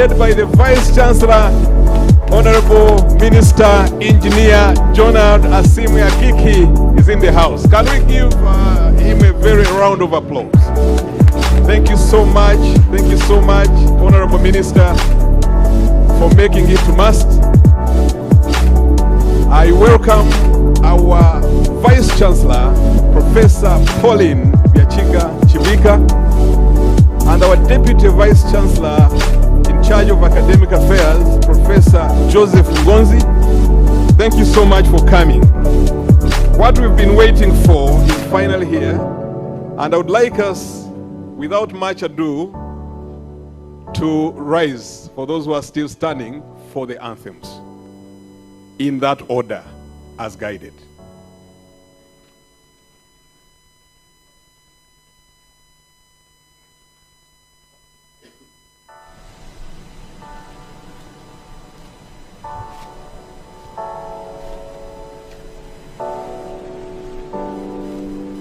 led by the Vice Chancellor, Honorable Minister Engineer Jonard Asiimwe Akiiki is in the house. Can we give him a very round of applause? Thank you so much, Honorable Minister, for making it must. I welcome our Vice Chancellor, Professor Pauline Chibika, and our Deputy Vice Chancellor in charge of Academic Affairs, Professor Joseph Ngonzi. Thank you so much for coming. What we've been waiting for is finally here, and I would like us, without much ado, to rise, for those who are still standing, for the anthems, in that order as guided.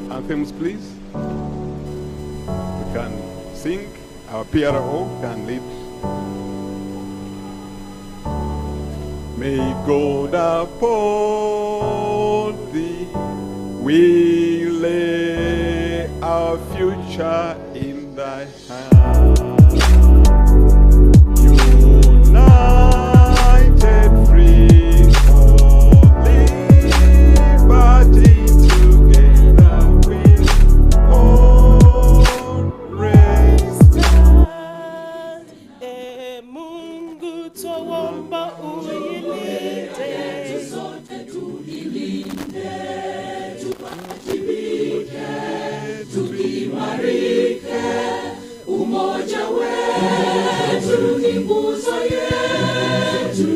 Anthems, please. We can sing. Our PRO can lead. May God uphold thee, we lay our future in thy hand. United, free for liberty, together we'll always stand. Mungu tuomba umoja wetu ni nguzo yetu,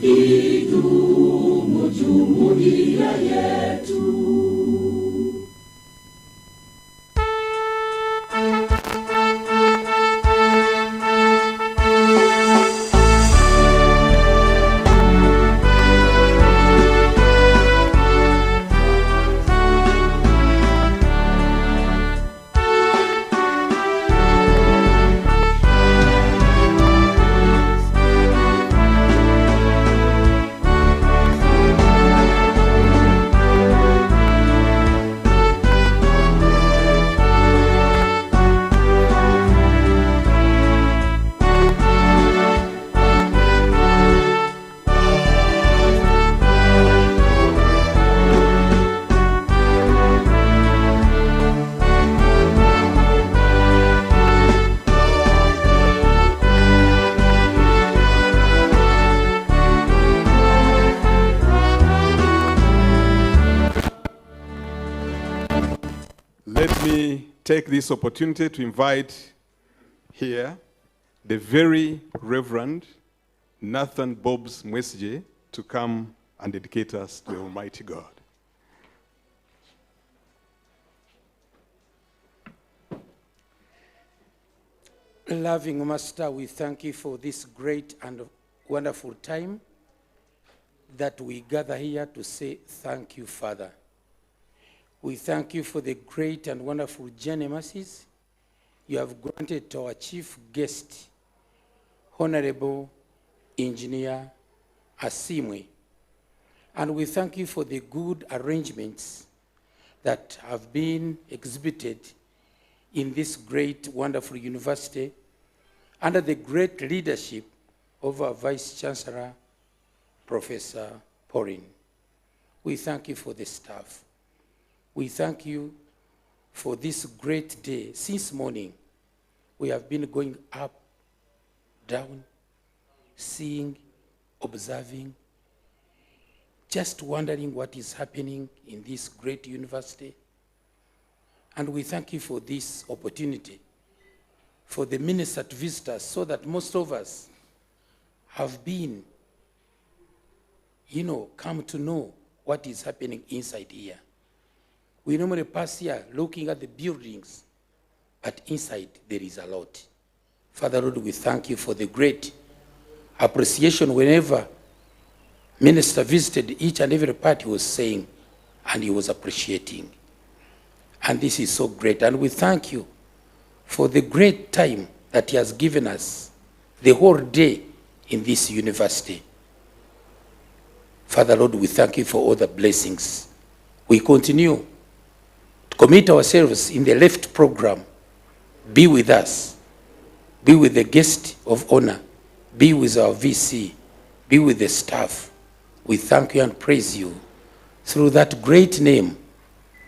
idumu jumuiya yetu. Let me take this opportunity to invite here the very Reverend Nathan Bobs Mwesije to come and dedicate us to the Almighty God. Loving Master, we thank you for this great and wonderful time that we gather here to say thank you, Father. We thank you for the great and wonderful journey mercies you have granted to our chief guest, Honorable Engineer Asiimwe. And we thank you for the good arrangements that have been exhibited in this great, wonderful university under the great leadership of our Vice Chancellor, Professor Pauline. We thank you for the staff. We thank you for this great day. Since morning, we have been going up, down, seeing, observing, just wondering what is happening in this great university. And we thank you for this opportunity, for the minister to visit us, so that most of us have been, come to know what is happening inside here. We normally pass here looking at the buildings, but inside there is a lot. Father Lord, we thank you for the great appreciation whenever minister visited each and every part he was saying, and he was appreciating. And this is so great. And we thank you for the great time that he has given us the whole day in this university. Father Lord, we thank you for all the blessings. We continue to commit ourselves in the left program. Be with us. Be with the guest of honor. Be with our VC. Be with the staff. We thank you and praise you through that great name,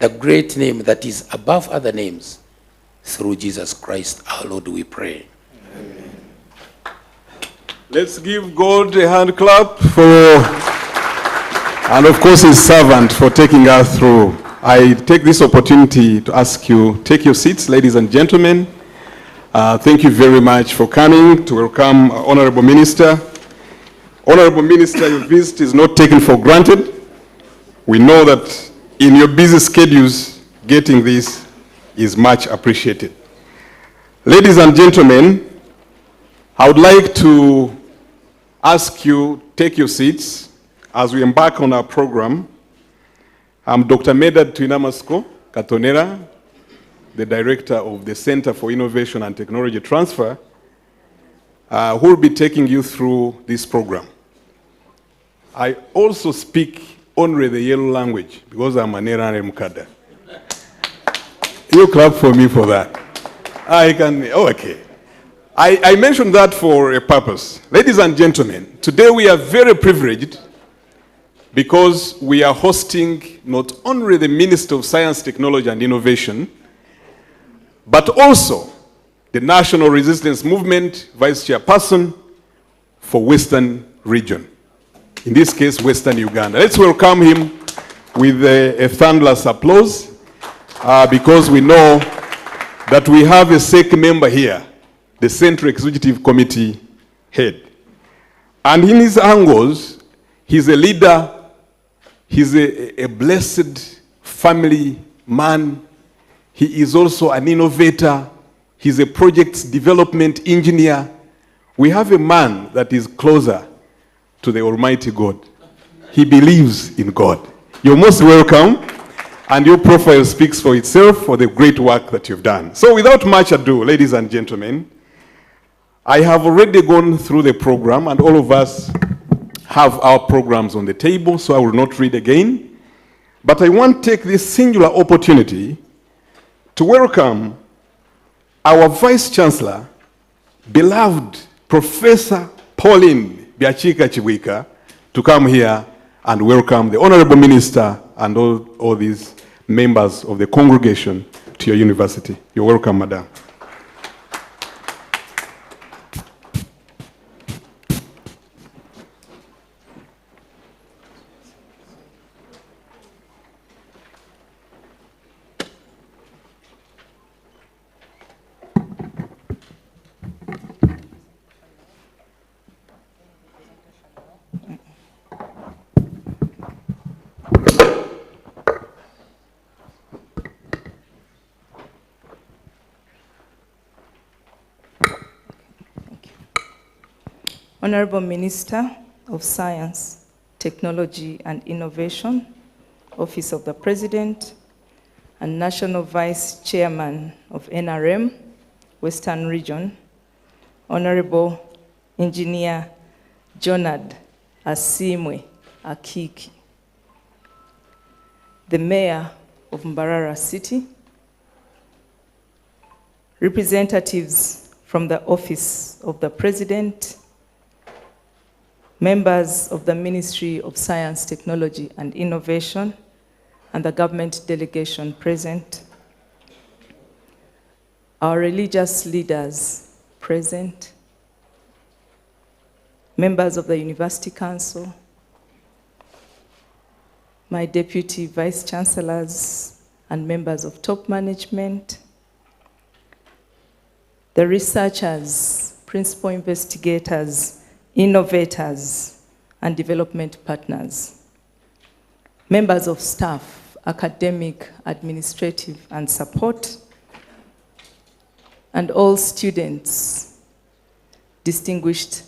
the great name that is above other names. Through Jesus Christ, our Lord, we pray. Amen. Let's give God a hand clap for, and of course his servant, for taking us through. I take this opportunity to ask you, take your seats, ladies and gentlemen. Thank you very much for coming to welcome our Honorable Minister. Honorable Minister, your visit is not taken for granted. We know that in your busy schedules, getting this is much appreciated. Ladies and gentlemen, I would like to ask you take your seats as we embark on our program. I'm Dr. Medad Twinamasko Katonera, the Director of the Center for Innovation and Technology Transfer, who will be taking you through this program. I also speak only the yellow language because I'm an Erane Mukada. You clap for me for that. I can, oh, okay. I mentioned that for a purpose. Ladies and gentlemen, today we are very privileged because we are hosting not only the Minister of Science, Technology and Innovation, but also the National Resistance Movement Vice Chairperson for Western Region. In this case, Western Uganda. Let's welcome him with a thunderous applause because we know that we have a SEC member here, the Central Executive Committee head. And in his angles, he's a leader, he's a blessed family man. He is also an innovator. He's a project development engineer. We have a man that is closer to the Almighty God. He believes in God. You're most welcome, and your profile speaks for itself for the great work that you've done. So without much ado, ladies and gentlemen, I have already gone through the program, and all of us have our programs on the table, so I will not read again. But I want to take this singular opportunity to welcome our Vice Chancellor, beloved Professor Pauline Byachika Chibwika, to come here and welcome the Honorable Minister and all these members of the congregation to your university. You're welcome, Madam. Honorable Minister of Science, Technology and Innovation, Office of the President, and National Vice Chairman of NRM, Western Region, Honorable Engineer Jonard Asiimwe Akiiki, the Mayor of Mbarara City, representatives from the Office of the President, members of the Ministry of Science, Technology and Innovation, and the government delegation present, our religious leaders present, members of the University Council, my deputy vice chancellors and members of top management, the researchers, principal investigators, innovators, and development partners, members of staff, academic, administrative, and support, and all students, distinguished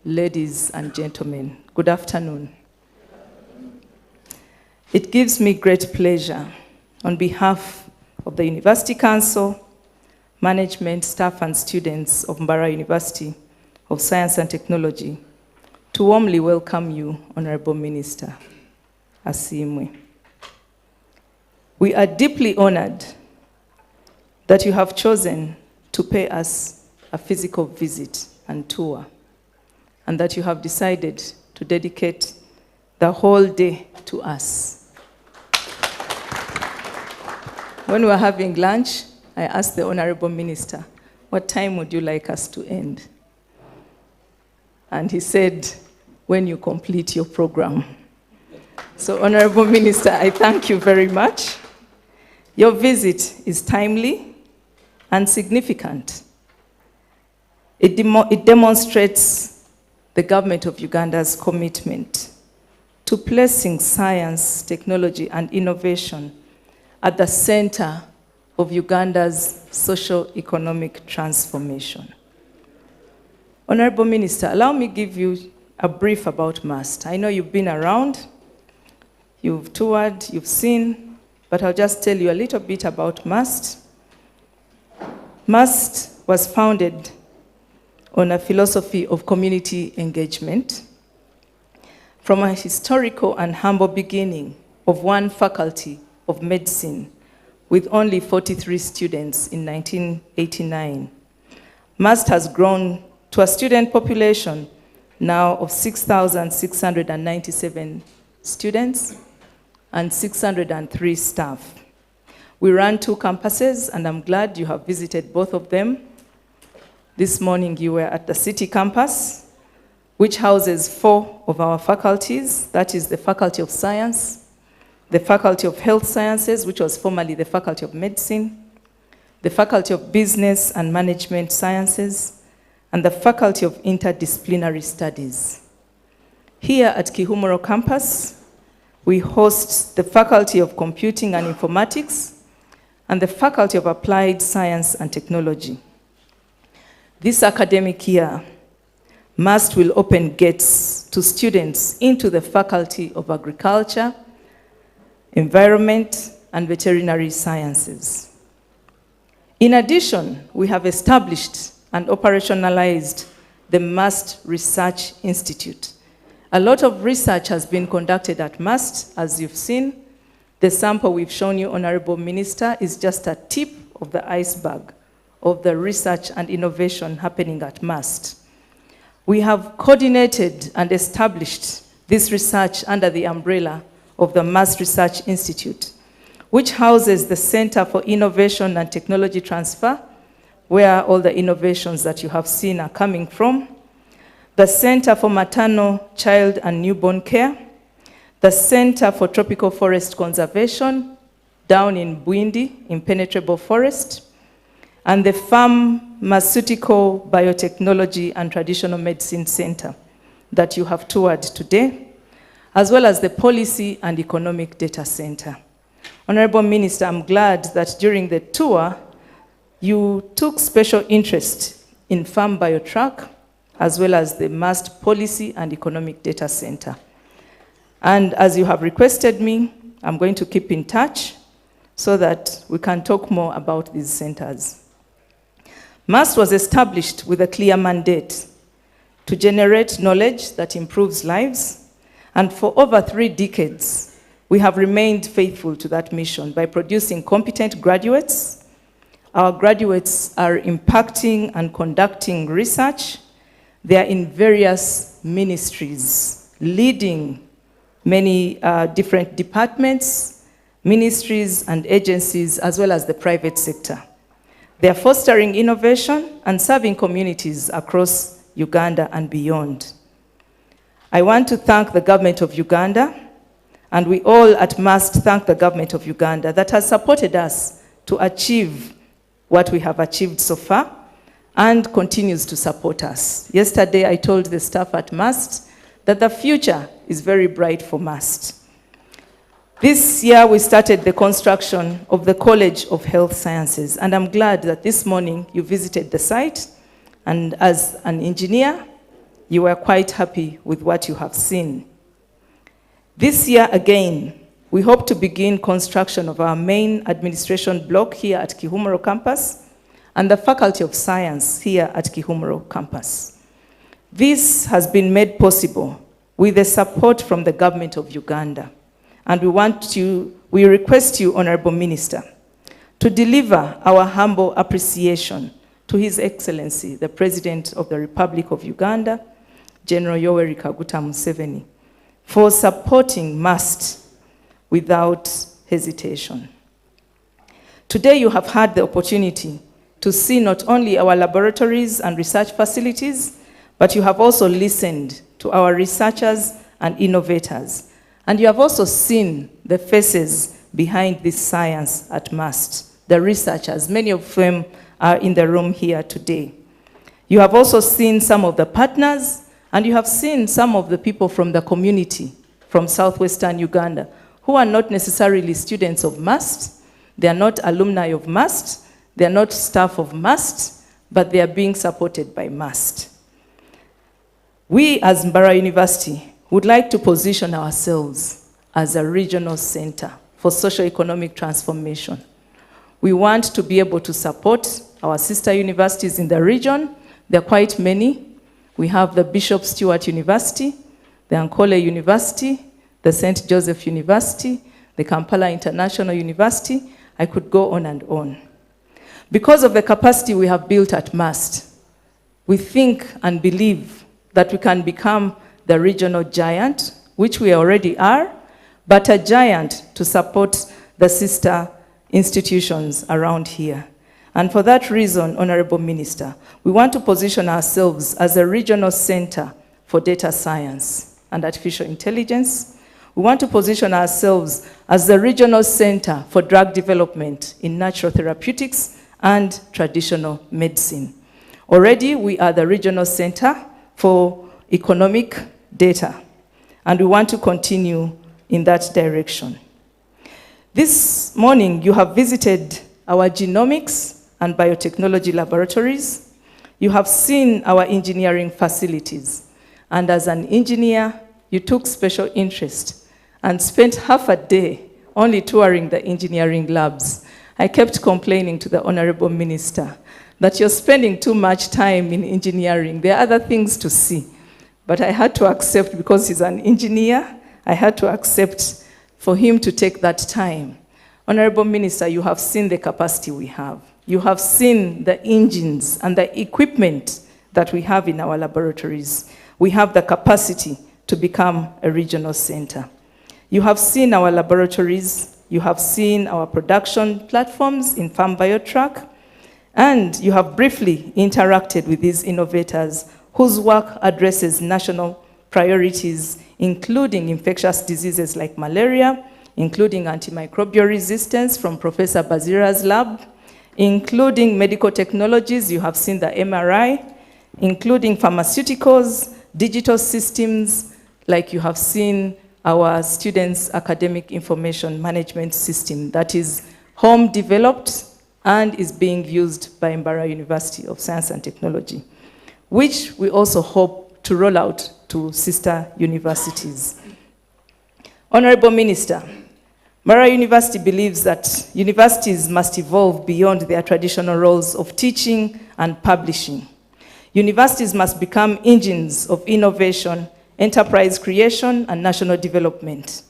ladies and gentlemen, good afternoon. It gives me great pleasure on behalf of the University Council, management, staff, and students of Mbarara University of Science and Technology to warmly welcome you, Honorable Minister Asiimwe. We are deeply honored that you have chosen to pay us a physical visit and tour, and that you have decided to dedicate the whole day to us. When we were having lunch, I asked the Honorable Minister, what time would you like us to end? And he said, when you complete your program. So, Honorable Minister, I thank you very much. Your visit is timely and significant. It demonstrates the government of Uganda's commitment to placing science, technology, and innovation at the center of Uganda's socio-economic transformation. Honorable Minister, allow me to give you a brief about MAST. I know you've been around, you've toured, you've seen, but I'll just tell you a little bit about MAST. MAST was founded on a philosophy of community engagement from a historical and humble beginning of one faculty of medicine with only 43 students in 1989. MAST has grown to a student population now of 6,697 students and 603 staff. We run 2 campuses, and I'm glad you have visited both of them. This morning you were at the City campus, which houses 4 of our faculties. That is the Faculty of Science, the Faculty of Health Sciences, which was formerly the Faculty of Medicine, the Faculty of Business and Management Sciences, and the Faculty of Interdisciplinary Studies. Here at Kihumuro campus, we host the Faculty of Computing and Informatics and the Faculty of Applied Science and Technology. This academic year, MAST will open gates to students into the Faculty of Agriculture, Environment, and Veterinary Sciences. In addition, we have established and operationalized the MAST Research Institute. A lot of research has been conducted at MAST, as you've seen. The sample we've shown you, Honorable Minister, is just a tip of the iceberg of the research and innovation happening at MAST. We have coordinated and established this research under the umbrella of the MAST Research Institute, which houses the Center for Innovation and Technology Transfer, where all the innovations that you have seen are coming from, the Center for Maternal, Child, and Newborn Care, the Center for Tropical Forest Conservation down in Bwindi, Impenetrable Forest, and the Pharmaceutical Biotechnology and Traditional Medicine Center that you have toured today, as well as the Policy and Economic Data Center. Honorable Minister, I'm glad that during the tour, you took special interest in Farm Biotrack, as well as the MAST Policy and Economic Data Center. And as you have requested me, I'm going to keep in touch so that we can talk more about these centers. MAST was established with a clear mandate to generate knowledge that improves lives, and for over 3 decades, we have remained faithful to that mission by producing competent graduates. Our graduates are impacting and conducting research. They are in various ministries, leading many different departments, ministries, and agencies, as well as the private sector. They are fostering innovation and serving communities across Uganda and beyond. I want to thank the government of Uganda, and we all at MAST thank the government of Uganda that has supported us to achieve what we have achieved so far and continues to support us. Yesterday, I told the staff at MAST that the future is very bright for MAST. This year, we started the construction of the College of Health Sciences, and I'm glad that this morning you visited the site, and as an engineer, you were quite happy with what you have seen. This year again, we hope to begin construction of our main administration block here at Kihumuro campus and the Faculty of Science here at Kihumuro campus. This has been made possible with the support from the government of Uganda. And we request you, Honorable Minister, to deliver our humble appreciation to His Excellency, the President of the Republic of Uganda, General Yoweri Kaguta Museveni, for supporting MUST without hesitation. Today you have had the opportunity to see not only our laboratories and research facilities, but you have also listened to our researchers and innovators. And you have also seen the faces behind this science at MUST, the researchers, many of them are in the room here today. You have also seen some of the partners, and you have seen some of the people from the community from southwestern Uganda who are not necessarily students of MUST, they are not alumni of MUST, they are not staff of MUST, but they are being supported by MUST. We as Mbarara University would like to position ourselves as a regional center for socio-economic transformation. We want to be able to support our sister universities in the region. There are quite many. We have the Bishop Stewart University, the Ankole University, the St. Joseph University, the Kampala International University. I could go on and on. Because of the capacity we have built at MUST, we think and believe that we can become the regional giant, which we already are, but a giant to support the sister institutions around here. And for that reason, Honorable Minister, we want to position ourselves as a regional center for data science and artificial intelligence. We want to position ourselves as the regional center for drug development in natural therapeutics and traditional medicine. Already, we are the regional center for economic data, and we want to continue in that direction. This morning, you have visited our genomics and biotechnology laboratories. You have seen our engineering facilities. And as an engineer, you took special interest and spent half a day only touring the engineering labs. I kept complaining to the Honorable Minister that you're spending too much time in engineering. There are other things to see. But I had to accept, because he's an engineer, I had to accept for him to take that time. Honorable Minister, you have seen the capacity we have. You have seen the engines and the equipment that we have in our laboratories. We have the capacity to become a regional center. You have seen our laboratories, you have seen our production platforms in Farm Biotrack, and you have briefly interacted with these innovators whose work addresses national priorities, including infectious diseases like malaria, including antimicrobial resistance from Professor Bazira's lab, including medical technologies, you have seen the MRI, including pharmaceuticals, digital systems, like you have seen our students' academic information management system that is home developed and is being used by Mbarara University of Science and Technology, which we also hope to roll out to sister universities. Honorable Minister, Mbarara University believes that universities must evolve beyond their traditional roles of teaching and publishing. Universities must become engines of innovation, enterprise creation, and national development.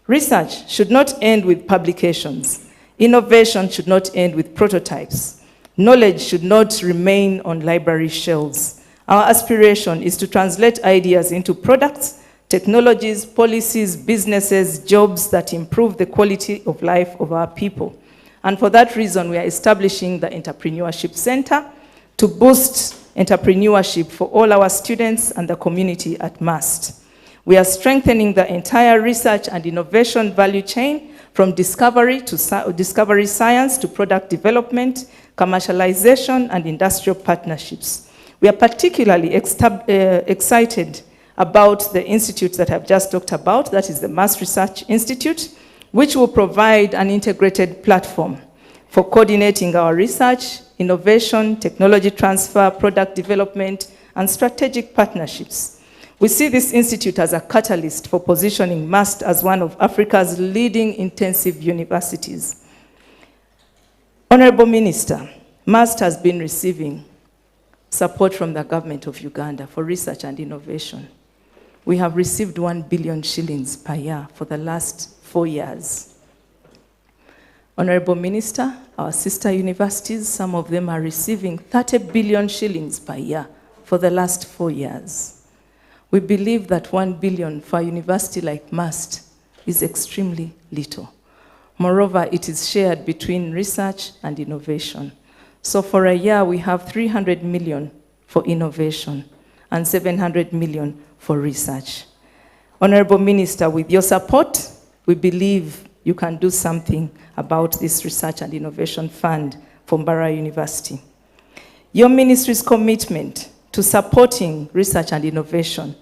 Research should not end with publications. Innovation should not end with prototypes. Knowledge should not remain on library shelves. Our aspiration is to translate ideas into products, technologies, policies, businesses, jobs that improve the quality of life of our people. And for that reason, we are establishing the Entrepreneurship Center to boost entrepreneurship for all our students and the community at MUST. We are strengthening the entire research and innovation value chain from discovery to discovery science to product development, commercialization, and industrial partnerships. We are particularly excited about the institute that I've just talked about, that is the MUST Research Institute, which will provide an integrated platform for coordinating our research, innovation, technology transfer, product development, and strategic partnerships. We see this institute as a catalyst for positioning MUST as one of Africa's leading intensive universities. Honorable Minister, MUST has been receiving support from the government of Uganda for research and innovation. We have received 1 billion shillings per year for the last 4 years. Honorable Minister, our sister universities, some of them are receiving 30 billion shillings per year for the last 4 years. We believe that 1 billion for a university like MUST is extremely little. Moreover, it is shared between research and innovation. So for a year, we have 300 million for innovation and 700 million for research. Honorable Minister, with your support, we believe you can do something about this Research and Innovation Fund for Mbarara University. Your ministry's commitment to supporting research and innovation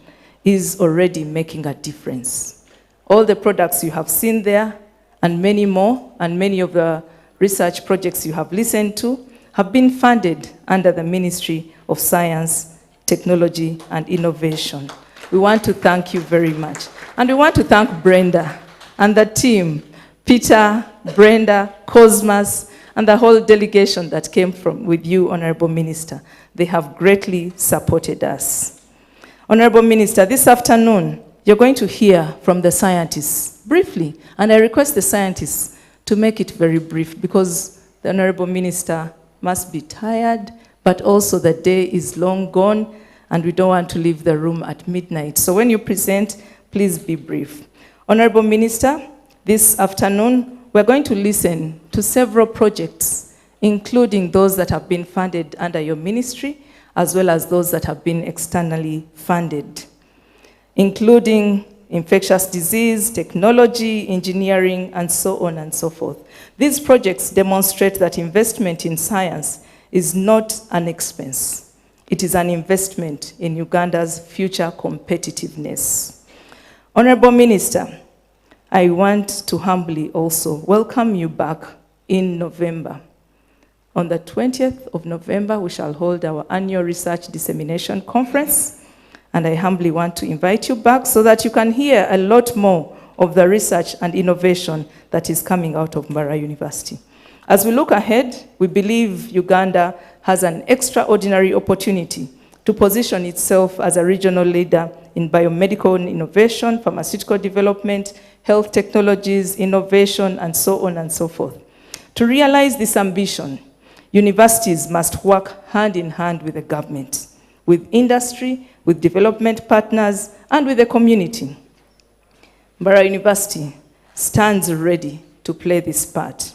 is already making a difference. All the products you have seen there, and many more, and many of the research projects you have listened to, have been funded under the Ministry of Science, Technology, and Innovation. We want to thank you very much. And we want to thank Brenda and the team, Peter, Brenda, Cosmas, and the whole delegation that came with you, Honorable Minister. They have greatly supported us. Honorable Minister, this afternoon, you're going to hear from the scientists briefly, and I request the scientists to make it very brief because the Honorable Minister must be tired, but also the day is long gone, and we don't want to leave the room at midnight. So when you present, please be brief. Honorable Minister, this afternoon, we're going to listen to several projects, including those that have been funded under your ministry, as well as those that have been externally funded, including infectious disease, technology, engineering, and so on and so forth. These projects demonstrate that investment in science is not an expense. It is an investment in Uganda's future competitiveness. Honorable Minister, I want to humbly also welcome you back in November. On the 20th of November, we shall hold our annual Research Dissemination Conference, and I humbly want to invite you back so that you can hear a lot more of the research and innovation that is coming out of Mbarara University. As we look ahead, we believe Uganda has an extraordinary opportunity to position itself as a regional leader in biomedical innovation, pharmaceutical development, health technologies, innovation, and so on and so forth. To realize this ambition, universities must work hand in hand with the government, with industry, with development partners, and with the community. Mbarara University stands ready to play this part.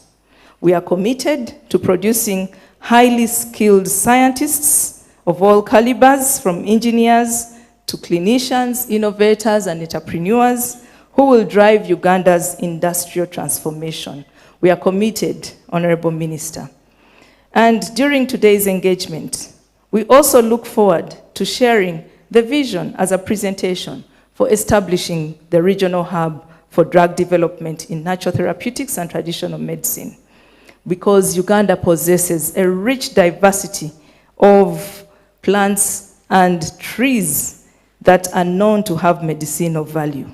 We are committed to producing highly skilled scientists of all calibers, from engineers to clinicians, innovators, and entrepreneurs who will drive Uganda's industrial transformation. We are committed, Honorable Minister. And during today's engagement, we also look forward to sharing the vision as a presentation for establishing the regional hub for drug development in natural therapeutics and traditional medicine, because Uganda possesses a rich diversity of plants and trees that are known to have medicinal value,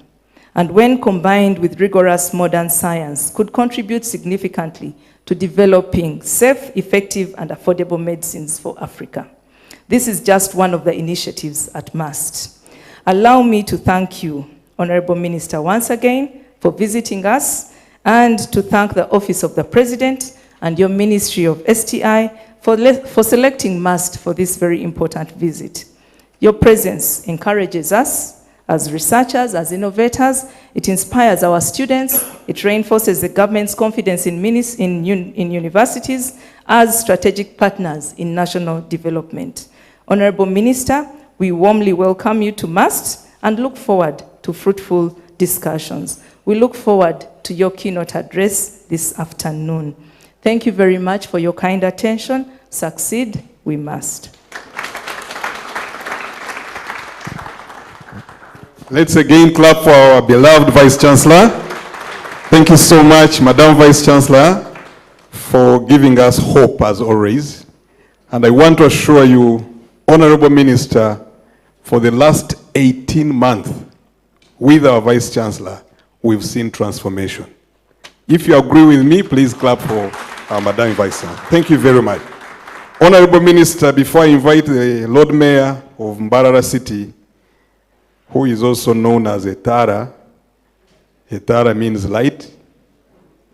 and when combined with rigorous modern science, could contribute significantly to developing safe, effective, and affordable medicines for Africa. This is just one of the initiatives at MUST. Allow me to thank you, Honorable Minister, once again for visiting us, and to thank the Office of the President and your Ministry of STI for selecting MUST for this very important visit. Your presence encourages us as researchers, as innovators. It inspires our students. It reinforces the government's confidence in universities as strategic partners in national development. Honorable Minister, we warmly welcome you to MUST and look forward to fruitful discussions. We look forward to your keynote address this afternoon. Thank you very much for your kind attention. Succeed, we must. Let's again clap for our beloved Vice-Chancellor. Thank you so much, Madam Vice-Chancellor, for giving us hope as always. And I want to assure you, Honorable Minister, for the last 18 months with our Vice-Chancellor, we've seen transformation. If you agree with me, please clap for our Madam Vice-Chancellor. Thank you very much. Honorable Minister, before I invite the Lord Mayor of Mbarara City, who is also known as Etara. Etara means light,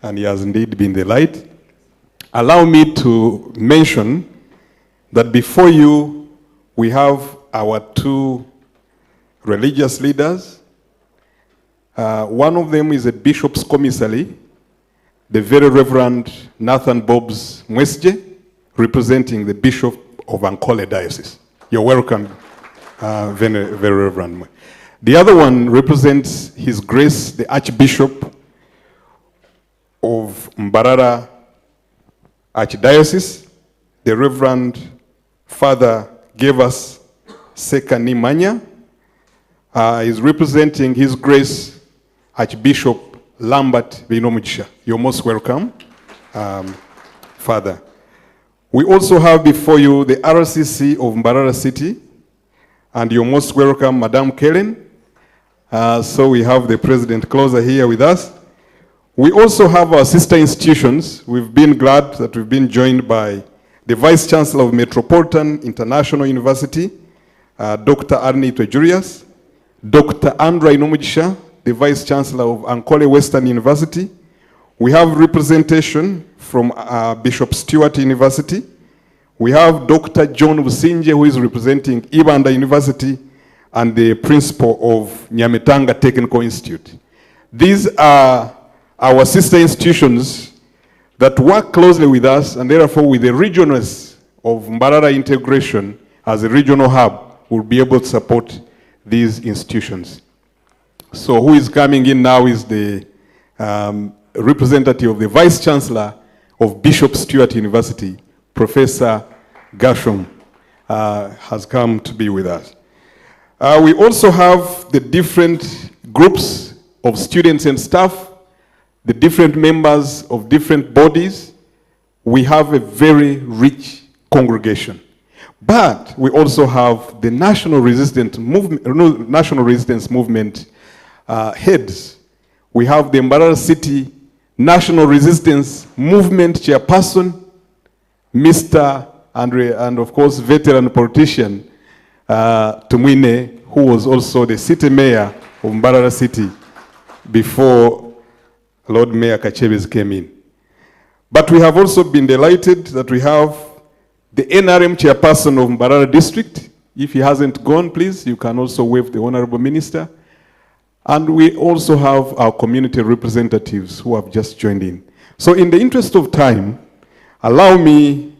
and he has indeed been the light. Allow me to mention that before you, we have our two religious leaders. One of them is a bishop's commissary, the Very Reverend Nathan Bobs Mwesje, representing the Bishop of Ankole Diocese. You're welcome, Very Reverend. The other one represents His Grace, the Archbishop of Mbarara Archdiocese, the Reverend Father Gevas Sekani Manya, is representing His Grace Archbishop Lambert Binomugisha. You're most welcome, Father. We also have before you the RCC of Mbarara City, and you're most welcome, Madam Kellen. So we have the President closer here with us. We also have our sister institutions. We've been glad that we've been joined by the Vice Chancellor of Metropolitan International University, Dr. Arnie Twejurius, Dr. Andra Inomugisha, the Vice Chancellor of Ankole Western University. We have representation from Bishop Stewart University. We have Dr. John Businje, who is representing Ibanda University, and the principal of Nyamitanga Technical Institute. These are our sister institutions that work closely with us, and therefore with the regionals of Mbarara integration as a regional hub, will be able to support these institutions. So who is coming in now is the representative of the Vice Chancellor of Bishop Stewart University, Professor Gershom, has come to be with us. We also have the different groups of students and staff, the different members of different bodies. We have a very rich congregation. But we also have the National Resistance Movement heads. We have the Mbarara City National Resistance Movement chairperson, Mr. Andre, and of course, veteran politician, Tumwine, who was also the city mayor of Mbarara City before Lord Mayor Kachebes came in. But we have also been delighted that we have the NRM chairperson of Mbarara District. If he hasn't gone, please, you can also wave the Honorable Minister. And we also have our community representatives who have just joined in. So in the interest of time, allow me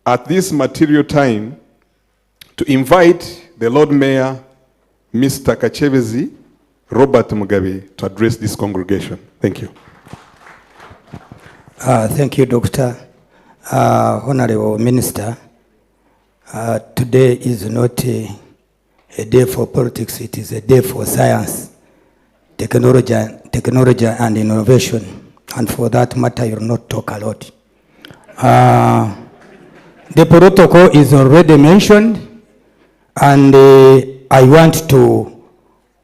at this material time to invite the Lord Mayor, Mr. Kachebezi Robert Mugabe, to address this congregation. Thank you. Thank you, Doctor. Honorable Minister, today is not a day for politics, it is a day for science, technology and innovation. And for that matter, you will not talk a lot. The protocol is already mentioned, and I want to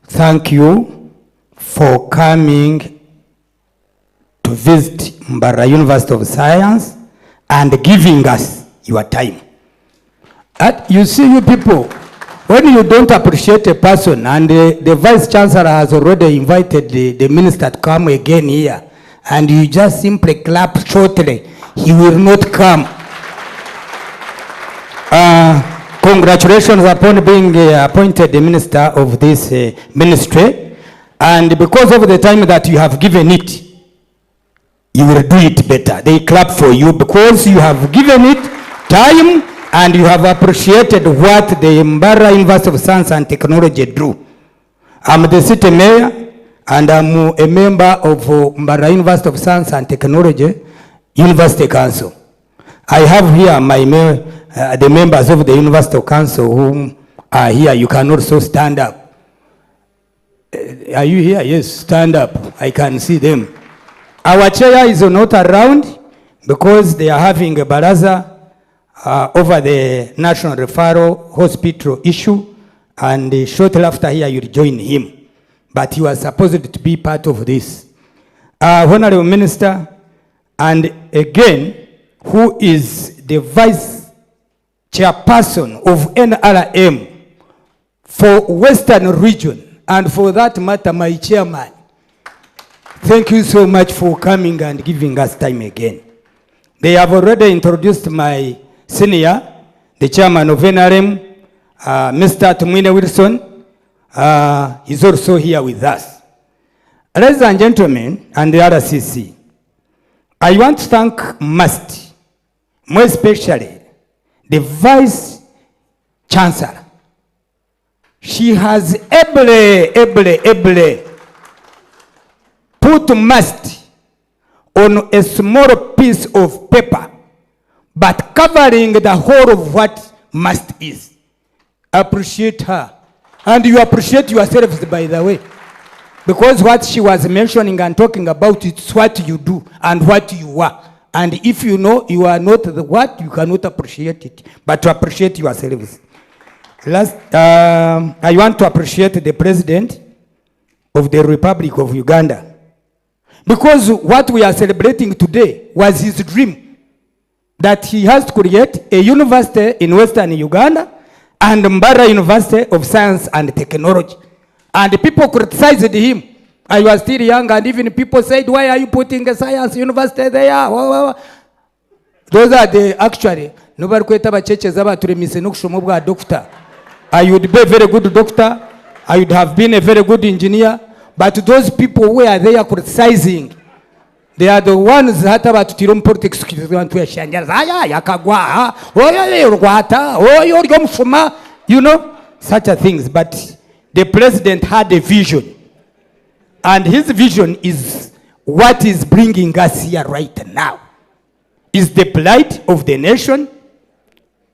thank you for coming to visit Mbarara University of Science and giving us your time. You see, you people, when you don't appreciate a person, and the Vice Chancellor has already invited the Minister to come again here, and you just simply clap shortly, he will not come. Congratulations upon being appointed the Minister of this ministry, and because of the time that you have given it, you will do it better. They clap for you because you have given it time and you have appreciated what the Mbarara University of Science and Technology do. I'm the city mayor and I'm a member of Mbarara University of Science and Technology University Council. I have here the members of the University Council who are here. You can also stand up. Are you here? Yes, stand up. I can see them. Our chair is not around because they are having a baraza over the National Referral Hospital issue, and shortly after here you'll join him. But he was supposed to be part of this. Honorable Minister, and again, who is the Vice chairperson of NRM for Western region, and for that matter, my chairman. Thank you so much for coming and giving us time again. They have already introduced my senior, the chairman of NRM, Mr. Tumwine Wilson. He's also here with us. Ladies and gentlemen, and the RCC, I want to thank MUST, more especially the Vice Chancellor. She has ably put MUST on a small piece of paper, but covering the whole of what MUST is. Appreciate her. And you appreciate yourselves, by the way. Because what she was mentioning and talking about, it's what you do and what you are. And if you know you are not the what, you cannot appreciate it. But to appreciate yourselves. Last, I want to appreciate the President of the Republic of Uganda. Because what we are celebrating today was his dream. That he has to create a university in Western Uganda and Mbarara University of Science and Technology. And people criticized him. I was still young, and even people said, why are you putting a science university there? Those are the actually, nobody could have a church as about to doctor. I would be a very good doctor. I would have been a very good engineer. But those people who are there criticizing, they are the ones that about to run politics. You know, such a things. But the president had a vision. And his vision is what is bringing us here right now. It's the plight of the nation.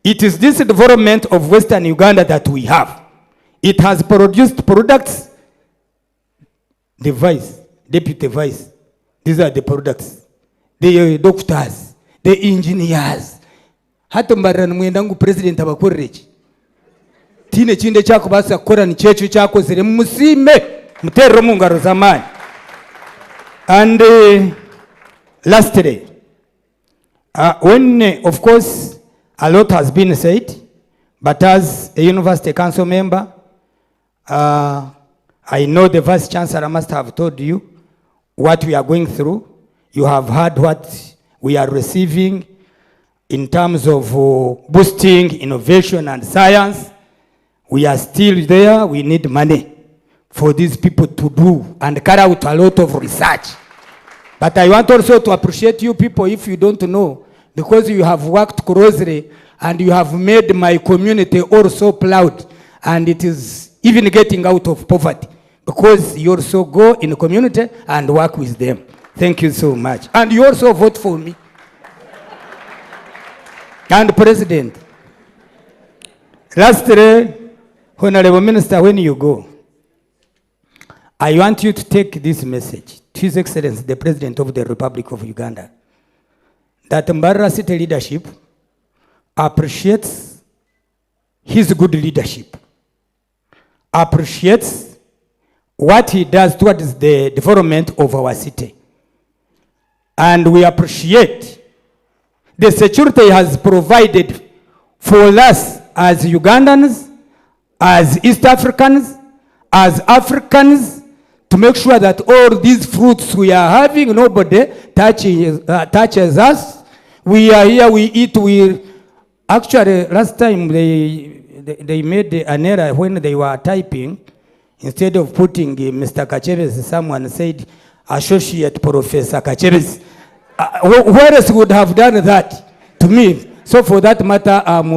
It is this development of Western Uganda that we have. It has produced products. The vice, deputy vice, these are the products. The doctors, the engineers. Hata Mbarara mwendangu president abakoreji. Tine chinde chako basa kora ni chechu chako zile musime mutero mungaro zamani. And lastly, when of course a lot has been said, but as a university council member, I know the Vice Chancellor must have told you what we are going through. You have heard what we are receiving in terms of boosting innovation and science. We are still there. We need money for these people to do and carry out a lot of research. But I want also to appreciate you people if you don't know, because you have worked closely and you have made my community also proud, and it is even getting out of poverty. Because you also go in the community and work with them. Thank you so much. And you also vote for me. And President, lastly, Honorable Minister, when you go, I want you to take this message to His Excellency, the President of the Republic of Uganda, that Mbarara City leadership appreciates his good leadership, appreciates what he does towards the development of our city. And we appreciate the security he has provided for us as Ugandans, as East Africans, as Africans, to make sure that all these fruits we are having, nobody touches us. We are here, we eat, we... Actually, last time they made an error when they were typing. Instead of putting Mr. Kacheves, someone said, Associate Professor Kacheves. Where else would have done that to me? So for that matter, I'm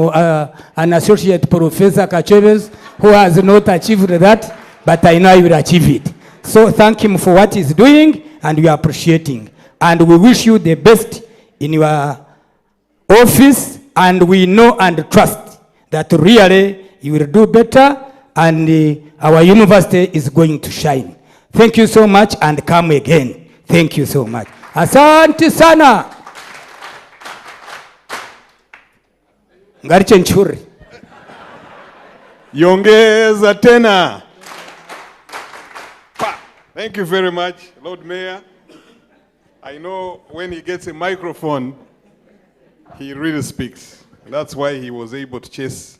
an Associate Professor Kacheves who has not achieved that, but I know I will achieve it. So thank him for what he's doing, and we are appreciating. And we wish you the best in your office, and we know and trust that really you will do better, and our university is going to shine. Thank you so much, and come again. Thank you so much. Asante sana. Ngariche nchuri. Yongeza tena. Thank you very much, Lord Mayor. I know when he gets a microphone, he really speaks. That's why he was able to chase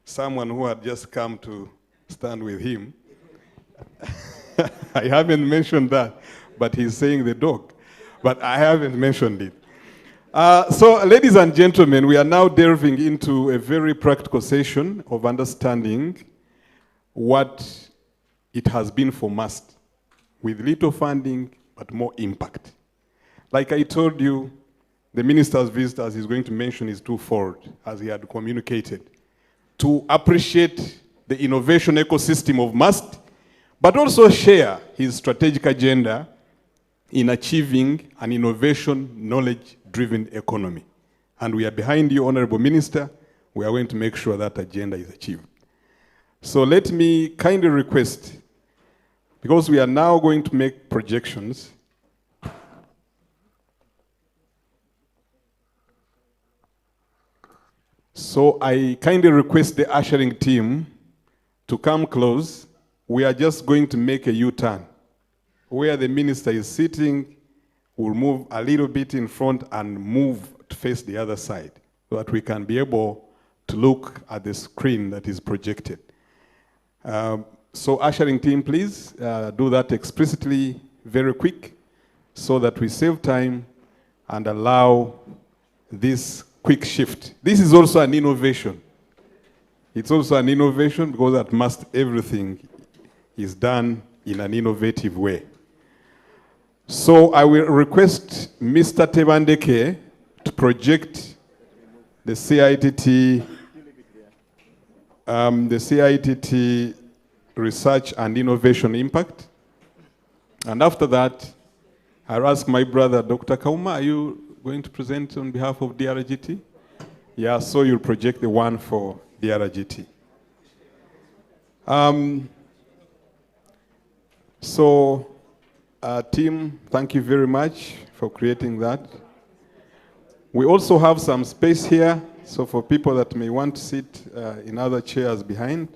someone who had just come to stand with him. I haven't mentioned that, but he's saying the dog. But I haven't mentioned it. So, ladies and gentlemen, we are now delving into a very practical session of understanding what it has been for MUST, with little funding, but more impact. Like I told you, the minister's visit, as he's going to mention, is twofold, as he had communicated. To appreciate the innovation ecosystem of MUST, but also share his strategic agenda in achieving an innovation, knowledge-driven economy. And we are behind you, Honorable Minister. We are going to make sure that agenda is achieved. So let me kindly request, because we are now going to make projections, so I kindly request the ushering team to come close. We are just going to make a U-turn. Where the minister is sitting, we'll move a little bit in front and move to face the other side so that we can be able to look at the screen that is projected. So ushering team, please do that explicitly, very quick, so that we save time and allow this quick shift. This is also an innovation. It's also an innovation because at MUST everything is done in an innovative way. So I will request Mr. Tebandeke to project the CITT research and innovation impact. And after that, I'll ask my brother, Dr. Kauma, are you going to present on behalf of DRGT? Yeah, so you'll project the one for DRGT. Team, thank you very much for creating that. We also have some space here, so for people that may want to sit in other chairs behind,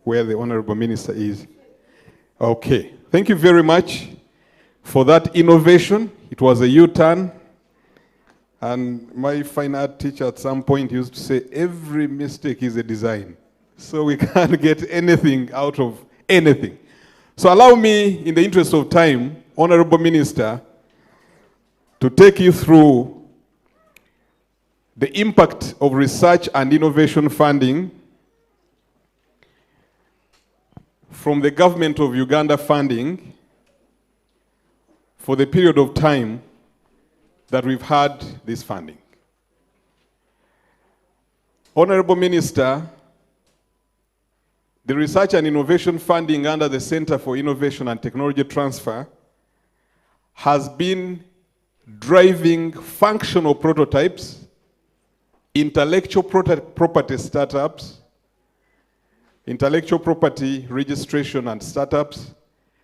where the Honorable Minister is. Okay, thank you very much for that innovation. It was a U-turn. And my fine art teacher at some point used to say, every mistake is a design. So we can't get anything out of anything. So allow me, in the interest of time, Honorable Minister, to take you through the impact of research and innovation funding from the government of Uganda funding for the period of time that we've had this funding. Honorable Minister, the research and innovation funding under the Center for Innovation and Technology Transfer has been driving functional prototypes, intellectual property startups, intellectual property registration and startups,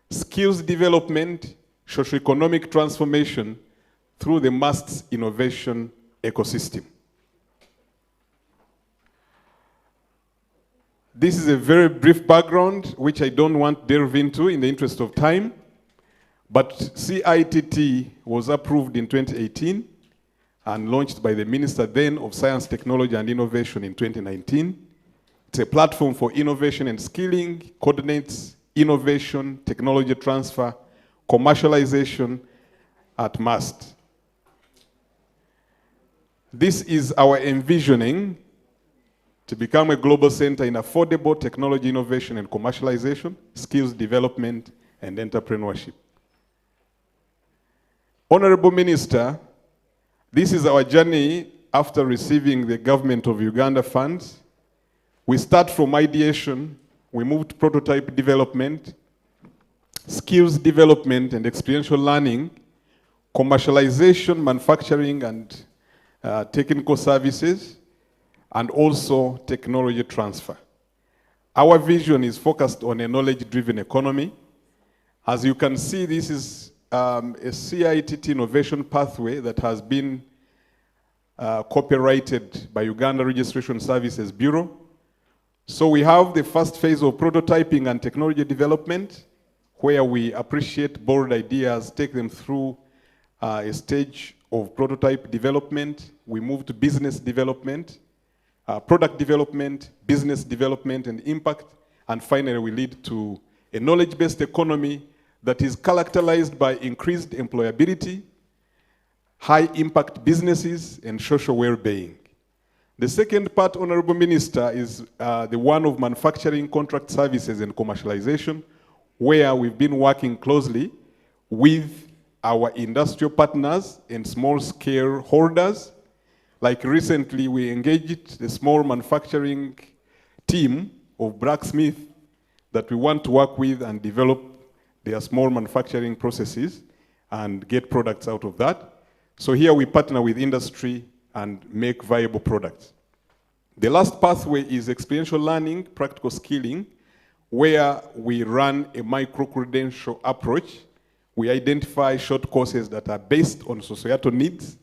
skills development, socioeconomic transformation through the MUST's innovation ecosystem. This is a very brief background, which I don't want to delve into in the interest of time, but CITT was approved in 2018 and launched by the Minister then of Science, Technology and Innovation in 2019. It's a platform for innovation and skilling, coordinates innovation, technology transfer, commercialization at MUST. This is our envisioning to become a global center in affordable technology innovation and commercialization, skills development, and entrepreneurship. Honorable Minister, this is our journey after receiving the government of Uganda funds. We start from ideation, we move to prototype development, skills development and experiential learning, commercialization, manufacturing and technical services, and also technology transfer. Our vision is focused on a knowledge-driven economy. As you can see, this is a CITT innovation pathway that has been copyrighted by Uganda Registration Services Bureau. So we have the first phase of prototyping and technology development, where we appreciate bold ideas, take them through a stage of prototype development. We move to business development, product development, business development and impact, and finally we lead to a knowledge-based economy that is characterized by increased employability, high impact businesses, and social well-being. The second part, Honorable Minister, is the one of manufacturing, contract services, and commercialization, where we've been working closely with our industrial partners and small-scale holders. Like recently, we engaged the small manufacturing team of blacksmith that we want to work with and develop their small manufacturing processes and get products out of that. So here we partner with industry and make viable products. The last pathway is experiential learning, practical skilling, where we run a micro-credential approach. We identify short courses that are based on societal needs,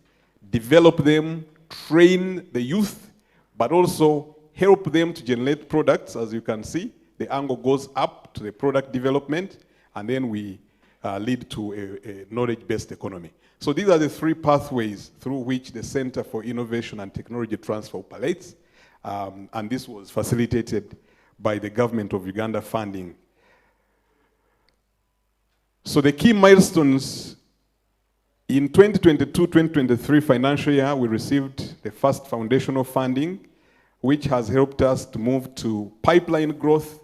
develop them, train the youth, but also help them to generate products. As you can see, the angle goes up to the product development, and then we lead to a knowledge-based economy. So these are the three pathways through which the Center for Innovation and Technology Transfer operates, and this was facilitated by the government of Uganda funding. So the key milestones in 2022-2023 financial year, we received the first foundational funding, which has helped us to move to pipeline growth,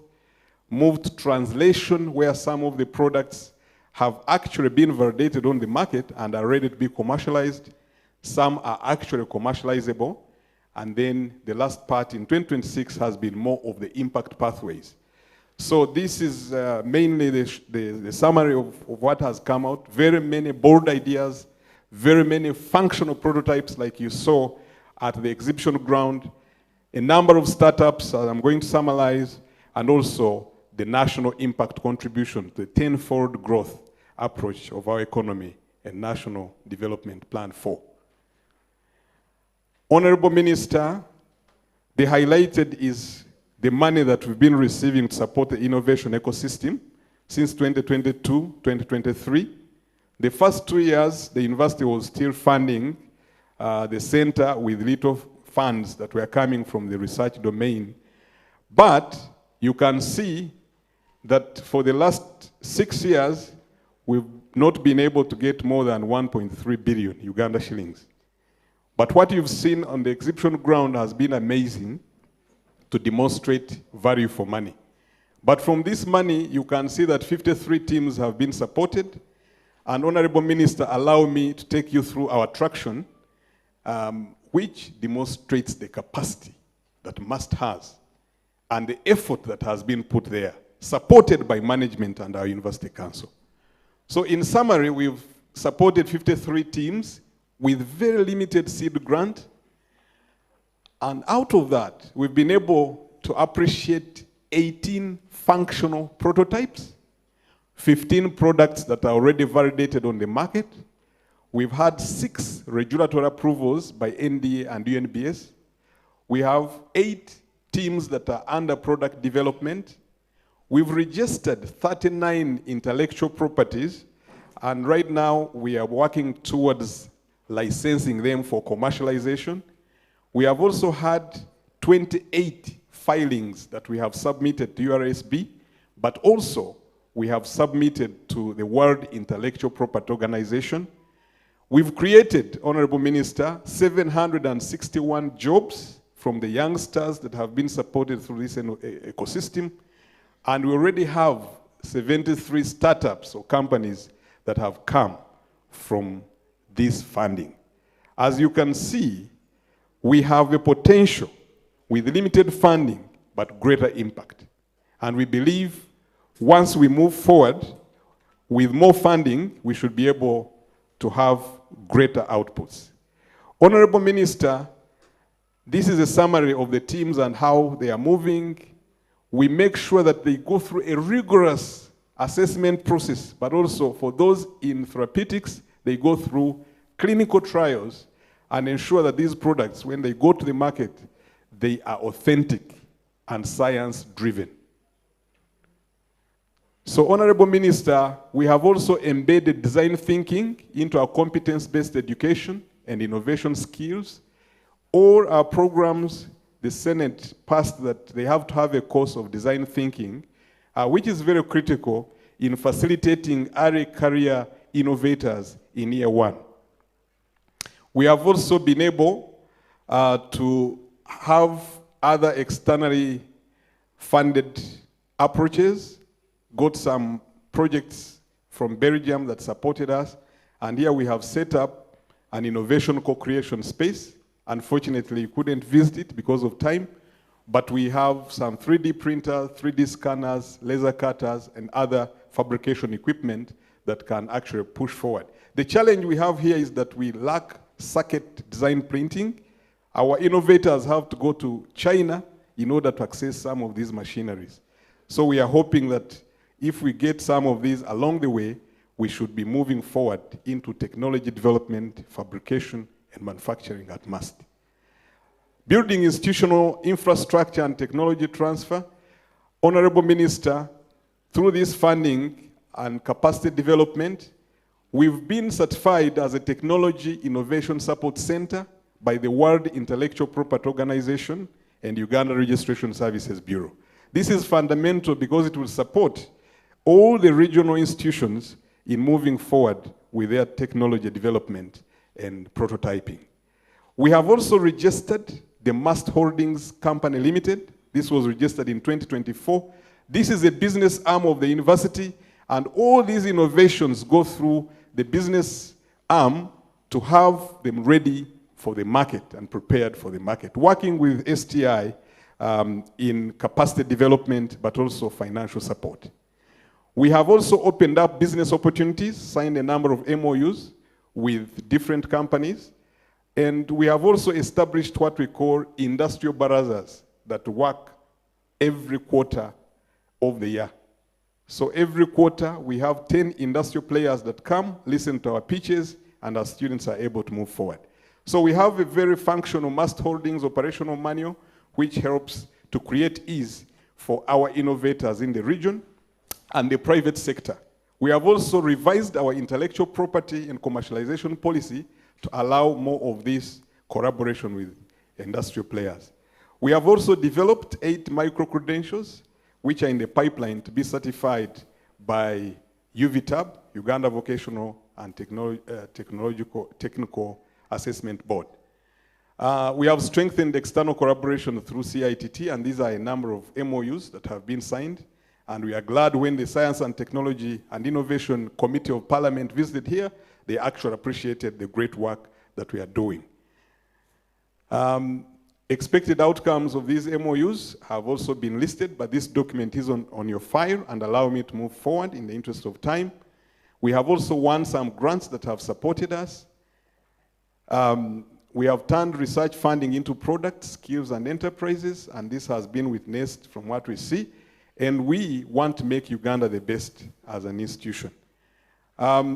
move to translation, where some of the products have actually been validated on the market and are ready to be commercialized. Some are actually commercializable. And then the last part in 2026 has been more of the impact pathways. So this is mainly the summary of what has come out. Very many bold ideas, very many functional prototypes like you saw at the exhibition ground, a number of startups I'm going to summarize, and also the national impact contribution to the tenfold growth approach of our economy and National Development Plan 4. Honorable Minister, the highlighted is the money that we've been receiving to support the innovation ecosystem since 2022-2023. The first 2 years, the university was still funding the center with little funds that were coming from the research domain. But you can see that for the last 6 years, we've not been able to get more than 1.3 billion Uganda shillings. But what you've seen on the exhibition ground has been amazing to demonstrate value for money. But from this money, you can see that 53 teams have been supported. And Honorable Minister, allow me to take you through our traction, which demonstrates the capacity that MUST has and the effort that has been put there, supported by management and our University Council. So in summary, we've supported 53 teams with very limited seed grant. And out of that, we've been able to appreciate 18 functional prototypes, 15 products that are already validated on the market. We've had 6 regulatory approvals by NDA and UNBS. We have 8 teams that are under product development. We've registered 39 intellectual properties, and right now we are working towards licensing them for commercialization. We have also had 28 filings that we have submitted to URSB, but also we have submitted to the World Intellectual Property Organization. We've created, Honorable Minister, 761 jobs from the youngsters that have been supported through this ecosystem, and we already have 73 startups or companies that have come from this funding. As you can see, we have a potential with limited funding, but greater impact. And we believe once we move forward with more funding, we should be able to have greater outputs. Honorable Minister, this is a summary of the teams and how they are moving. We make sure that they go through a rigorous assessment process, but also for those in therapeutics, they go through clinical trials and ensure that these products, when they go to the market, they are authentic and science-driven. So, Honorable Minister, we have also embedded design thinking into our competence-based education and innovation skills. All our programs the Senate passed that they have to have a course of design thinking, which is very critical in facilitating early career innovators in year one. We have also been able to have other externally funded approaches, got some projects from Belgium that supported us, and here we have set up an innovation co-creation space. Unfortunately, you couldn't visit it because of time, but we have some 3D printers, 3D scanners, laser cutters, and other fabrication equipment that can actually push forward. The challenge we have here is that we lack circuit design printing. Our innovators have to go to China in order to access some of these machineries. So we are hoping that if we get some of these along the way, we should be moving forward into technology development, fabrication, and manufacturing at MUST. Building institutional infrastructure and technology transfer. Honorable Minister, through this funding and capacity development, we've been certified as a Technology Innovation Support Center by the World Intellectual Property Organization and Uganda Registration Services Bureau. This is fundamental because it will support all the regional institutions in moving forward with their technology development and prototyping. We have also registered the MUST Holdings Company Limited. This was registered in 2024. This is a business arm of the university, and all these innovations go through the business arm to have them ready for the market and prepared for the market, working with STI in capacity development, but also financial support. We have also opened up business opportunities, signed a number of MOUs with different companies, and we have also established what we call industrial barazas that work every quarter of the year. So every quarter, we have 10 industrial players that come, listen to our pitches, and our students are able to move forward. So we have a very functional MUST Holdings operational manual, which helps to create ease for our innovators in the region and the private sector. We have also revised our intellectual property and commercialization policy to allow more of this collaboration with industrial players. We have also developed 8 micro-credentials, which are in the pipeline to be certified by UVTAB, Uganda Vocational and Technical Assessment Board. We have strengthened external collaboration through CITT, and these are a number of MOUs that have been signed. And we are glad when the Science and Technology and Innovation Committee of Parliament visited here, they actually appreciated the great work that we are doing. Expected outcomes of these MOUs have also been listed, but this document is on your file and allow me to move forward in the interest of time. We have also won some grants that have supported us. We have turned research funding into products, skills, and enterprises, and this has been witnessed from what we see. And we want to make Uganda the best as an institution.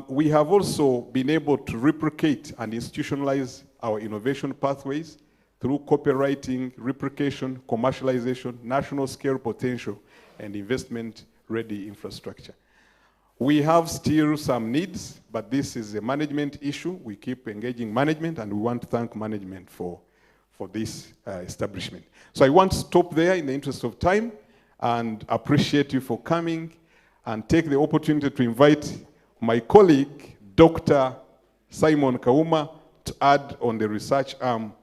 We have also been able to replicate and institutionalize our innovation pathways through copywriting, replication, commercialization, national scale potential, and investment-ready infrastructure. We have still some needs, but this is a management issue. We keep engaging management, and we want to thank management for this establishment. So I want to stop there in the interest of time and appreciate you for coming, and take the opportunity to invite my colleague, Dr. Simon Kauma, to add on the research arm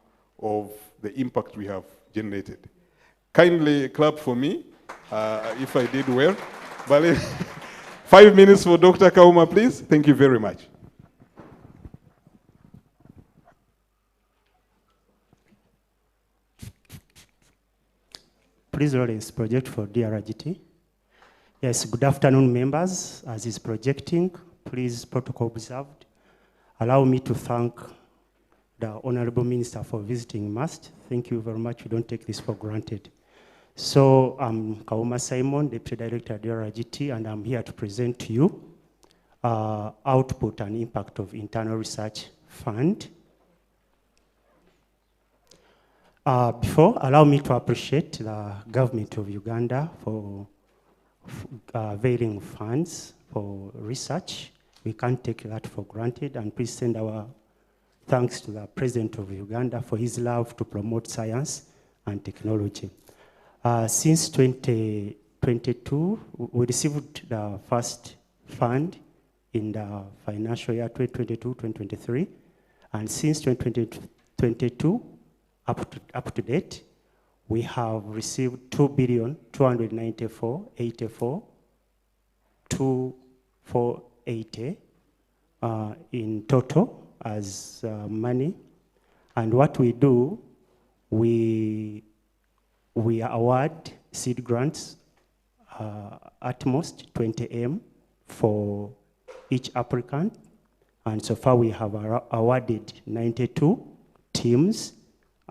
of the impact we have generated. Kindly clap for me if I did well. But 5 minutes for Dr. Kauma, please. Thank you very much. Please roll this project for DRGT. Yes, good afternoon, members. As is projecting, please, protocol observed. Allow me to thank the Honorable Minister for visiting MUST. Thank you very much. We don't take this for granted. So I'm Kauma Simon, Deputy Director at DRGT, and I'm here to present to you output and impact of Internal Research Fund. Before, allow me to appreciate the government of Uganda for availing funds for research. We can't take that for granted, and please send our thanks to the President of Uganda for his love to promote science and Technology. Since 2022, we received the first fund in the financial year 2022-2023, and since 2022 up to date, we have received 2,294,84,2,480 in total as money. And what we do, we award seed grants at most 20M for each applicant. And so far we have awarded 92 teams.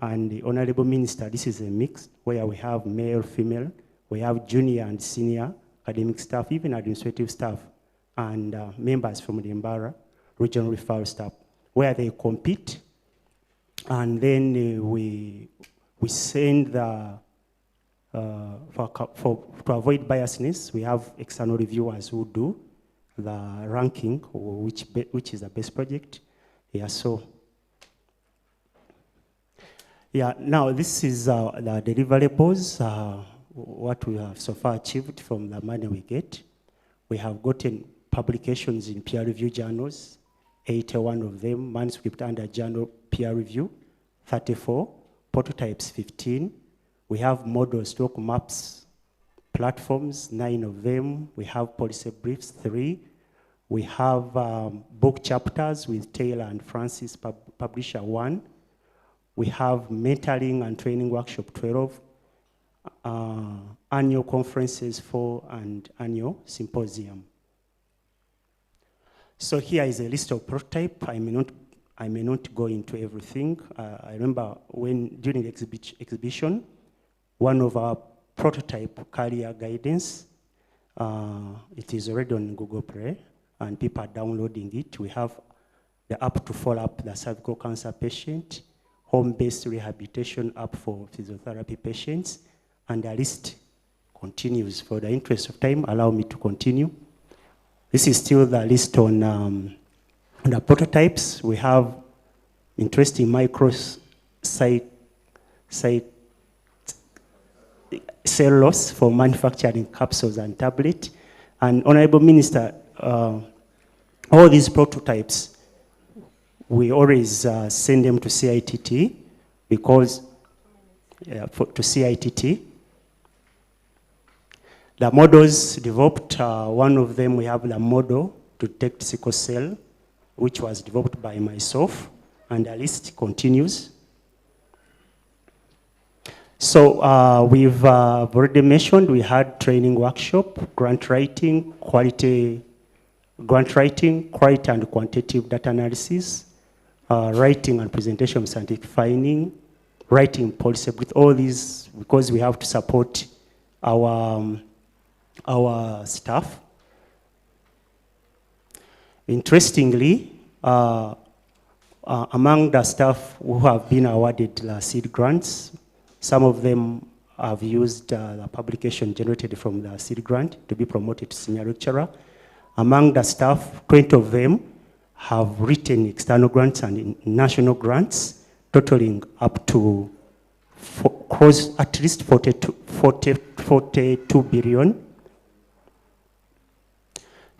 And the Honorable Minister, this is a mix where we have male, female, we have junior and senior academic staff, even administrative staff, and members from the Mbarara regional referral staff, where they compete. And then we send the, to avoid biasness, we have external reviewers who do the ranking, which is the best project. Yeah, so. Yeah, now this is the deliverables, what we have so far achieved from the money we get. We have gotten publications in peer review journals, 81 of them, manuscript under journal peer review, 34, prototypes 15. We have models, stock maps, platforms, 9 of them. We have policy briefs, 3. We have book chapters with Taylor and Francis, publisher 1. We have mentoring and training workshop 12, annual conferences 4, and annual symposium. So here is a list of prototype. I may not go into everything. I remember when during the exhibition, one of our prototype career guidance, it is already on Google Play, and people are downloading it. We have the app to follow up the cervical cancer patient, home-based rehabilitation app for physiotherapy patients, and the list continues. For the interest of time, allow me to continue. This is still the list on the prototypes. We have interesting cellulose for manufacturing capsules and tablets. And Honorable Minister, all these prototypes, we always send them to CITT because, to CITT. The models developed, one of them we have the model to detect sickle cell, which was developed by myself, and the list continues. So we've already mentioned we had training workshop, grant writing, quality and quantitative data analysis, writing and presentation of scientific finding, writing policy with all these, because we have to support our staff. Interestingly, among the staff who have been awarded the seed grants, some of them have used the publication generated from the seed grant to be promoted to senior lecturer. Among the staff, 20 of them have written external grants and national grants, totaling up to at least 42 billion.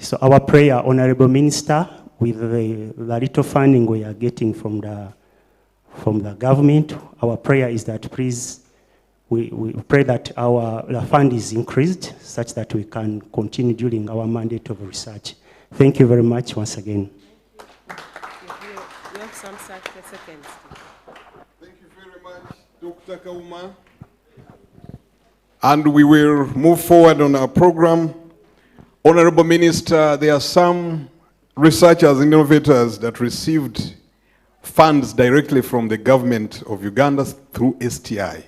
So our prayer, Honorable Minister, with the little funding we are getting from the government, our prayer is that please, we pray that the fund is increased such that we can continue during our mandate of research. Thank you very much once again. You have some seconds. Thank you very much, Dr. Kauma. And we will move forward on our program. Honorable Minister, there are some researchers and innovators that received funds directly from the government of Uganda through STI.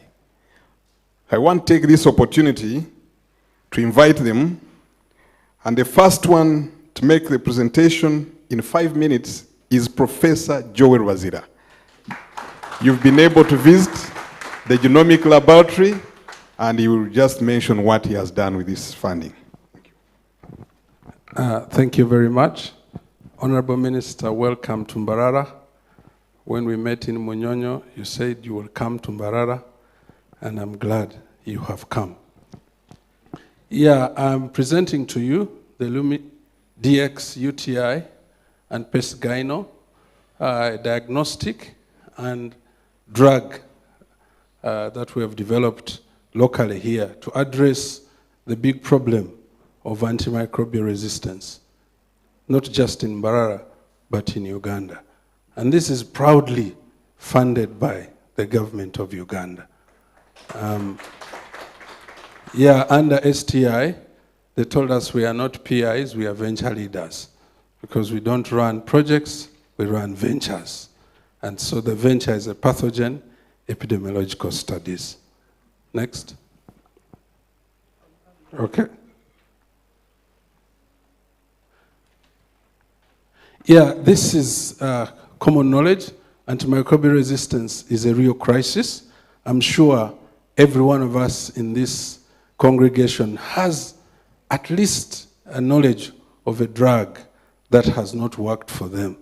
I want to take this opportunity to invite them. And the first one to make the presentation in 5 minutes is Professor Joel Wazira. You've been able to visit the genomic laboratory, and he will just mention what he has done with this funding. Thank you very much. Honorable Minister, welcome to Mbarara. When we met in Munyonyo, you said you will come to Mbarara, and I'm glad you have come. Yeah, I'm presenting to you the Lumi DX UTI and Pest Gyno diagnostic and drug that we have developed locally here to address the big problem of antimicrobial resistance, not just in Mbarara, but in Uganda. And this is proudly funded by the government of Uganda. Under STI, they told us we are not PIs, we are venture leaders, because we don't run projects, we run ventures. And so the venture is a pathogen epidemiological studies. Next. Okay. Yeah, this is common knowledge. Antimicrobial resistance is a real crisis. I'm sure every one of us in this congregation has at least a knowledge of a drug that has not worked for them,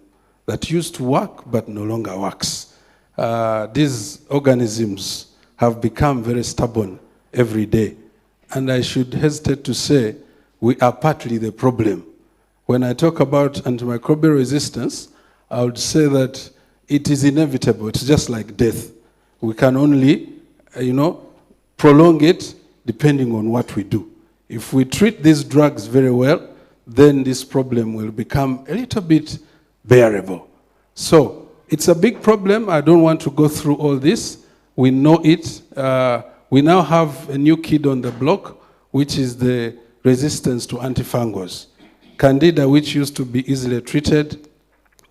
that used to work but no longer works. These organisms have become very stubborn every day. And I should hesitate to say we are partly the problem. When I talk about antimicrobial resistance, I would say that it is inevitable. It's just like death. We can only, prolong it depending on what we do. If we treat these drugs very well, then this problem will become a little bit bearable. So it's a big problem. I don't want to go through all this. We know it. We now have a new kid on the block, which is the resistance to antifungals. Candida, which used to be easily treated,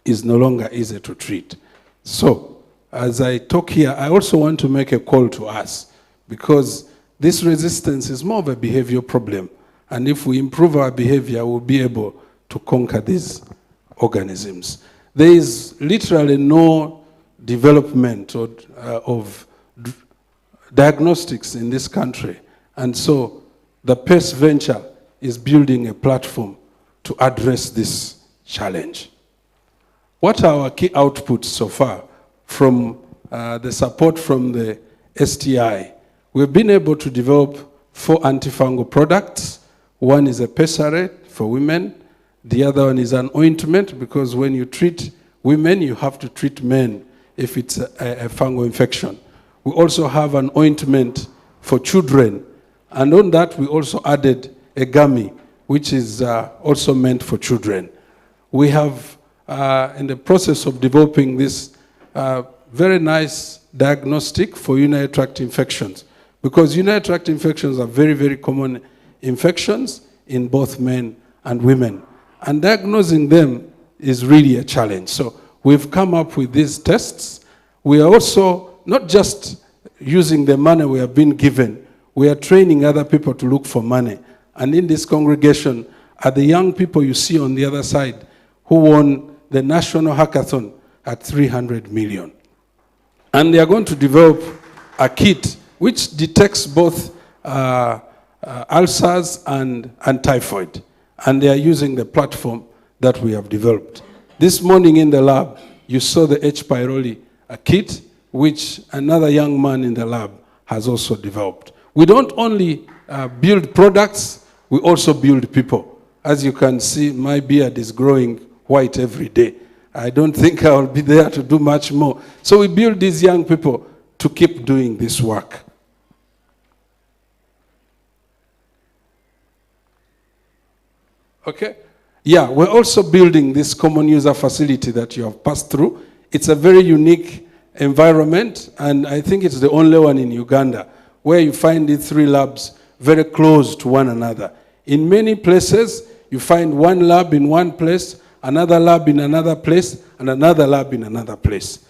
is no longer easy to treat. So, as I talk here, I also want to make a call to us, because this resistance is more of a behavior problem. And if we improve our behavior, we'll be able to conquer these organisms. There is literally no development of diagnostics in this country. And so the PEST venture is building a platform to address this challenge. What are our key outputs so far from the support from the STI? We've been able to develop 4 antifungal products. One is a pessarate for women. The other one is an ointment, because when you treat women, you have to treat men if it's a fungal infection. We also have an ointment for children. And on that, we also added a gummy, which is also meant for children. We have, in the process of developing this very nice diagnostic for urinary tract infections, because urinary tract infections are very, very common infections in both men and women. And diagnosing them is really a challenge. So we've come up with these tests. We are also not just using the money we have been given, we are training other people to look for money. And in this congregation are the young people you see on the other side who won the national hackathon at 300 million. And they are going to develop a kit which detects both ulcers and typhoid. And they are using the platform that we have developed. This morning in the lab, you saw the H. pylori kit, which another young man in the lab has also developed. We don't only build products, we also build people. As you can see, my beard is growing white every day. I don't think I will be there to do much more. So we build these young people to keep doing this work. Okay? Yeah, we're also building this common user facility that you have passed through. It's a very unique environment, and I think it's the only one in Uganda where you find these 3 labs very close to one another. In many places, you find one lab in one place, another lab in another place, and another lab in another place,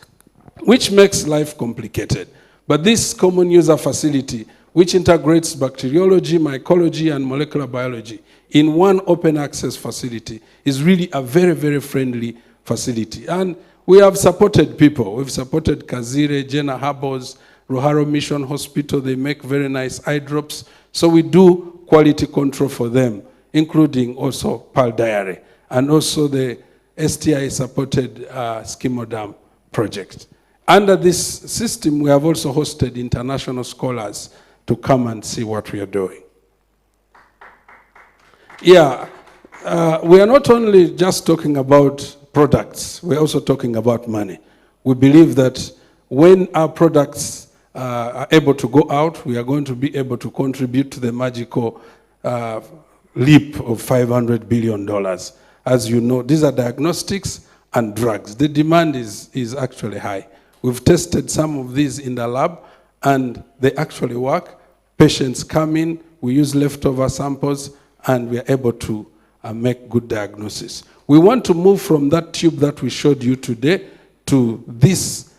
which makes life complicated. But this common user facility, which integrates bacteriology, mycology, and molecular biology in one open access facility, is really a very, very friendly facility. And we have supported people. We've supported Kazire, Jena Harbors, Ruharo Mission Hospital. They make very nice eye drops. So we do quality control for them, including also Pearl Diary, and also the STI-supported Schemodam project. Under this system, we have also hosted international scholars to come and see what we are doing. Yeah, we are not only just talking about products, we're also talking about money. We believe that when our products are able to go out, we are going to be able to contribute to the magical leap of $500 billion. As you know, these are diagnostics and drugs. The demand is actually high. We've tested some of these in the lab, and they actually work. Patients come in, we use leftover samples, and we are able to make good diagnosis. We want to move from that tube that we showed you today to this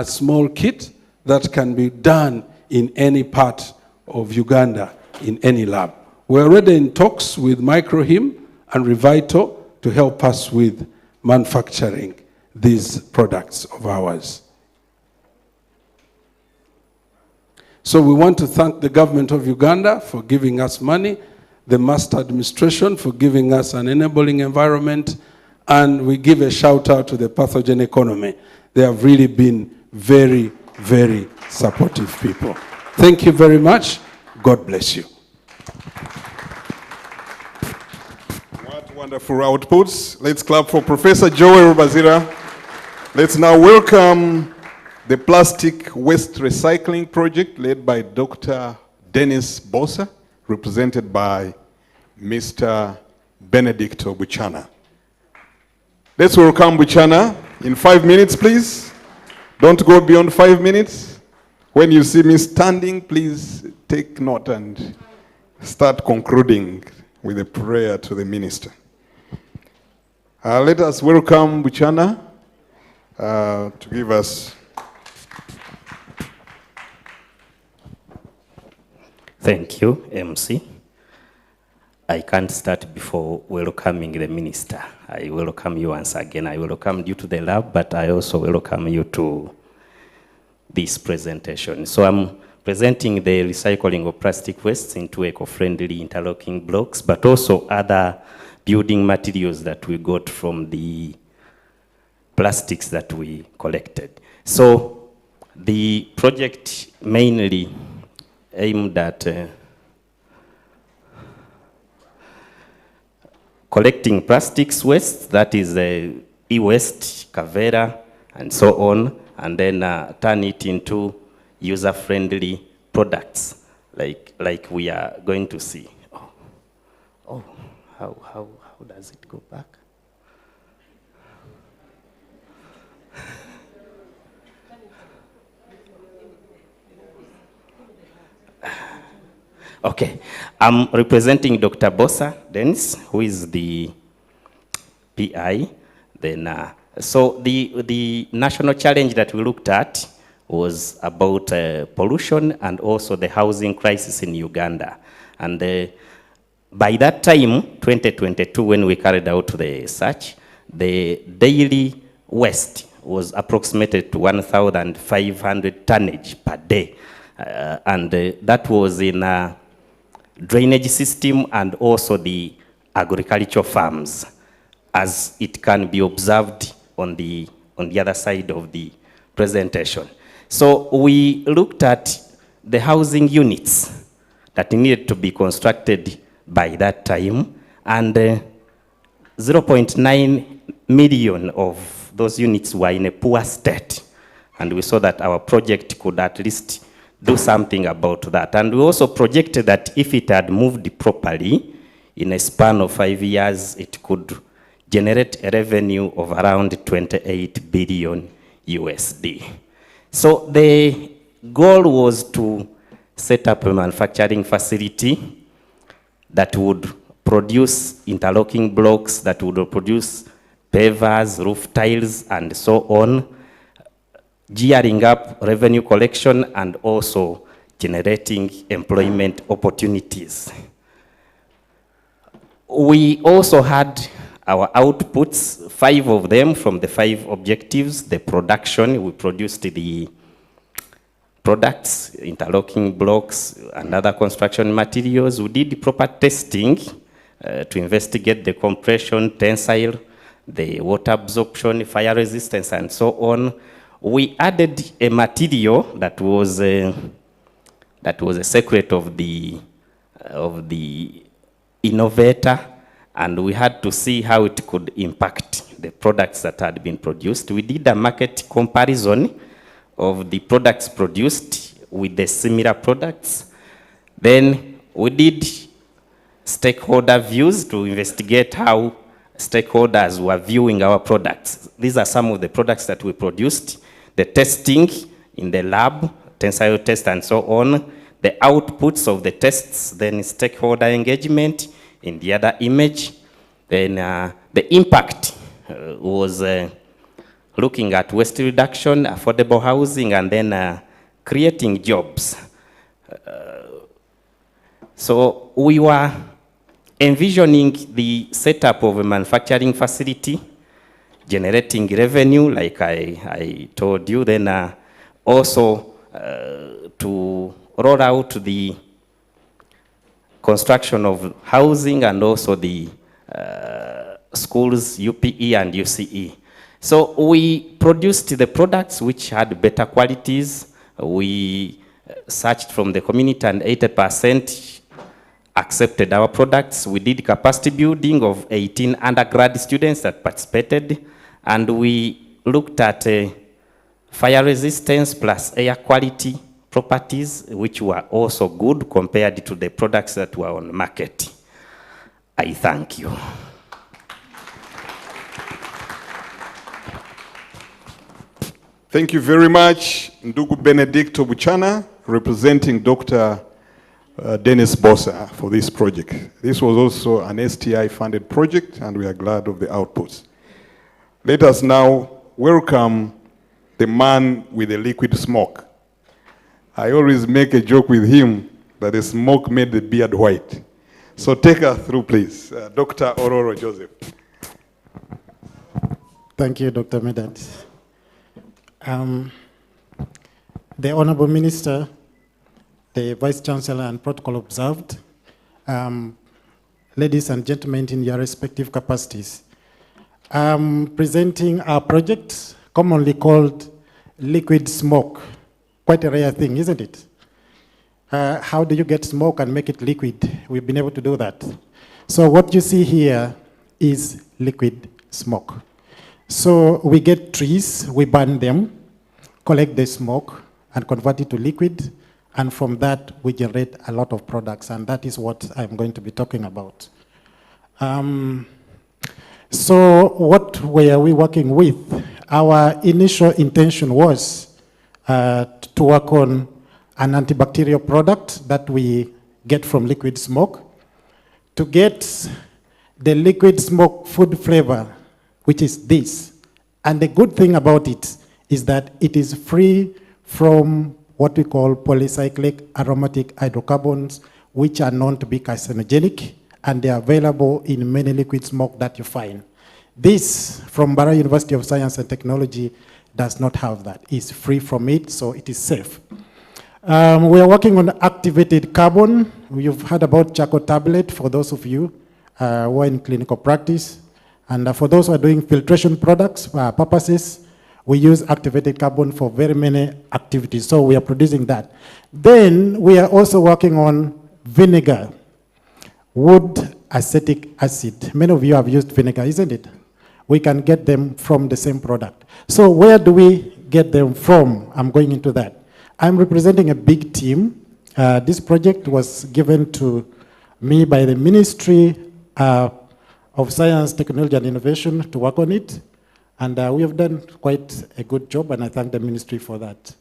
small kit that can be done in any part of Uganda, in any lab. We're already in talks with Microhim and Revito to help us with manufacturing these products of ours. So we want to thank the government of Uganda for giving us money, the Master Administration for giving us an enabling environment, and we give a shout out to the pathogen economy. They have really been very, very supportive people. Thank you very much. God bless you. What wonderful outputs. Let's clap for Professor Joel Rubazira. Let's now welcome the Plastic Waste Recycling Project led by Dr. Dennis Bosa, represented by Mr. Benedicto Buchana. Let's welcome Buchana in 5 minutes, please. Don't go beyond 5 minutes. When you see me standing, please take note and start concluding with a prayer to the minister. Let us welcome Buchana to give us. Thank you, MC. I can't start before welcoming the minister. I welcome you once again. I welcome you to the lab, but I also welcome you to this presentation. So I'm presenting the recycling of plastic waste into eco-friendly interlocking blocks, but also other building materials that we got from the plastics that we collected. So the project mainly aimed at collecting plastics waste, that is e-waste, Kavera, and so on, and then turn it into user-friendly products, like we are going to see. How does it go back? Okay, I'm representing Dr. Bosa Dennis, who is the PI. Then, so the national challenge that we looked at was about pollution and also the housing crisis in Uganda. And by that time, 2022, when we carried out the search, the daily waste was approximated to 1,500 tonnage per day. And that was in drainage system and also the agricultural farms, as it can be observed on the other side of the presentation. So we looked at the housing units that needed to be constructed by that time, and 0.9 million of those units were in a poor state. And we saw that our project could at least do something about that. And we also projected that if it had moved properly, in a span of 5 years, it could generate a revenue of around 28 billion USD. So the goal was to set up a manufacturing facility that would produce interlocking blocks, that would produce pavers, roof tiles, and so on, gearing up revenue collection and also generating employment opportunities. We also had our outputs, 5 of them from the 5 objectives. The production, we produced the products, interlocking blocks and other construction materials. We did proper testing to investigate the compression, tensile, the water absorption, fire resistance, and so on. we added a material that was a secret of the innovator, and we had to see how it could impact the products that had been produced. We did a market comparison of the products produced with the similar products. Then we did stakeholder views to investigate how stakeholders were viewing our products. These are some of the products that we produced. The testing in the lab, tensile test and so on, the outputs of the tests, then stakeholder engagement in the other image. Then the impact was looking at waste reduction, affordable housing, and then creating jobs. So we were envisioning the setup of a manufacturing facility, generating revenue, like I told you, then also to roll out the construction of housing and also the schools, UPE and UCE. So we produced the products which had better qualities. We searched from the community and 80% accepted our products. We did capacity building of 18 undergrad students that participated, and we looked at fire resistance plus air quality properties, which were also good compared to the products that were on the market. I thank you. Thank you very much, Ndugu Benedicto Buchana, representing Dr. Dennis Bosa for this project. This was also an STI-funded project, and we are glad of the outputs. Let us now welcome the man with the liquid smoke. I always make a joke with him that the smoke made the beard white. So take us through, please. Dr. Ororo Joseph. Thank you, Dr. Maiden. The Honorable Minister, the Vice Chancellor and protocol observed, ladies and gentlemen in your respective capacities, I'm presenting our project commonly called liquid smoke. Quite a rare thing, isn't it? How do you get smoke and make it liquid? We've been able to do that. So what you see here is liquid smoke. So we get trees, we burn them, collect the smoke, and convert it to liquid, and from that we generate a lot of products, and that is what I'm going to be talking about. So what were we working with? Our initial intention was to work on an antibacterial product that we get from liquid smoke, to get the liquid smoke food flavor, which is this. And the good thing about it is that it is free from what we call polycyclic aromatic hydrocarbons, which are known to be carcinogenic, and they are available in many liquid smoke that you find. This, from Mbarara University of Science and Technology, does not have that. It's free from it, so it is safe. We are working on activated carbon. You've heard about charcoal tablet for those of you who are in clinical practice. And for those who are doing filtration products purposes, we use activated carbon for very many activities. So we are producing that. Then we are also working on vinegar, wood acetic acid. Many of you have used vinegar, isn't it? We can get them from the same product. So where do we get them from? I'm going into that. I'm representing a big team. This project was given to me by the Ministry of Science, Technology and Innovation to work on it. And we have done quite a good job, and I thank the ministry for that.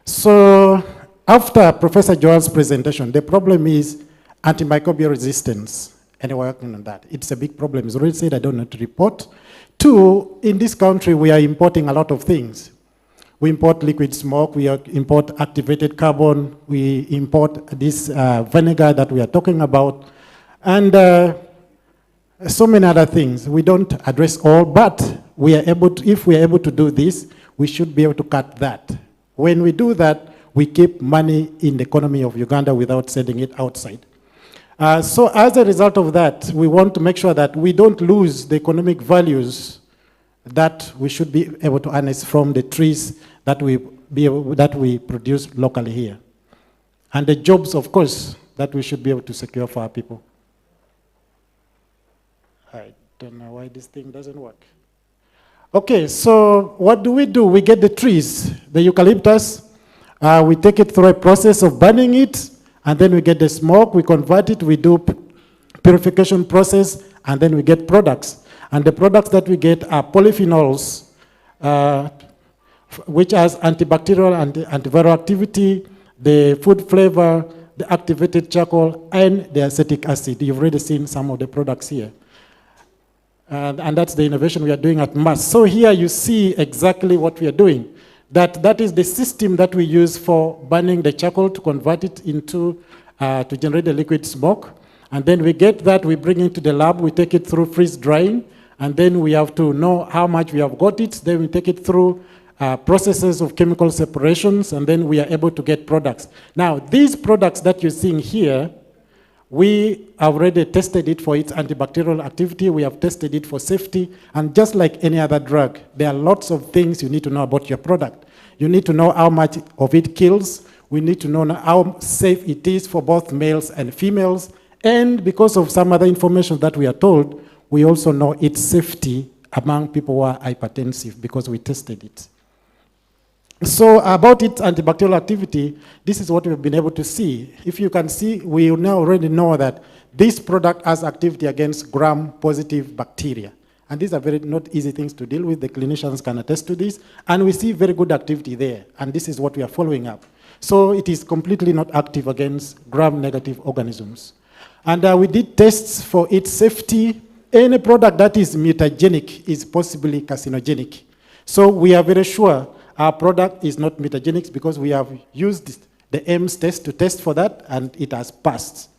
So after Professor Joel's presentation, the problem is antimicrobial resistance, and we're working on that. It's a big problem. It's already said, I don't need to report. Two, in this country, we are importing a lot of things. We import liquid smoke, we import activated carbon, we import this vinegar that we are talking about, and so many other things. We don't address all, but we are able to, if we are able to do this, we should be able to cut that. When we do that, we keep money in the economy of Uganda without sending it outside. So as a result of that, we want to make sure that we don't lose the economic values that we should be able to harness from the trees that we produce locally here. And the jobs, of course, that we should be able to secure for our people. I don't know why this thing doesn't work. Okay, so what do? We get the trees, the eucalyptus, we take it through a process of burning it, and then we get the smoke, we convert it, we do purification process, and then we get products. And the products that we get are polyphenols, which has antibacterial and antiviral activity, the food flavor, the activated charcoal, and the acetic acid. You've already seen some of the products here. And that's the innovation we are doing at MAS. So here you see exactly what we are doing. That is the system that we use for burning the charcoal to convert it into, to generate the liquid smoke. And then we get that, we bring it to the lab, we take it through freeze drying, and then we have to know how much we have got it. Then we take it through processes of chemical separations, and then we are able to get products. Now, these products that you're seeing here, we have already tested it for its antibacterial activity, we have tested it for safety, and just like any other drug, there are lots of things you need to know about your product. You need to know how much of it kills, we need to know how safe it is for both males and females, and because of some other information that we are told, we also know its safety among people who are hypertensive because we tested it. So about its antibacterial activity, this is what we've been able to see. If you can see, we now already know that this product has activity against gram-positive bacteria. And these are very not easy things to deal with. The clinicians can attest to this. And we see very good activity there. And this is what we are following up. So it is completely not active against gram-negative organisms. And we did tests for its safety. Any product that is mutagenic is possibly carcinogenic. So we are very sure our product is not mutagenic because we have used the EMS test to test for that, and it has passed.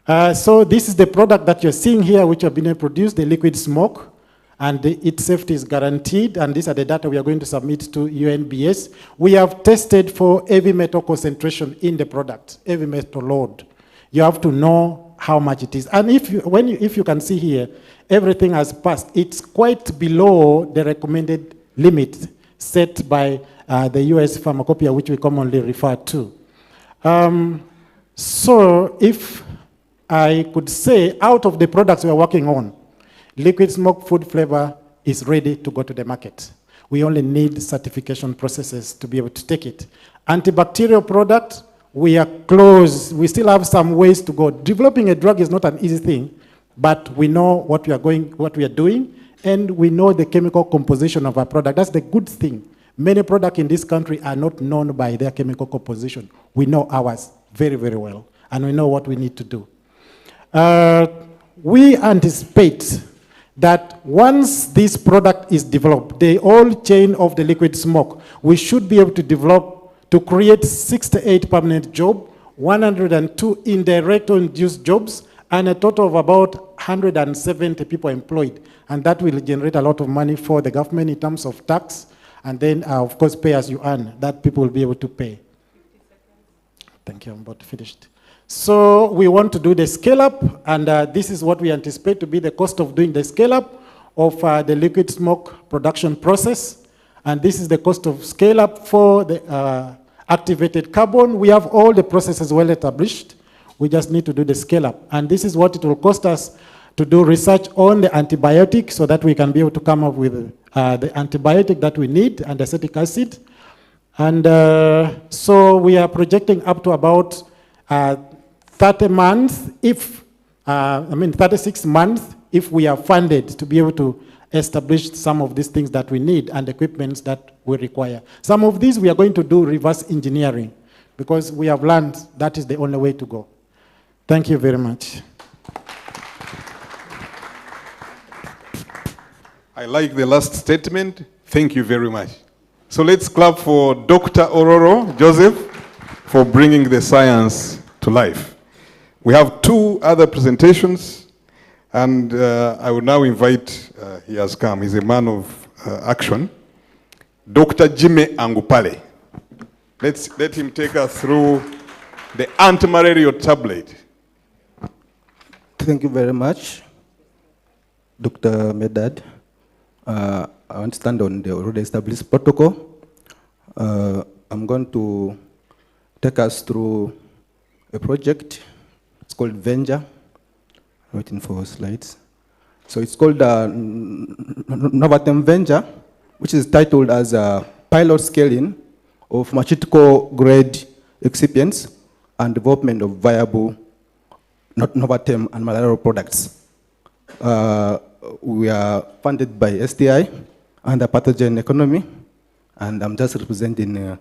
So this is the product that you're seeing here, which have been produced, the liquid smoke, and its safety is guaranteed, and these are the data we are going to submit to UNBS. We have tested for heavy metal concentration in the product, heavy metal load. You have to know how much it is. And if you can see here, everything has passed. It's quite below the recommended limit set by the US pharmacopoeia, which we commonly refer to. So if I could say, out of the products we are working on, liquid smoke food flavor is ready to go to the market. We only need certification processes to be able to take it. Antibacterial product, we are close. We still have some ways to go. Developing a drug is not an easy thing, but we know what we are doing, and we know the chemical composition of our product. That's the good thing. Many products in this country are not known by their chemical composition. We know ours very, very well, and we know what we need to do. We anticipate that once this product is developed, the whole chain of the liquid smoke, we should be able to develop to create 68 permanent jobs, 102 indirect or induced jobs, and a total of about 170 people employed. And that will generate a lot of money for the government in terms of tax, and then, of course, pay as you earn, that people will be able to pay. Thank you, I'm about finished. So we want to do the scale-up, and this is what we anticipate to be the cost of doing the scale-up of the liquid smoke production process. And this is the cost of scale-up for the activated carbon. We have all the processes well established. We just need to do the scale-up. And this is what it will cost us to do research on the antibiotic so that we can be able to come up with the antibiotic that we need and acetic acid. And so we are projecting up to about 30 months, 36 months, if we are funded to be able to establish some of these things that we need and equipments that we require. Some of these we are going to do reverse engineering because we have learned that is the only way to go. Thank you very much. I like the last statement. Thank you very much. So let's clap for Dr. Ororo Joseph for bringing the science to life. We have two other presentations, and I will now invite, he has come, he's a man of action, Dr. Jimmy Angupale. Let him take us through the antimalarial tablet. Thank you very much, Dr. Medad. I want to stand on the already established protocol. I'm going to take us through a project. It's called Venture. Waiting for slides. So it's called Novatem Venture, which is titled as a pilot scaling of pharmaceutical grade excipients and development of viable Novatem and malarial products. We are funded by STI and the pathogen economy, and I'm just representing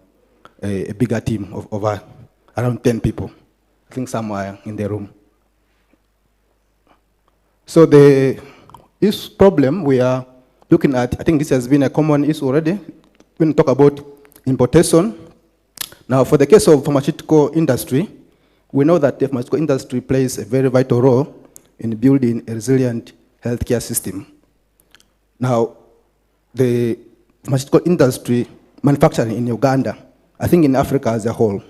a bigger team of over around 10 people. I think some are in the room. So the problem we are looking at, I think this has been a common issue already when we talk about importation. Now, for the case of pharmaceutical industry, we know that the pharmaceutical industry plays a very vital role in building a resilient healthcare system. Now, the pharmaceutical industry manufacturing in Uganda, I think in Africa as a whole,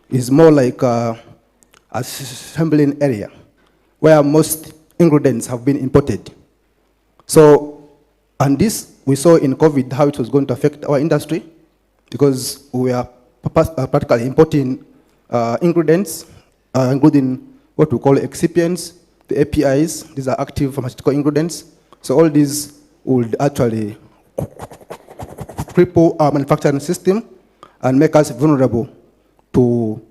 is more like a assembling area where most ingredients have been imported. So, and this we saw in COVID how it was going to affect our industry, because we are practically importing ingredients, including what we call excipients, the APIs. These are active pharmaceutical ingredients. So all these would actually cripple our manufacturing system and make us vulnerable to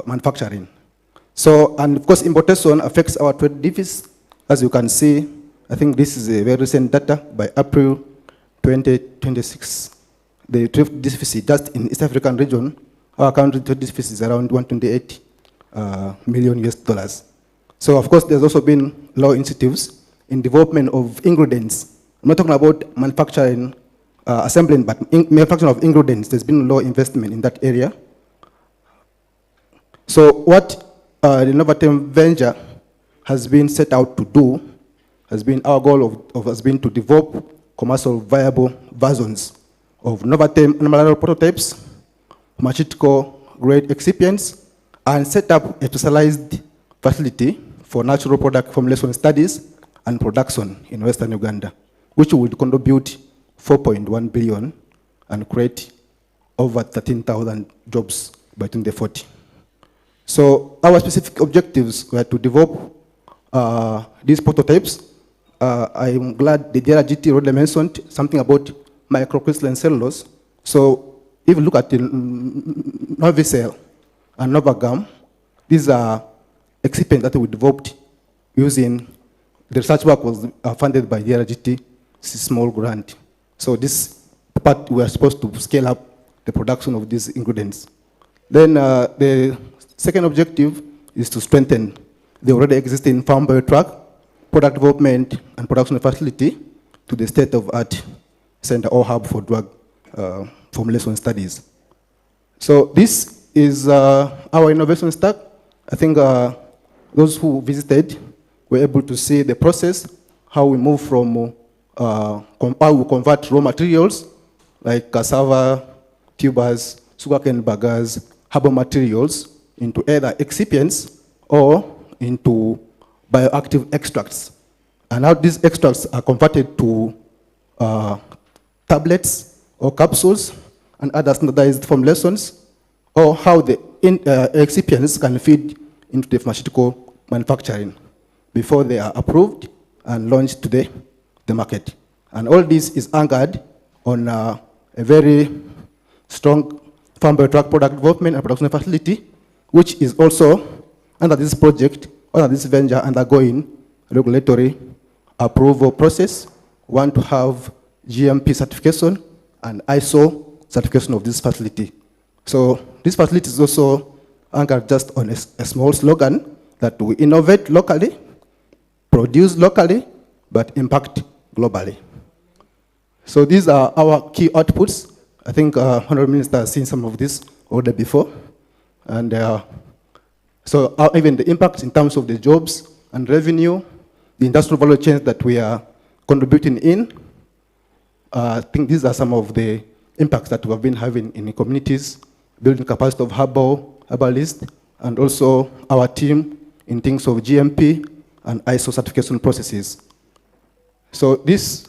manufacturing. So, and of course, importation affects our trade deficit. As you can see, I think this is a very recent data by April 2026. The trade deficit just in East African region, our country trade deficit is around 128 million US dollars. So, of course, there's also been law incentives in development of ingredients. I'm not talking about manufacturing, assembling, but manufacturing of ingredients. There's been law investment in that area. So, what the Novatem Venture has been set out to do, has been our goal has been to develop commercial viable versions of Novatem and malarial prototypes, pharmaceutical grade excipients, and set up a specialized facility for natural product formulation studies and production in Western Uganda, which would contribute 4.1 billion and create over 13,000 jobs by 2040. So our specific objectives were to develop these prototypes. I'm glad the DRGT already mentioned something about microcrystalline cellulose. So if you look at the Novicell and Novagam, these are excipients that we developed using, the research work was funded by DRGT, small grant. So this part, we are supposed to scale up the production of these ingredients. Then the second objective is to strengthen the already existing farm biotrack, product development and production facility to the state-of-art center or hub for drug formulation studies. So this is our innovation stack. I think those who visited were able to see the process, how we move from, how we convert raw materials like cassava, tubers, sugarcane bagasse, herbal materials into either excipients or into bioactive extracts. And how these extracts are converted to tablets or capsules and other standardized formulations, or how the excipients can feed into the pharmaceutical manufacturing before they are approved and launched to the market. And all this is anchored on a very strong farm biotrack product development and production facility, which is also under this project, under this venture, undergoing regulatory approval process. We want to have GMP certification and ISO certification of this facility. So this facility is also anchored just on a small slogan that we innovate locally, produce locally, but impact globally. So these are our key outputs. I think Honorable Minister has seen some of this already before. And so even the impact in terms of the jobs and revenue, the industrial value chains that we are contributing in, I think these are some of the impacts that we have been having in the communities, building capacity of herbalists, and also our team in things of GMP and ISO certification processes. So this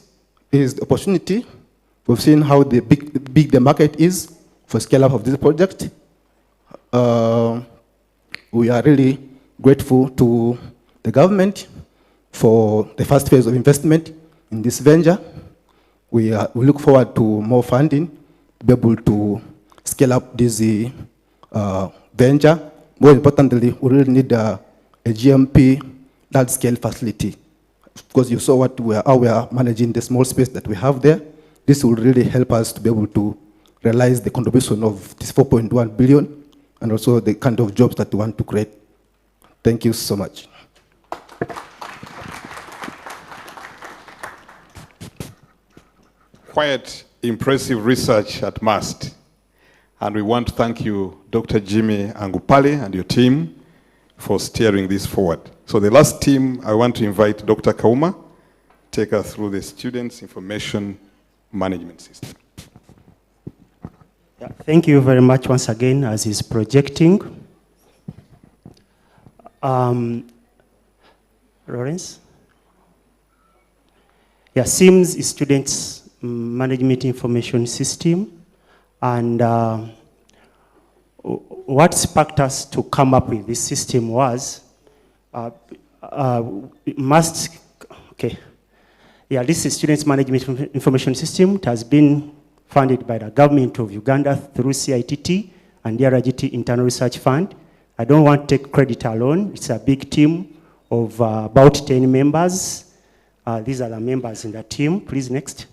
is the opportunity. We've seen how big the market is for scale up of this project. We are really grateful to the government for the first phase of investment in this venture. We look forward to more funding to be able to scale up this venture. More importantly, we really need a GMP large-scale facility. Because you saw how we are managing the small space that we have there. This will really help us to be able to realize the contribution of this 4.1 billion and also the kind of jobs that we want to create. Thank you so much. Quite impressive research at MAST. And we want to thank you, Dr. Jimmy Angupale and your team for steering this forward. So the last team, I want to invite Dr. Kauma, take us through the Students' Information Management System. Yeah, thank you very much once again as he's projecting. Lawrence? Yeah, SIMS is Students' Management Information System. And what sparked us to come up with this system was, this is Students' Management Information System. It has been funded by the government of Uganda through CITT and DRGT Internal Research Fund. I don't want to take credit alone. It's a big team of about 10 members. These are the members in the team. Please, next.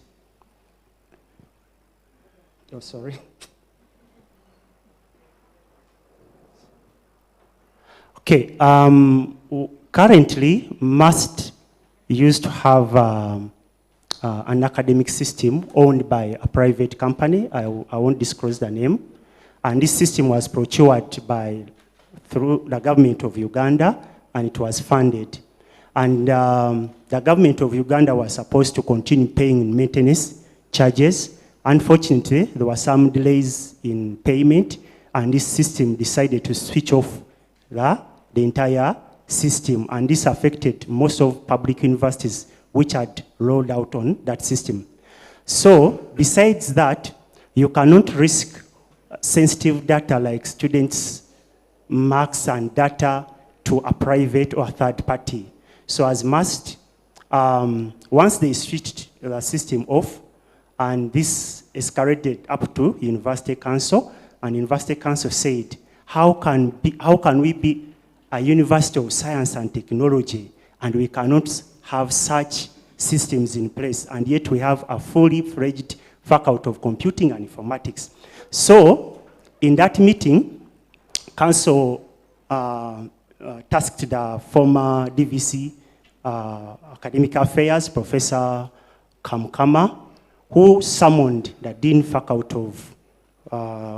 Oh, sorry. Okay, currently, MAST used to have an academic system owned by a private company. I won't disclose the name. And this system was procured through the government of Uganda, and it was funded. And the government of Uganda was supposed to continue paying maintenance charges. Unfortunately, there were some delays in payment, and this system decided to switch off the entire system, and this affected most of public universities which had rolled out on that system. So, besides that, you cannot risk sensitive data like students' marks and data to a private or third party. So as MAST, once they switched the system off, and this escalated up to University Council, and University Council said, how can we be a university of science and technology, and we cannot have such systems in place, and yet we have a fully fledged faculty of computing and informatics. So, in that meeting, Council tasked the former DVC Academic Affairs, Professor Kamkama, who summoned the Dean Faculty of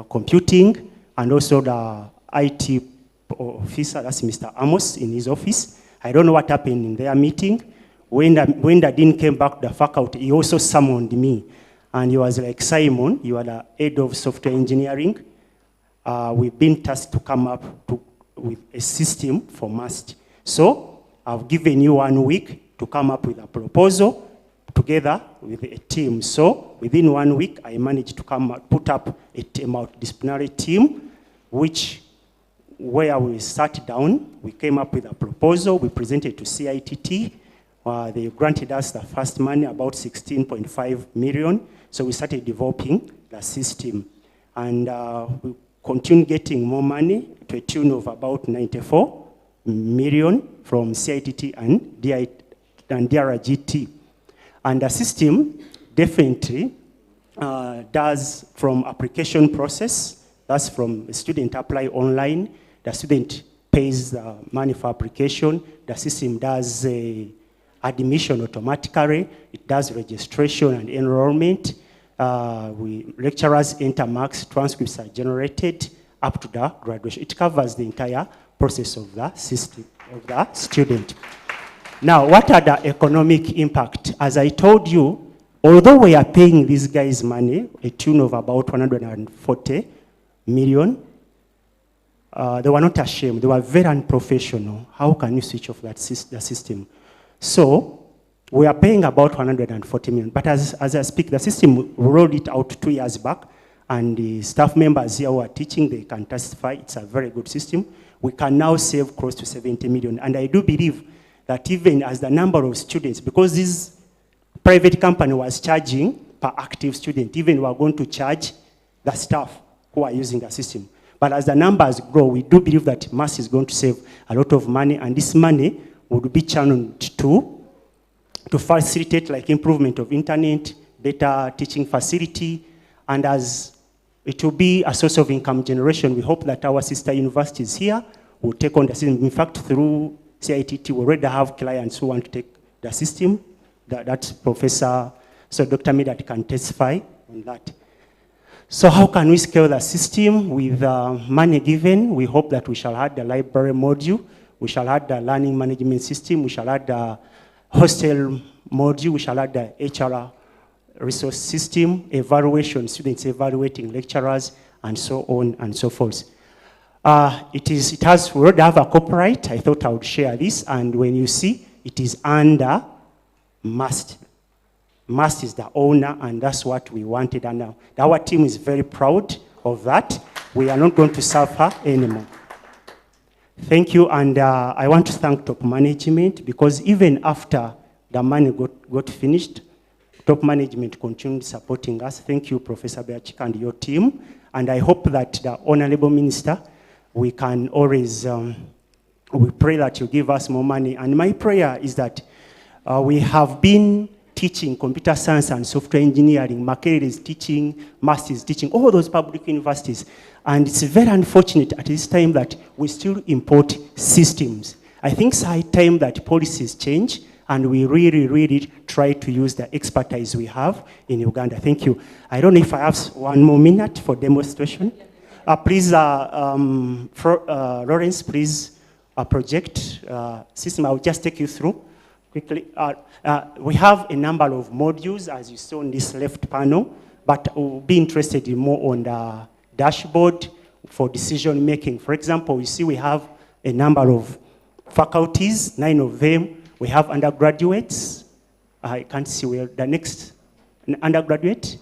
Computing and also the IT officer, that's Mr. Amos, in his office. I don't know what happened in their meeting. When the Dean came back to the faculty, he also summoned me. And he was like, Simon, you are the head of software engineering. We've been tasked to come up with a system for MAST. So I've given you 1 week to come up with a proposal together with a team. So within 1 week, I managed to put up a multidisciplinary team, where we sat down, we came up with a proposal, we presented to CITT. They granted us the first money, about 16.5 million. So we started developing the system. And we continued getting more money to a tune of about 94 million from CITT and DRGT. And the system definitely does from application process, that's from a student apply online, the student pays the money for application, the system does admission automatically, it does registration and enrollment, lecturers enter marks, transcripts are generated up to the graduation. It covers the entire process of the system, of the student. Now, what are the economic impact? As I told you, although we are paying these guys money, a tune of about 140 million, they were not ashamed. They were very unprofessional. How can you switch off the system? So, We are paying about 140 million. But as I speak, the system rolled it out 2 years back, and the staff members here who are teaching, they can testify it's a very good system. We can now save close to 70 million. And I do believe that even as the number of students, because this private company was charging per active student, even we are going to charge the staff who are using the system. But as the numbers grow, we do believe that MAST is going to save a lot of money, and this money would be channeled to facilitate like improvement of internet, better teaching facility, and as it will be a source of income generation, we hope that our sister universities here will take on the system. In fact, through CITT, we already have clients who want to take the system. That's Professor, so Dr. Medat can testify on that. So how can we scale the system with money given? We hope that we shall add the library module, we shall add the learning management system, we shall add the hostel module, we shall add the HR resource system, evaluation, students evaluating lecturers, and so on and so forth. We already have a copyright. I thought I would share this, and when you see, it is under MAST. MAST is the owner, and that's what we wanted, and now our team is very proud of that. We are not going to suffer anymore. Thank you, and I want to thank top management, because even after the money got finished, top management continued supporting us. Thank you, Professor Beachik and your team, and I hope that the Honorable Minister, we can always, we pray that you give us more money, and my prayer is that we have been teaching computer science and software engineering, Makerere is teaching, MAST is teaching, all those public universities. And it's very unfortunate at this time that we still import systems. I think it's high time that policies change and we really, really try to use the expertise we have in Uganda. Thank you. I don't know if I have 1 more minute for demonstration. Please, Lawrence, please project system. I'll just take you through quickly. We have a number of modules, as you saw on this left panel, but we'll be interested in more on the dashboard for decision making. For example, you see we have a number of faculties, 9 of them. We have undergraduates. I can't see where the next undergraduate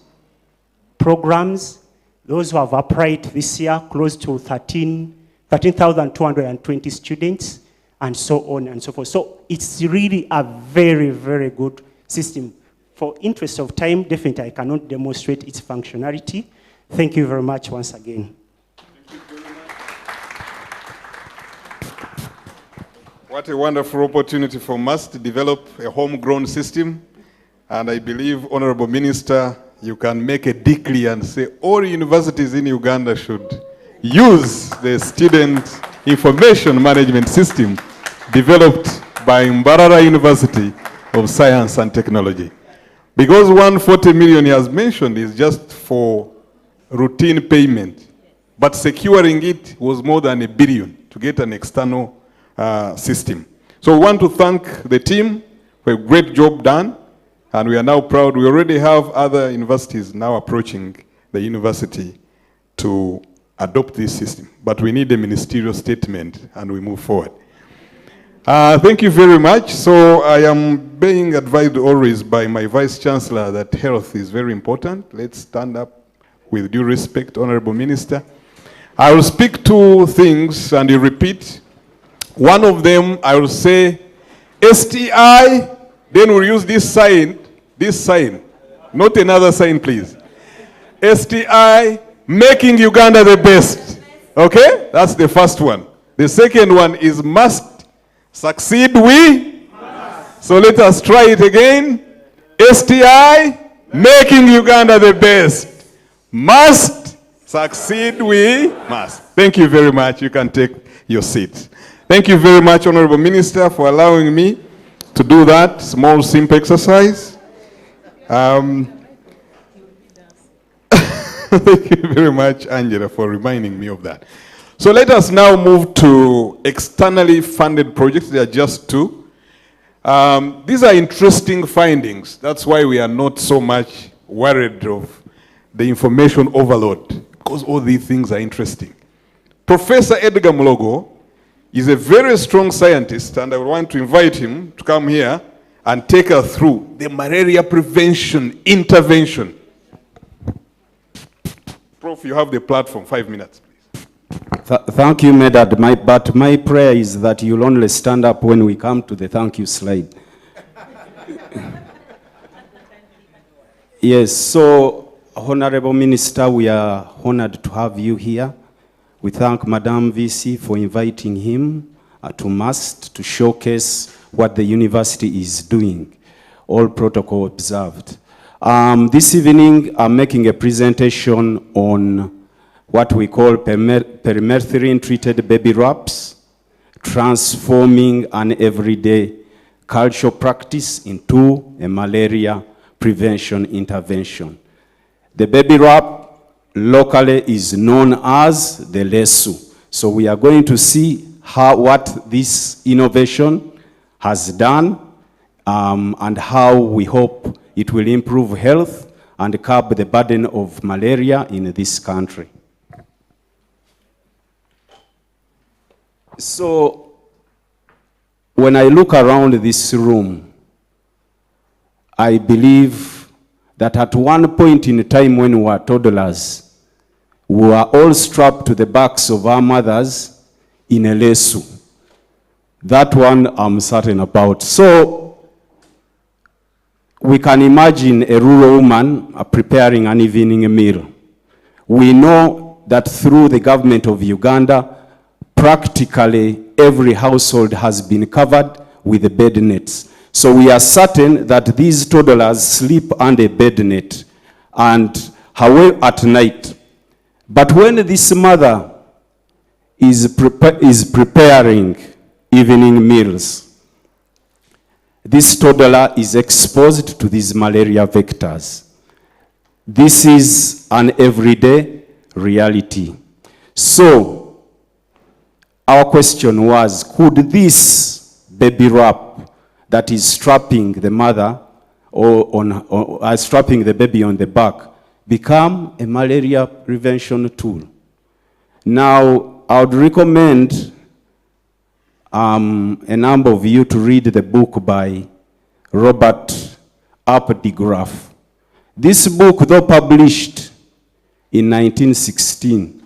programs. Those who have applied this year, close to 13,220 students, and so on and so forth. So it's really a very, very good system. For interest of time, definitely I cannot demonstrate its functionality. Thank you very much once again. What a wonderful opportunity for us to develop a homegrown system. And I believe, Honorable Minister, you can make a decree and say all universities in Uganda should use the student information management system developed by Mbarara University of Science and Technology. Because 140 million he has mentioned is just for routine payment, but securing it was more than $1 billion to get an external system. So we want to thank the team for a great job done, and we are now proud. We already have other universities now approaching the university to adopt this system, but we need a ministerial statement and we move forward. Thank you very much. So I am being advised always by my Vice Chancellor that health is very important. Let's stand up with due respect, Honorable Minister. I will speak 2 things and you repeat. One of them, I will say STI, then we'll use this sign, not another sign, please. STI, making Uganda the best. Okay? That's the first one. The second one is must succeed we. Must. So let us try it again. STI, making Uganda the best. Must succeed we must. Thank you very much. You can take your seat. Thank you very much, Honorable Minister, for allowing me to do that small, simple exercise. Thank you very much, Angela, for reminding me of that. So let us now move to externally funded projects. There are just 2. These are interesting findings. That's why we are not so much worried of the information overload, because all these things are interesting. Professor Edgar Mulogo is a very strong scientist, and I want to invite him to come here and take us through the malaria prevention intervention. Prof, you have the platform, 5 minutes, please. Thank you, Medad. But my prayer is that you'll only stand up when we come to the thank you slide. Yes, so, Honorable Minister, we are honored to have you here. We thank Madam VC for inviting him to MUST to showcase what the university is doing, all protocol observed. This evening, I'm making a presentation on what we call permethrin-treated baby wraps, transforming an everyday cultural practice into a malaria prevention intervention. The baby wrap locally is known as the lesu. So we are going to see what this innovation has done and how we hope it will improve health and curb the burden of malaria in this country. So when I look around this room, I believe that at one point in time when we were toddlers, we were all strapped to the backs of our mothers in a lesu. That one I'm certain about. So we can imagine a rural woman preparing an evening meal. We know that through the government of Uganda, practically every household has been covered with the bed nets. So we are certain that these toddlers sleep under a bed net and away at night. But when this mother is preparing evening meals, this toddler is exposed to these malaria vectors. This is an everyday reality. So our question was, could this baby wrap that is strapping the mother or strapping the baby on the back become a malaria prevention tool? Now, I would recommend a number of you to read the book by Robert Apdegraff. This book, though published in 1916,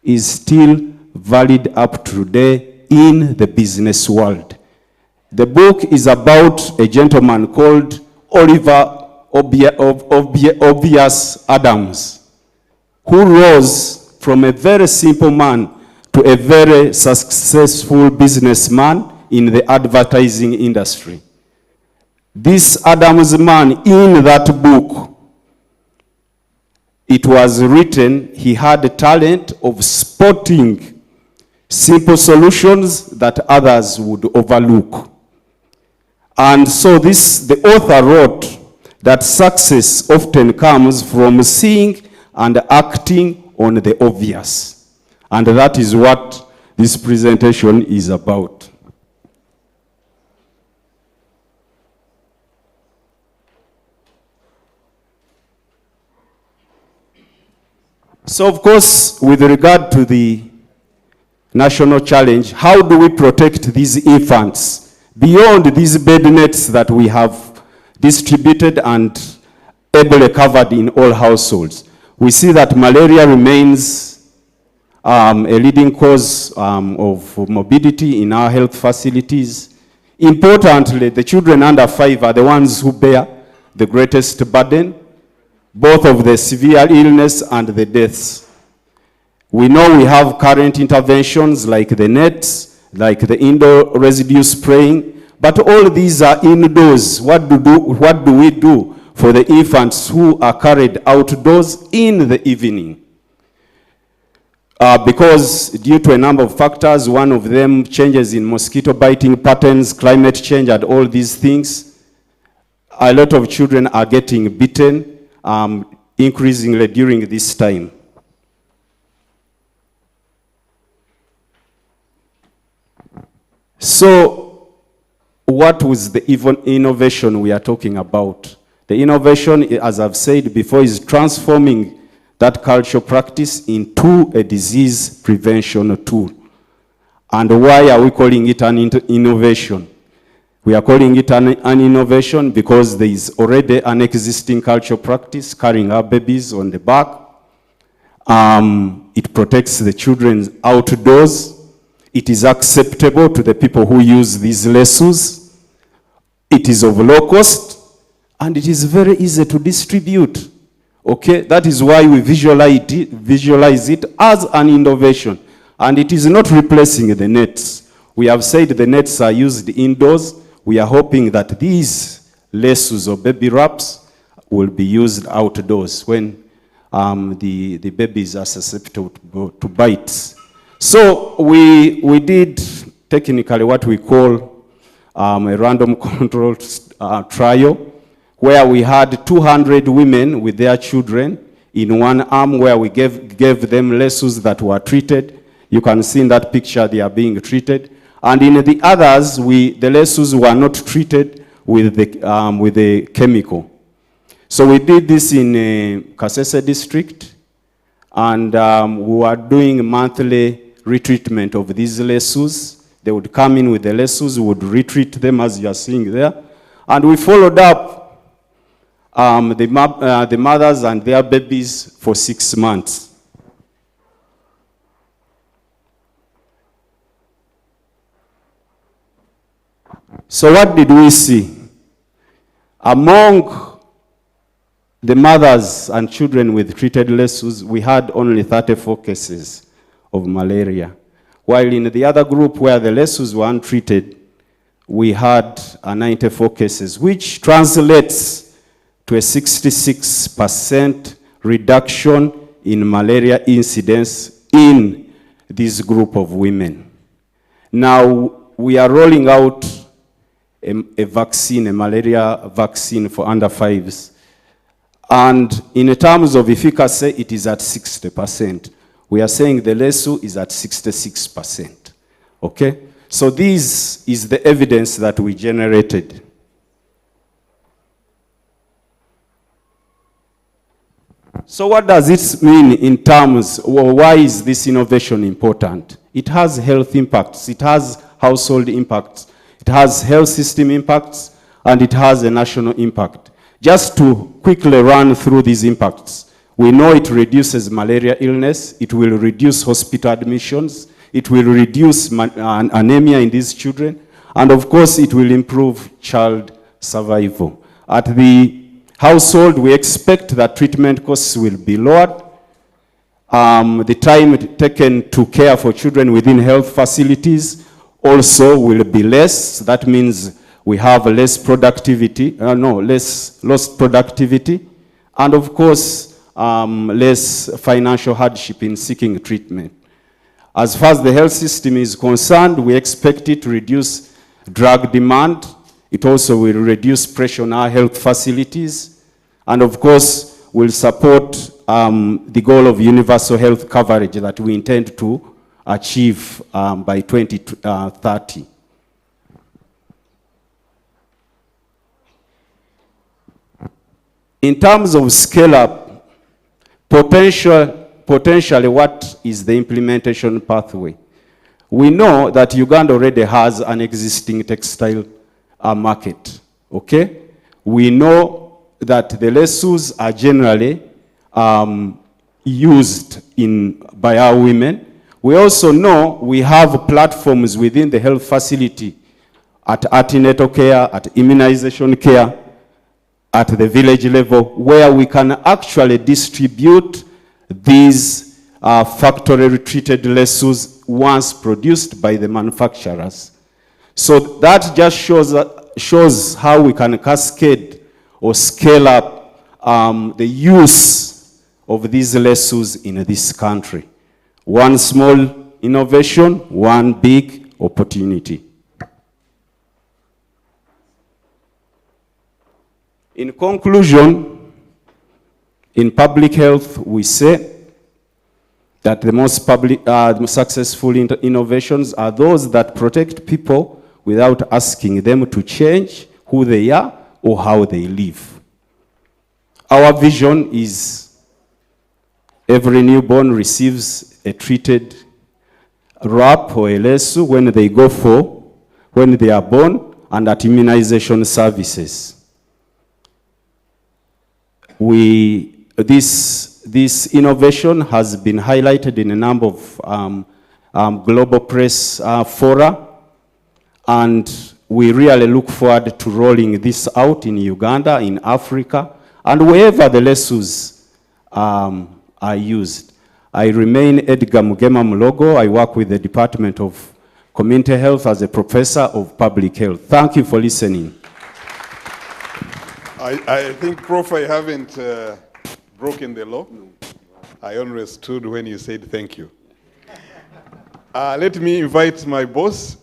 is still valid up to today in the business world. The book is about a gentleman called Oliver Obvious Adams, who rose from a very simple man to a very successful businessman in the advertising industry. This Adams man, in that book, it was written, he had the talent of spotting simple solutions that others would overlook. And so the author wrote that success often comes from seeing and acting on the obvious. And that is what this presentation is about. So of course, with regard to the national challenge, how do we protect these infants beyond these bed nets that we have distributed and ably covered in all households? We see that malaria remains a leading cause of morbidity in our health facilities. Importantly, the children under 5 are the ones who bear the greatest burden, both of the severe illness and the deaths. We know we have current interventions like the nets, like the indoor residue spraying, but all these are indoors. What do we do for the infants who are carried outdoors in the evening? Because due to a number of factors, one of them changes in mosquito biting patterns, climate change, and all these things, a lot of children are getting bitten increasingly during this time. So, what was the innovation we are talking about? The innovation, as I've said before, is transforming that cultural practice into a disease prevention tool. And why are we calling it an innovation? We are calling it an innovation because there is already an existing cultural practice, carrying our babies on the back. It protects the children outdoors. It is acceptable to the people who use these lesus. It is of low cost, and it is very easy to distribute. Okay, that is why we visualize it as an innovation, and it is not replacing the nets. We have said the nets are used indoors. We are hoping that these lesus or baby wraps will be used outdoors when the babies are susceptible to bites. So we did technically what we call a random controlled trial, where we had 200 women with their children in one arm, where we gave them lesus that were treated. You can see in that picture they are being treated. And in the others, the lesus were not treated with the chemical. So we did this in Kasese district, and we were doing monthly retreatment of these lesus. They would come in with the lesus, we would retreat them as you are seeing there. And we followed up the mothers and their babies for 6 months. So what did we see? Among the mothers and children with treated lesus, we had only 34 cases of malaria. While in the other group where the lesus were untreated, we had 94 cases, which translates to a 66% reduction in malaria incidence in this group of women. Now, we are rolling out a vaccine, a malaria vaccine for under 5s. And in terms of efficacy, it is at 60%. We are saying the lesu is at 66%. Okay? So this is the evidence that we generated. So what does it mean in terms, well, why is this innovation important? It has health impacts, it has household impacts, it has health system impacts, and it has a national impact. Just to quickly run through these impacts, we know it reduces malaria illness, it will reduce hospital admissions, it will reduce anemia in these children, and of course it will improve child survival. At the household, we expect that treatment costs will be lowered. The time taken to care for children within health facilities also will be less. That means we have less productivity, less lost productivity, and of course, less financial hardship in seeking treatment. As far as the health system is concerned, we expect it to reduce drug demand. It also will reduce pressure on our health facilities, and of course, will support the goal of universal health coverage that we intend to achieve by 2030. In terms of scale-up, potentially what is the implementation pathway? We know that Uganda already has an existing textile market, okay? We know that the lesus are generally used by our women. We also know we have platforms within the health facility at antenatal care, at immunization care, at the village level, where we can actually distribute these factory-treated lesus once produced by the manufacturers. So that just shows how we can cascade or scale up the use of these lesus in this country. One small innovation, one big opportunity. In conclusion, in public health, we say that the most successful innovations are those that protect people without asking them to change who they are or how they live. Our vision is every newborn receives a treated wrap or a lesu when they are born, and at immunization services. This innovation has been highlighted in a number of global press fora, and we really look forward to rolling this out in Uganda, in Africa, and wherever the lessons are used. I remain Edgar Mugema Mulogo. I work with the Department of Community Health as a professor of public health. Thank you for listening. I think, Prof, I haven't broken the law. I understood when you said thank you. Let me invite my boss,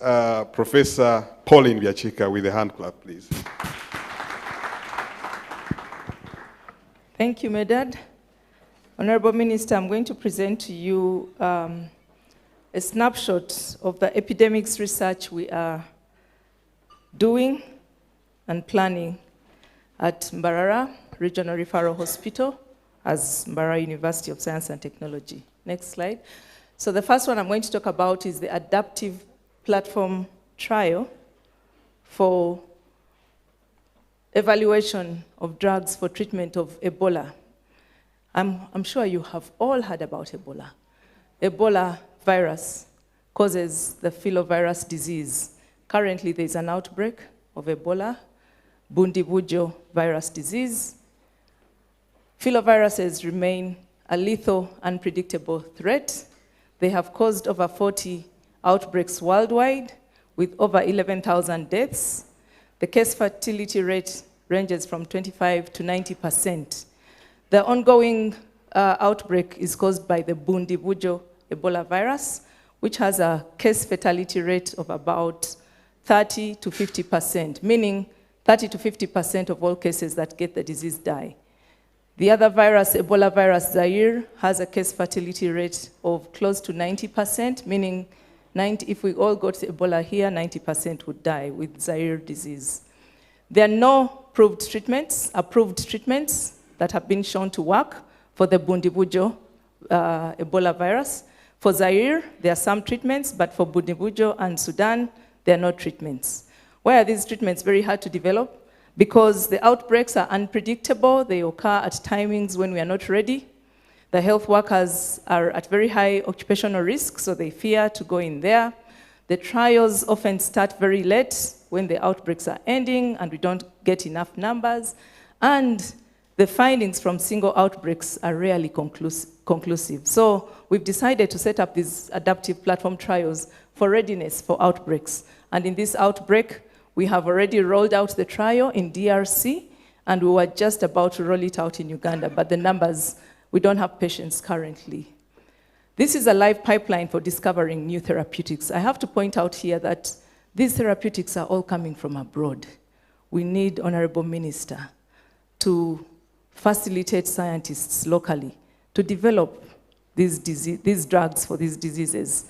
Professor Pauline Byachika, with a hand clap, please. Thank you, Medad. Honorable Minister, I'm going to present to you a snapshot of the epidemics research we are doing and planning at Mbarara Regional Referral Hospital as Mbarara University of Science and Technology. Next slide. So the first one I'm going to talk about is the adaptive platform trial for evaluation of drugs for treatment of Ebola. I'm sure you have all heard about Ebola. Ebola virus causes the filovirus disease. Currently, there's an outbreak of Ebola, Bundibujo virus disease. Filoviruses remain a lethal, unpredictable threat. They have caused over 40 outbreaks worldwide with over 11,000 deaths. The case fatality rate ranges from 25 to 90%. The ongoing outbreak is caused by the Bundibujo Ebola virus, which has a case fatality rate of about 30 to 50%, meaning 30 to 50% of all cases that get the disease die. The other virus, Ebola virus Zaire, has a case fatality rate of close to 90%, meaning if we all got Ebola here, 90% would die with Zaire disease. There are no approved treatments that have been shown to work for the Bundibujo Ebola virus. For Zaire, there are some treatments, but for Bundibujo and Sudan, there are no treatments. Why are these treatments very hard to develop? Because the outbreaks are unpredictable. They occur at timings when we are not ready. The health workers are at very high occupational risk, so they fear to go in there. The trials often start very late when the outbreaks are ending and we don't get enough numbers. And the findings from single outbreaks are rarely conclusive. So we've decided to set up these adaptive platform trials for readiness for outbreaks. And in this outbreak, we have already rolled out the trial in DRC, and we were just about to roll it out in Uganda, but the numbers, we don't have patients currently. This is a live pipeline for discovering new therapeutics. I have to point out here that these therapeutics are all coming from abroad. We need, Honorable Minister, to facilitate scientists locally to develop these drugs for these diseases.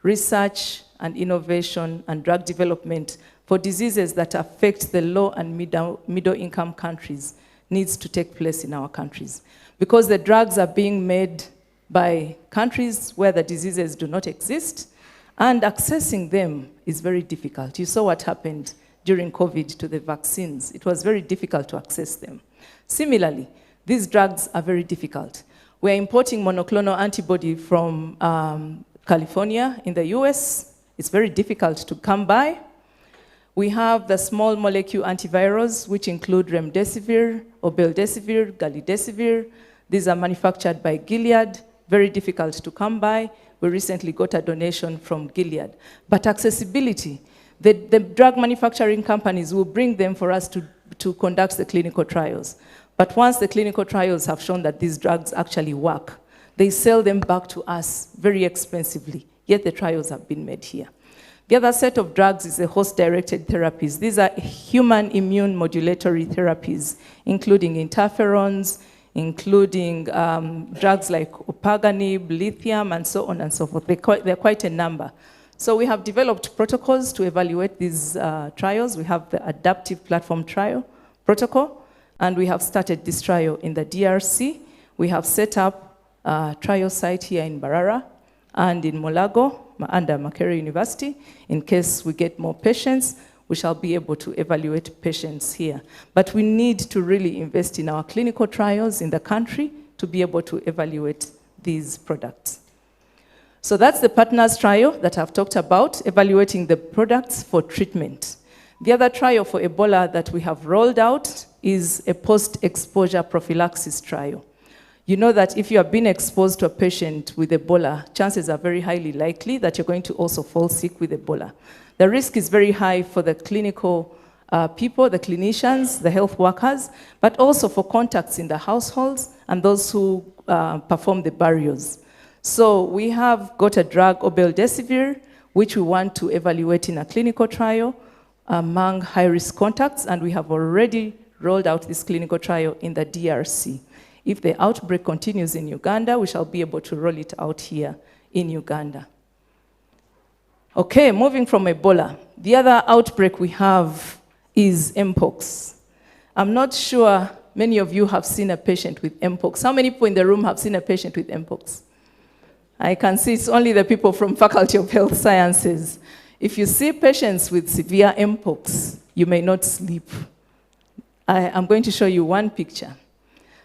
Research and innovation and drug development for diseases that affect the low and middle-income countries needs to take place in our countries. Because the drugs are being made by countries where the diseases do not exist, and accessing them is very difficult. You saw what happened during COVID to the vaccines. It was very difficult to access them. Similarly, these drugs are very difficult. We're importing monoclonal antibody from California in the US. It's very difficult to come by. We have the small molecule antivirals, which include remdesivir, obeldesivir, galidesivir. These are manufactured by Gilead, very difficult to come by. We recently got a donation from Gilead. But accessibility, the drug manufacturing companies will bring them for us to conduct the clinical trials. But once the clinical trials have shown that these drugs actually work, they sell them back to us very expensively, yet the trials have been made here. The other set of drugs is the host-directed therapies. These are human immune modulatory therapies, including interferons, including drugs like opaganib, lithium, and so on and so forth. They're quite a number. So we have developed protocols to evaluate these trials. We have the adaptive platform trial protocol, and we have started this trial in the DRC. We have set up a trial site here in Mbarara and in Mulago, under Makerere University, in case we get more patients. we shall be able to evaluate patients here. But we need to really invest in our clinical trials in the country to be able to evaluate these products. So that's the partners trial that I've talked about, evaluating the products for treatment. The other trial for Ebola that we have rolled out is a post-exposure prophylaxis trial. You know that if you have been exposed to a patient with Ebola, chances are very highly likely that you're going to also fall sick with Ebola. The risk is very high for the clinical people, the clinicians, the health workers, but also for contacts in the households and those who perform the burials. So we have got a drug, obeldesivir, which we want to evaluate in a clinical trial among high-risk contacts, and we have already rolled out this clinical trial in the DRC. If the outbreak continues in Uganda, we shall be able to roll it out here in Uganda. Okay, moving from Ebola. The other outbreak we have is Mpox. I'm not sure many of you have seen a patient with Mpox. How many people in the room have seen a patient with Mpox? I can see it's only the people from Faculty of Health Sciences. If you see patients with severe Mpox, you may not sleep. I'm going to show you one picture.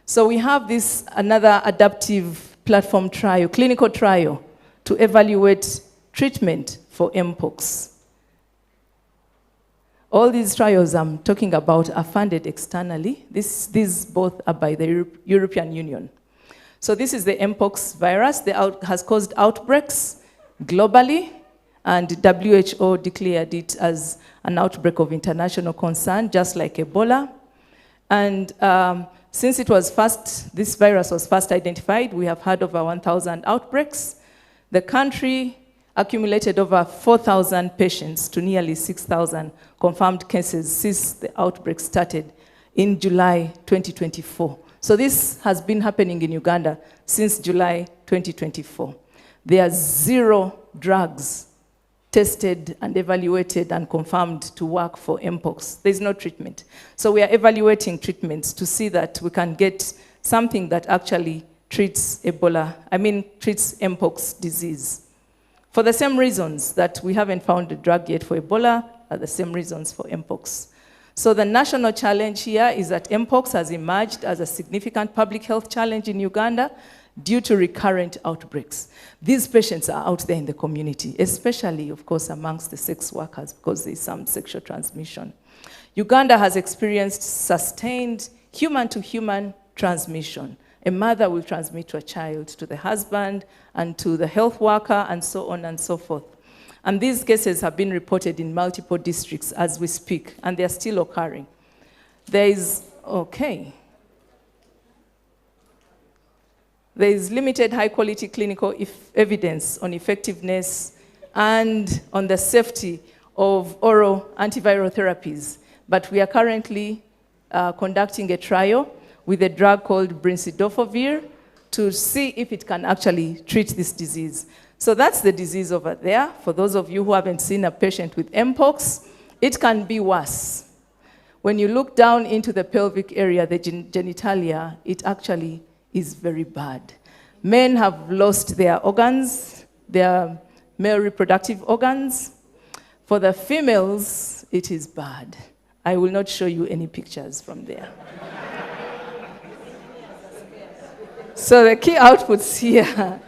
So we have this another adaptive platform trial, clinical trial, to evaluate treatment for Mpox. All these trials I'm talking about are funded externally. These both are by the European Union. So this is the Mpox virus that has caused outbreaks globally, and WHO declared it as an outbreak of international concern, just like Ebola. And since this virus was first identified, we have had over 1,000 outbreaks. The country accumulated over 4,000 patients to nearly 6,000 confirmed cases since the outbreak started in July 2024. So this has been happening in Uganda since July 2024. There are 0 drugs tested and evaluated and confirmed to work for Mpox. There's no treatment. So we are evaluating treatments to see that we can get something that actually treats treats Mpox disease. For the same reasons that we haven't found a drug yet for Ebola, are the same reasons for Mpox. So the national challenge here is that Mpox has emerged as a significant public health challenge in Uganda due to recurrent outbreaks. These patients are out there in the community, especially, of course, amongst the sex workers, because there's some sexual transmission. Uganda has experienced sustained human-to-human transmission. A mother will transmit to a child, to the husband, and to the health worker, and so on and so forth. And these cases have been reported in multiple districts as we speak, and they are still occurring. There is limited high-quality clinical evidence on effectiveness and on the safety of oral antiviral therapies. But we are currently conducting a trial with a drug called brincidofovir to see if it can actually treat this disease. So that's the disease over there. For those of you who haven't seen a patient with Mpox, it can be worse. When you look down into the pelvic area, the genitalia, it actually is very bad. Men have lost their organs, their male reproductive organs. For the females, it is bad. I will not show you any pictures from there. So the key outputs here.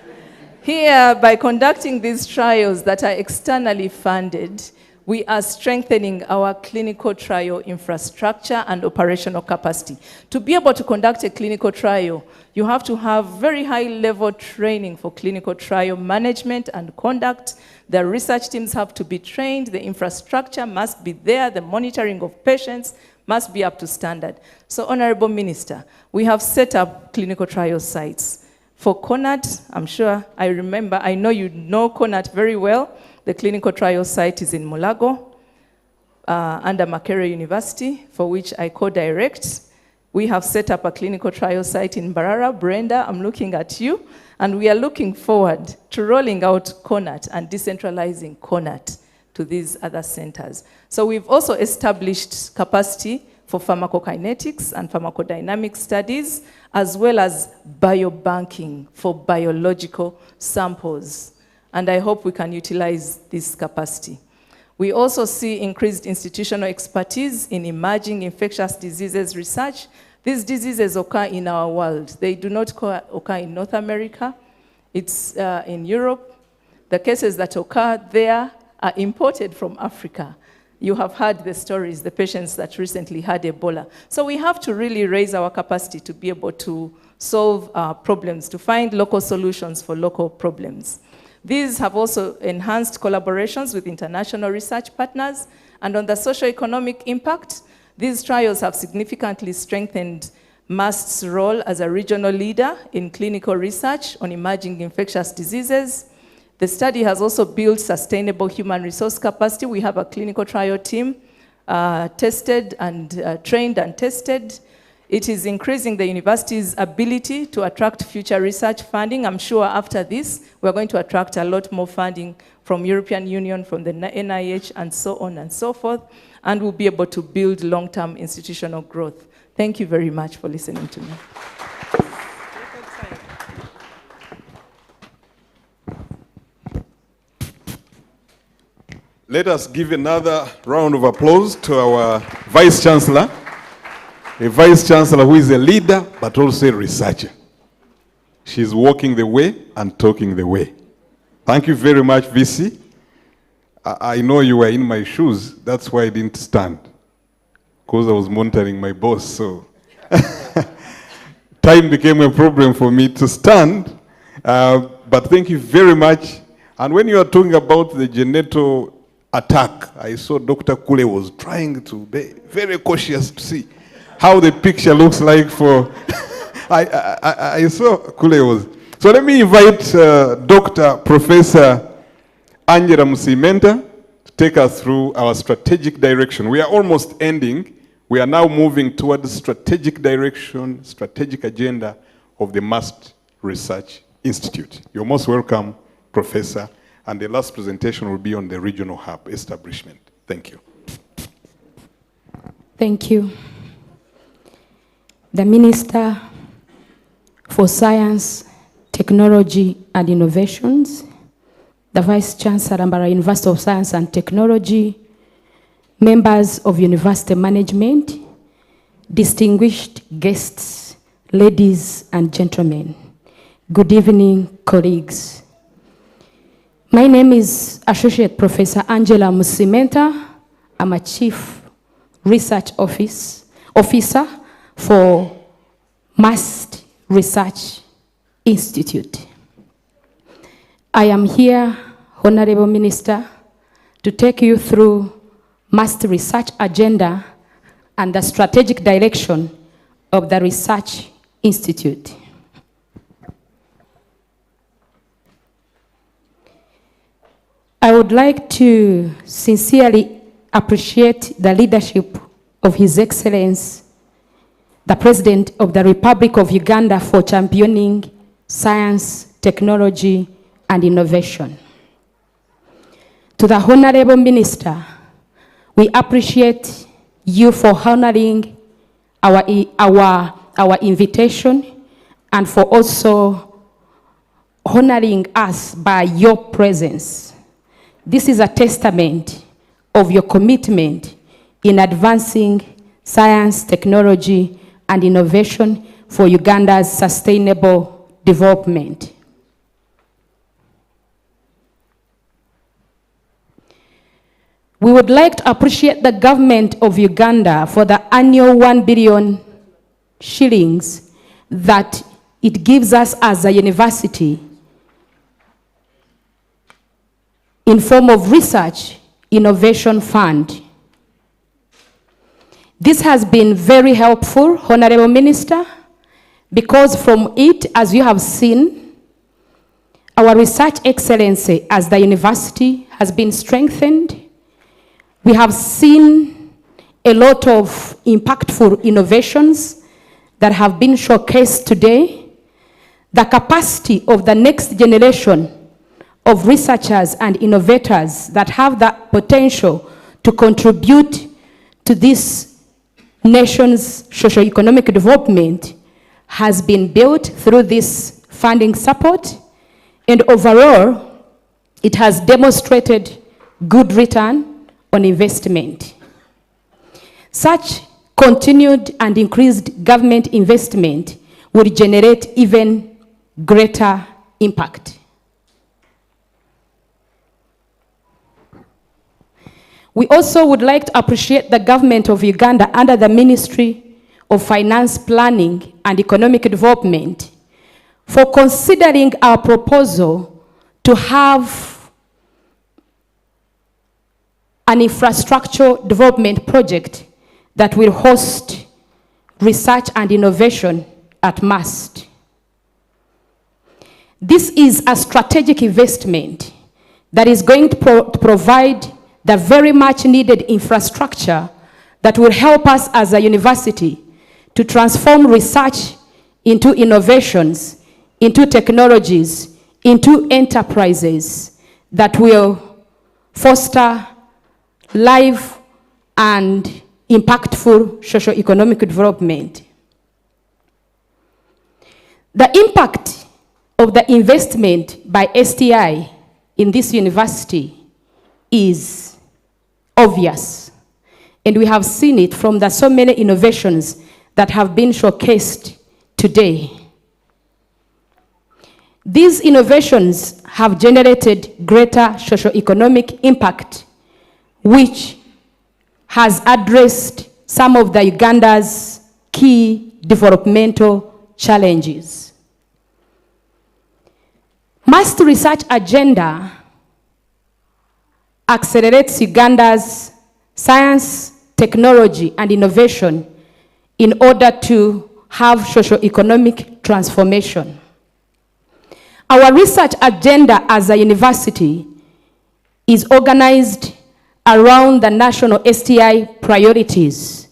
Here, by conducting these trials that are externally funded, we are strengthening our clinical trial infrastructure and operational capacity. To be able to conduct a clinical trial, you have to have very high-level training for clinical trial management and conduct. The research teams have to be trained, the infrastructure must be there, the monitoring of patients must be up to standard. So, Honorable Minister, we have set up clinical trial sites. For CONAT, I know you know CONAT very well. The clinical trial site is in Mulago, under Makerere University, for which I co-direct. We have set up a clinical trial site in Mbarara. Brenda, I'm looking at you. And we are looking forward to rolling out CONAT and decentralizing CONAT to these other centers. So we've also established capacity for pharmacokinetics and pharmacodynamic studies, as well as biobanking for biological samples. And I hope we can utilize this capacity. We also see increased institutional expertise in emerging infectious diseases research. These diseases occur in our world. They do not occur in North America. It's in Europe. The cases that occur there are imported from Africa. You have heard the stories, the patients that recently had Ebola. So we have to really raise our capacity to be able to solve problems, to find local solutions for local problems. These have also enhanced collaborations with international research partners, and on the socio-economic impact, these trials have significantly strengthened MAST's role as a regional leader in clinical research on emerging infectious diseases. The study has also built sustainable human resource capacity. We have a clinical trial team tested and trained and tested. It is increasing the university's ability to attract future research funding. I'm sure after this, we're going to attract a lot more funding from European Union, from the NIH, and so on and so forth, and we'll be able to build long-term institutional growth. Thank you very much for listening to me. Let us give another round of applause to our Vice Chancellor. A Vice Chancellor who is a leader, but also a researcher. She's walking the way and talking the way. Thank you very much, VC. I know you were in my shoes. That's why I didn't stand, because I was monitoring my boss. So time became a problem for me to stand. But thank you very much. And when you are talking about the genital attack, I saw Dr. Kule was trying to be very cautious to see how the picture looks like for, I saw Kule was. So let me invite Dr. Professor Angela Musimenta to take us through our strategic direction. We are almost ending. We are now moving towards strategic direction, strategic agenda of the MAST Research Institute. You're most welcome, Professor. And the last presentation will be on the regional hub establishment. Thank you. Thank you. The Minister for Science, Technology and Innovations, the Vice Chancellor, Mbarara University of Science and Technology, members of University Management, distinguished guests, ladies and gentlemen, good evening, colleagues. My name is Associate Professor Angela Musimenta. I'm a Chief Research Officer for MAST Research Institute. I am here, Honorable Minister, to take you through MAST Research Agenda and the strategic direction of the Research Institute. I would like to sincerely appreciate the leadership of His Excellency, the President of the Republic of Uganda, for championing science, technology, and innovation. To the Honorable Minister, we appreciate you for honoring our invitation and for also honoring us by your presence. This is a testament of your commitment in advancing science, technology, and innovation for Uganda's sustainable development. We would like to appreciate the government of Uganda for the annual 1 billion shillings that it gives us as a university in form of research innovation fund. This has been very helpful, Honorable Minister, because from it, as you have seen, our research excellency as the university has been strengthened. We have seen a lot of impactful innovations that have been showcased today. The capacity of the next generation of researchers and innovators that have the potential to contribute to this nation's socio-economic development has been built through this funding support, and overall, it has demonstrated good return on investment. Such continued and increased government investment will generate even greater impact. We also would like to appreciate the government of Uganda under the Ministry of Finance Planning and Economic Development for considering our proposal to have an infrastructure development project that will host research and innovation at MUST. This is a strategic investment that is going to provide the very much needed infrastructure that will help us as a university to transform research into innovations, into technologies, into enterprises that will foster live and impactful socio-economic development. The impact of the investment by STI in this university is obvious, and we have seen it from the so many innovations that have been showcased today. These innovations have generated greater socio-economic impact, which has addressed some of the Uganda's key developmental challenges. MUST research agenda accelerates Uganda's science, technology, and innovation in order to have socio-economic transformation. Our research agenda as a university is organized around the national STI priorities,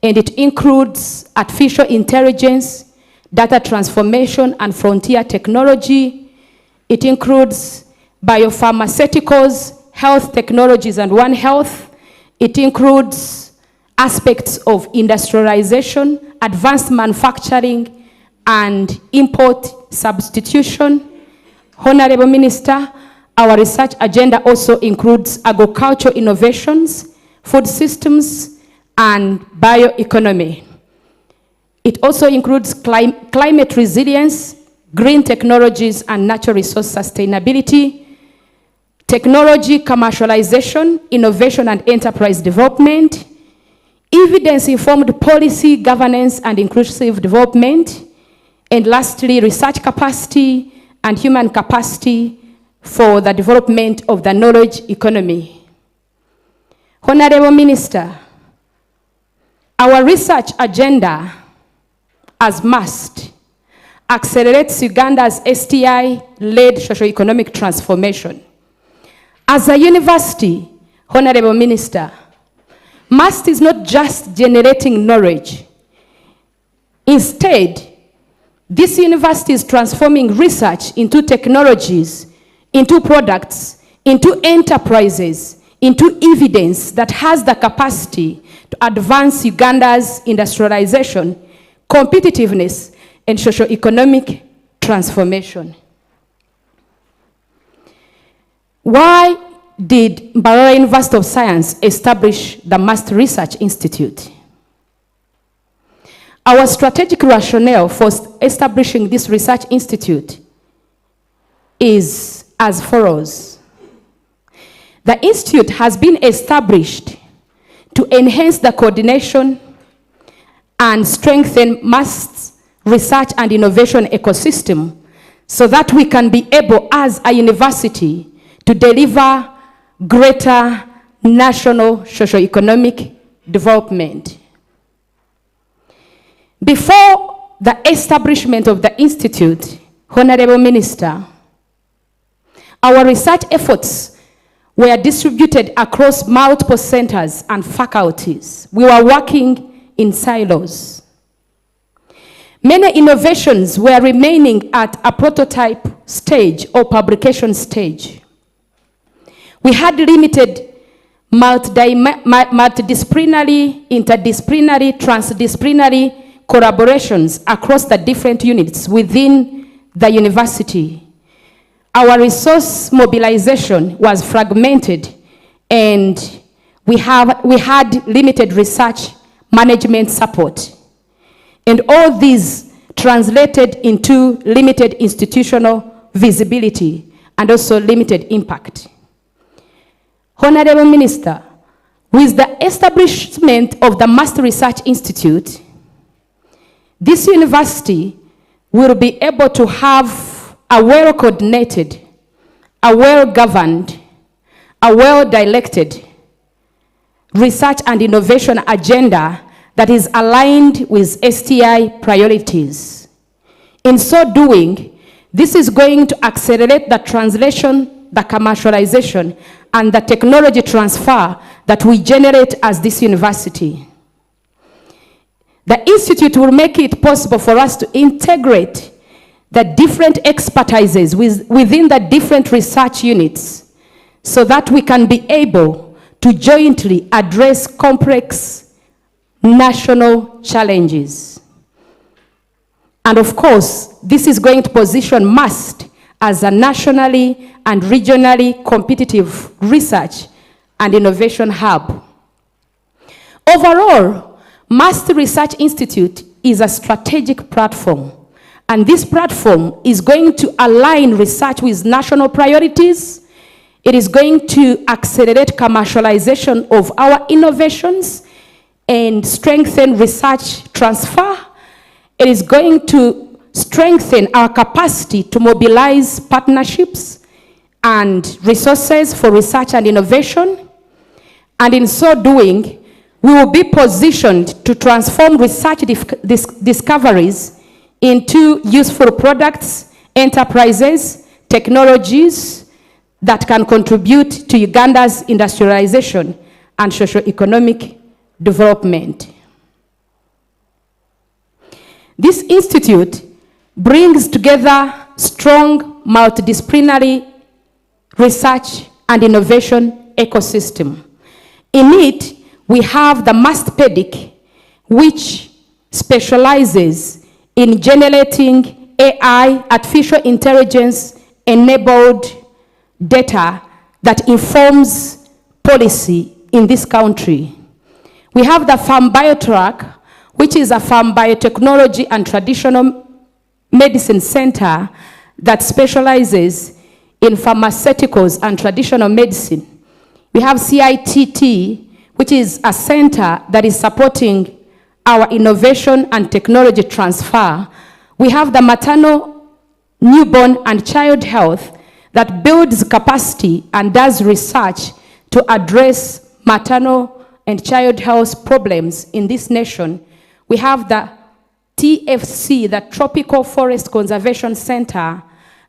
and it includes artificial intelligence, data transformation, and frontier technology. It includes biopharmaceuticals, health technologies, and One Health. It includes aspects of industrialization, advanced manufacturing, and import substitution. Honorable Minister, our research agenda also includes agricultural innovations, food systems, and bioeconomy. It also includes climate resilience, green technologies, and natural resource sustainability, technology commercialization, innovation and enterprise development, evidence-informed policy, governance, and inclusive development, and lastly, research capacity and human capacity for the development of the knowledge economy. Honorable Minister, our research agenda as MUST accelerates Uganda's STI-led socio-economic transformation. As a university, Honorable Minister, MUST is not just generating knowledge. Instead, this university is transforming research into technologies, into products, into enterprises, into evidence that has the capacity to advance Uganda's industrialization, competitiveness, and socio-economic transformation. Why did Mbarara University of Science establish the MUST Research Institute? Our strategic rationale for establishing this research institute is as follows. The institute has been established to enhance the coordination and strengthen MUST's research and innovation ecosystem so that we can be able as a university to deliver greater national socio-economic development. Before the establishment of the institute, Honorable Minister, our research efforts were distributed across multiple centers and faculties. We were working in silos. Many innovations were remaining at a prototype stage or publication stage. We had limited multidisciplinary, interdisciplinary, transdisciplinary collaborations across the different units within the university. Our resource mobilization was fragmented, and we had limited research management support. And all these translated into limited institutional visibility and also limited impact. Honorable Minister, with the establishment of the Master Research Institute, this university will be able to have a well-coordinated, a well-governed, a well-directed research and innovation agenda that is aligned with STI priorities. In so doing, this is going to accelerate the translation, the commercialization, and the technology transfer that we generate as this university. The institute will make it possible for us to integrate the different expertises within the different research units so that we can be able to jointly address complex national challenges. And of course, this is going to position MUST as a nationally and regionally competitive research and innovation hub. Overall, MUST Research Institute is a strategic platform, and this platform is going to align research with national priorities. It is going to accelerate commercialization of our innovations and strengthen research transfer. It is going to strengthen our capacity to mobilize partnerships and resources for research and innovation. And in so doing, we will be positioned to transform research discoveries into useful products, enterprises, technologies that can contribute to Uganda's industrialization and socio-economic development. This institute brings together strong multidisciplinary research and innovation ecosystem. In it, we have the MUST-PEDIC, which specializes in generating AI, artificial intelligence-enabled data that informs policy in this country. We have the Farm Biotrack, which is a farm biotechnology and traditional medicine center that specializes in pharmaceuticals and traditional medicine. We have CITT, which is a center that is supporting our innovation and technology transfer. We have the maternal, newborn, and child health that builds capacity and does research to address maternal and child health problems in this nation. We have the TFC, the Tropical Forest Conservation Center,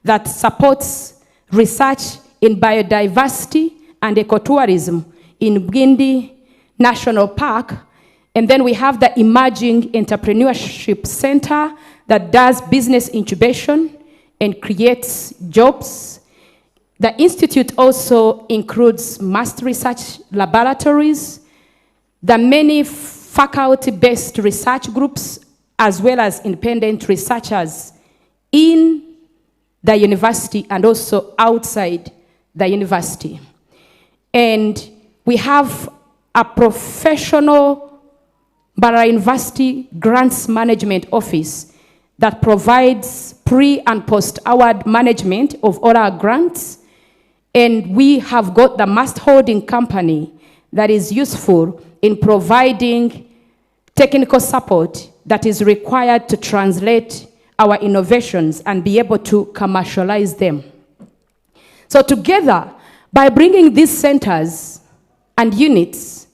that supports research in biodiversity and ecotourism in Bwindi National Park. And then we have the Emerging Entrepreneurship Center that does business incubation and creates jobs. The institute also includes MUST research laboratories, the many faculty-based research groups, as well as independent researchers in the university and also outside the university. And we have a professional Mbarara University Grants Management Office that provides pre- and post-award management of all our grants. And we have got the MUST Holding Company that is useful in providing technical support that is required to translate our innovations and be able to commercialize them. So together, by bringing these centers and units,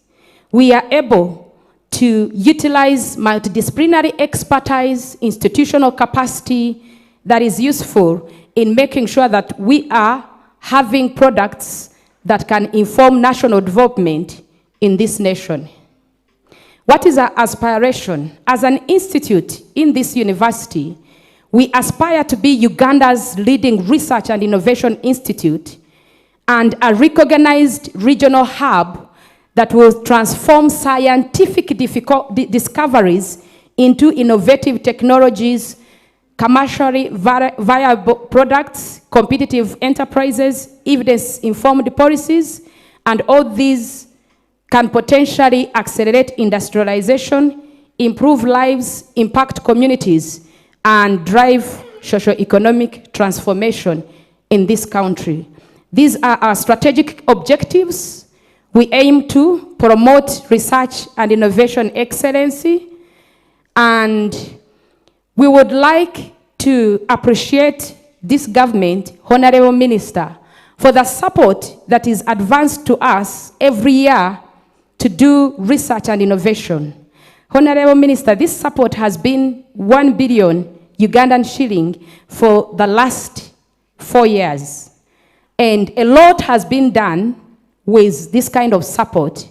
we are able to utilize multidisciplinary expertise, institutional capacity that is useful in making sure that we are having products that can inform national development in this nation. What is our aspiration? As an institute in this university, we aspire to be Uganda's leading research and innovation institute and a recognized regional hub that will transform scientific discoveries into innovative technologies, commercially viable products, competitive enterprises, evidence-informed policies, and all these can potentially accelerate industrialization, improve lives, impact communities, and drive socio-economic transformation in this country. These are our strategic objectives. We aim to promote research and innovation excellency, and we would like to appreciate this government, Honorable Minister, for the support that is advanced to us every year to do research and innovation. Honorable Minister, this support has been 1 billion Ugandan shilling for the last 4 years. And a lot has been done with this kind of support.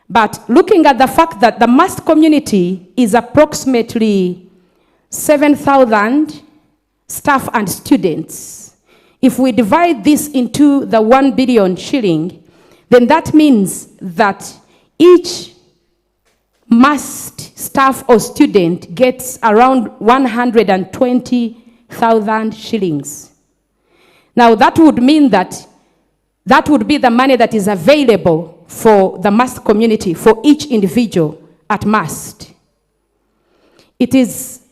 But looking at the fact that the MAST community is approximately 7,000 staff and students, if we divide this into the 1 billion shilling, then that means that each MAST staff or student gets around 120,000 shillings. Now that would mean that that would be the money that is available for the MAST community, for each individual at MAST. It is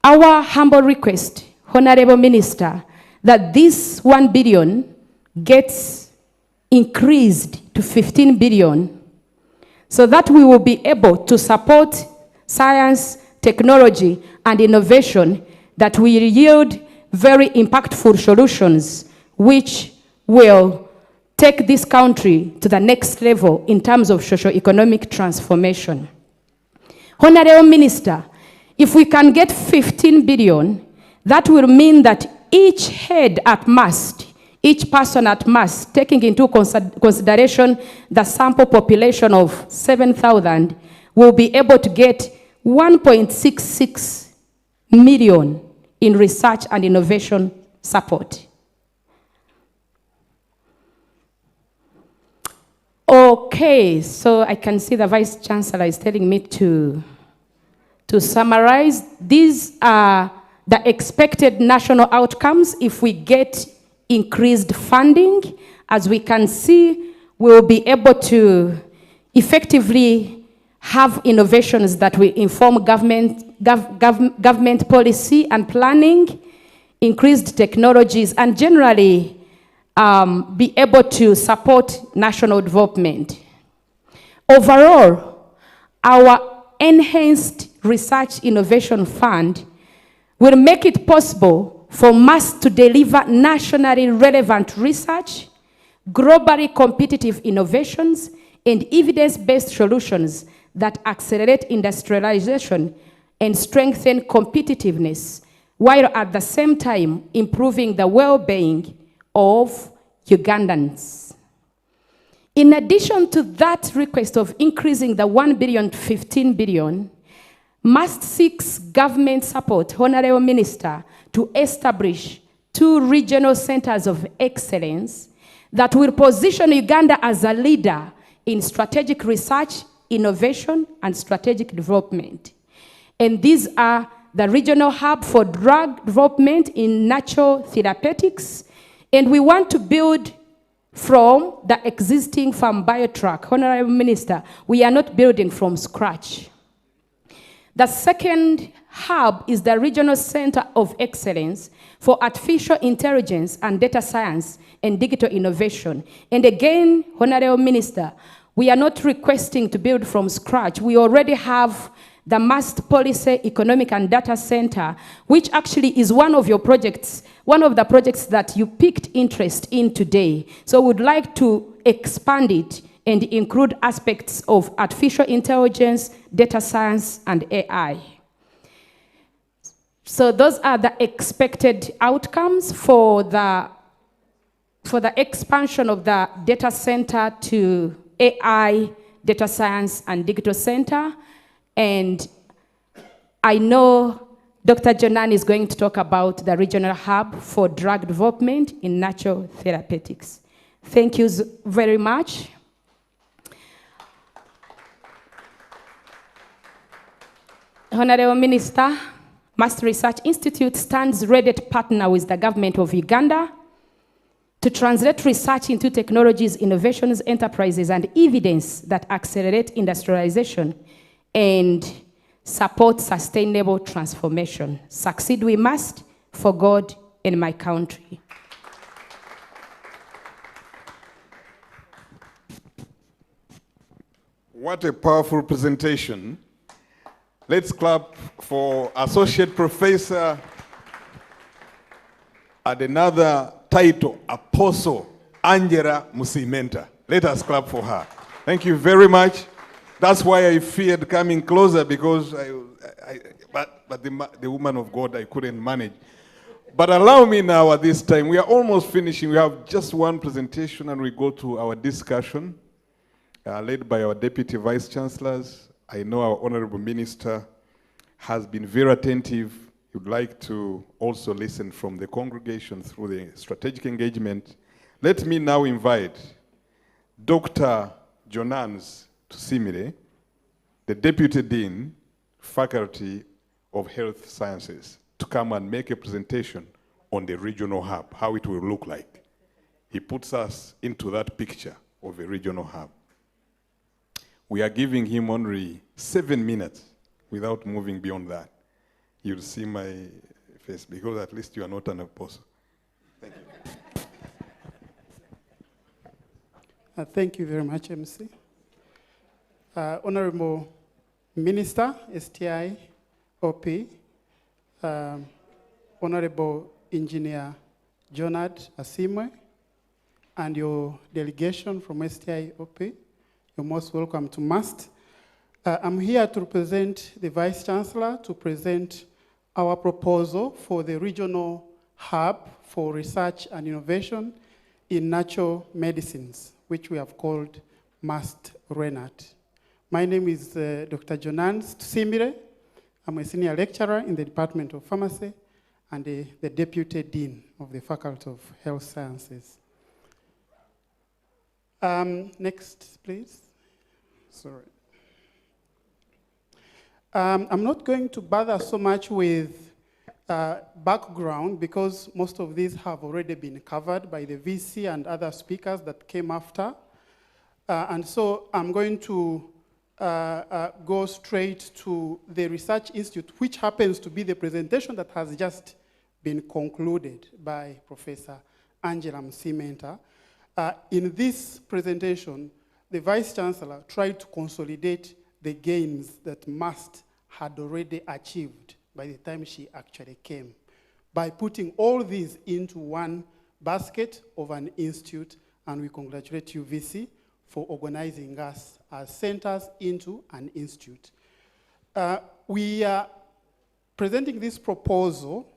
our humble request, Honorable Minister, that this 1 billion gets increased to 15 billion so that we will be able to support science, technology, and innovation that will yield very impactful solutions which will take this country to the next level in terms of socio-economic transformation. Honorable Minister, if we can get 15 billion, that will mean that each head at MAST, each person at MAST, taking into consideration the sample population of 7,000, will be able to get 1.66 million in research and innovation support. Okay, so I can see the Vice Chancellor is telling me to summarize. These are the expected national outcomes if we get increased funding. As we can see, we will be able to effectively have innovations that will inform government policy and planning, increased technologies, and generally be able to support national development. Overall, our enhanced research innovation fund will make it possible for MAST to deliver nationally relevant research, globally competitive innovations, and evidence-based solutions that accelerate industrialization and strengthen competitiveness, while at the same time improving the well-being of Ugandans. In addition to that request of increasing the 1 billion to 15 billion, MAST seeks government support, Honorable Minister, to establish 2 regional centers of excellence that will position Uganda as a leader in strategic research, innovation, and strategic development. And these are the Regional Hub for Drug Development in Natural Therapeutics, and we want to build from the existing farm biotrack. Honorable Minister, we are not building from scratch. The second hub is the Regional Center of Excellence for Artificial Intelligence and Data Science and Digital Innovation. And again, Honorable Minister, we are not requesting to build from scratch. We already have the MAST Policy Economic and Data Center, which actually is one of your projects, one of the projects that you picked interest in today. So we'd like to expand it and include aspects of artificial intelligence, data science, and AI. So those are the expected outcomes for the expansion of the data center to AI, data science, and digital center. And I know Dr. Jonard is going to talk about the regional hub for drug development in natural therapeutics. Thank you very much. Honorable Minister, MAST Research Institute stands ready to partner with the government of Uganda to translate research into technologies, innovations, enterprises, and evidence that accelerate industrialization and support sustainable transformation. Succeed we must for God and my country. What a powerful presentation. Let's clap for Associate Professor and another title, Apostle Angela Musimenta. Let us clap for her. Thank you very much. That's why I feared coming closer, because but the woman of God, I couldn't manage. But allow me now at this time, we are almost finishing. We have just one presentation and we go to our discussion, led by our Deputy Vice Chancellors. I know our Honorable Minister has been very attentive. He would like to also listen from the congregation through the strategic engagement. Let me now invite Dr. Jonard Tusimire, the Deputy Dean, Faculty of Health Sciences, to come and make a presentation on the regional hub, how it will look like. He puts us into that picture of a regional hub. We are giving him only 7 minutes without moving beyond that. You'll see my face, because at least you are not an apostle. Thank you. Thank you very much, MC. Honorable Minister, STI, OP, Honorable Engineer Jonard Asiimwe, and your delegation from STI, OP, you're most welcome to MAST. I'm here to represent the Vice Chancellor to present our proposal for the regional hub for research and innovation in natural medicines, which we have called MAST RENAT. My name is Dr. Jonard Tusimire. I'm a senior lecturer in the Department of Pharmacy and the Deputy Dean of the Faculty of Health Sciences. Next, please. Sorry. I'm not going to bother so much with background, because most of these have already been covered by the VC and other speakers that came after. And so I'm going to go straight to the Research Institute, which happens to be the presentation that has just been concluded by Professor Angela Musimenta. In this presentation, the Vice Chancellor tried to consolidate the gains that MAST had already achieved by the time she actually came, by putting all these into one basket of an institute, and we congratulate you, VC, for organizing us as centers into an institute. We are presenting this proposal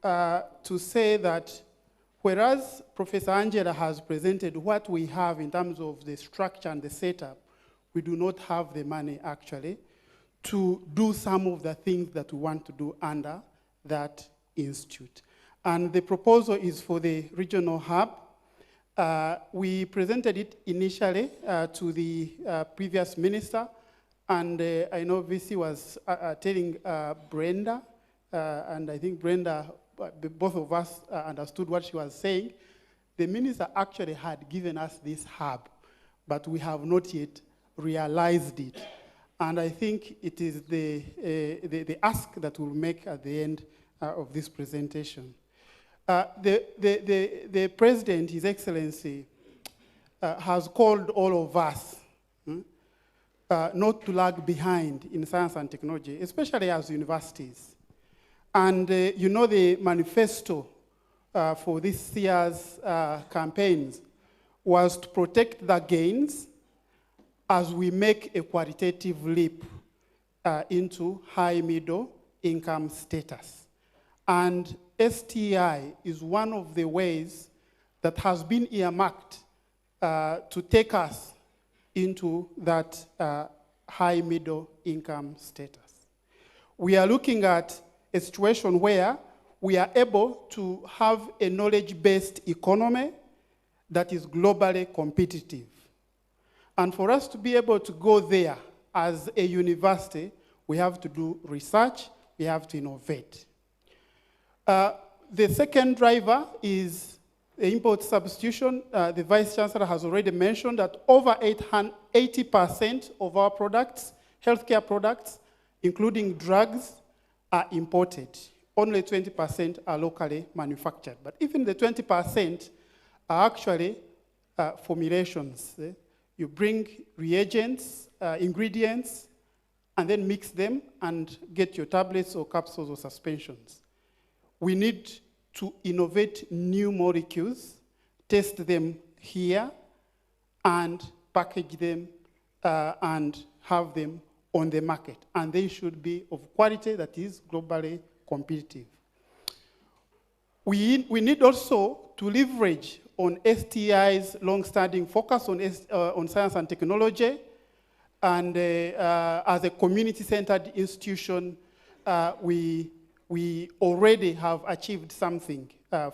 to say that whereas Professor Angela has presented what we have in terms of the structure and the setup, we do not have the money actually to do some of the things that we want to do under that institute. And the proposal is for the regional hub. We presented it initially to the previous minister, and I know VC was telling Brenda, and I think Brenda, both of us understood what she was saying. The minister actually had given us this hub, but we have not yet realized it. And I think it is the ask that we'll make at the end of this presentation. The President, His Excellency, has called all of us not to lag behind in science and technology, especially as universities. And you know, the manifesto for this year's campaigns was to protect the gains as we make a qualitative leap into high middle income status. And STI is one of the ways that has been earmarked to take us into that high middle income status. We are looking at a situation where we are able to have a knowledge-based economy that is globally competitive. And for us to be able to go there as a university, we have to do research, we have to innovate. The second driver is The import substitution, the Vice Chancellor has already mentioned that over 80% of our products, healthcare products, including drugs, are imported. Only 20% are locally manufactured. But even the 20% are actually formulations. You bring reagents, ingredients, and then mix them and get your tablets or capsules or suspensions. We need to innovate new molecules, test them here, and package them and have them on the market. And they should be of quality that is globally competitive. We need also to leverage on STI's long-standing focus on science and technology, and as a community-centered institution, we already have achieved something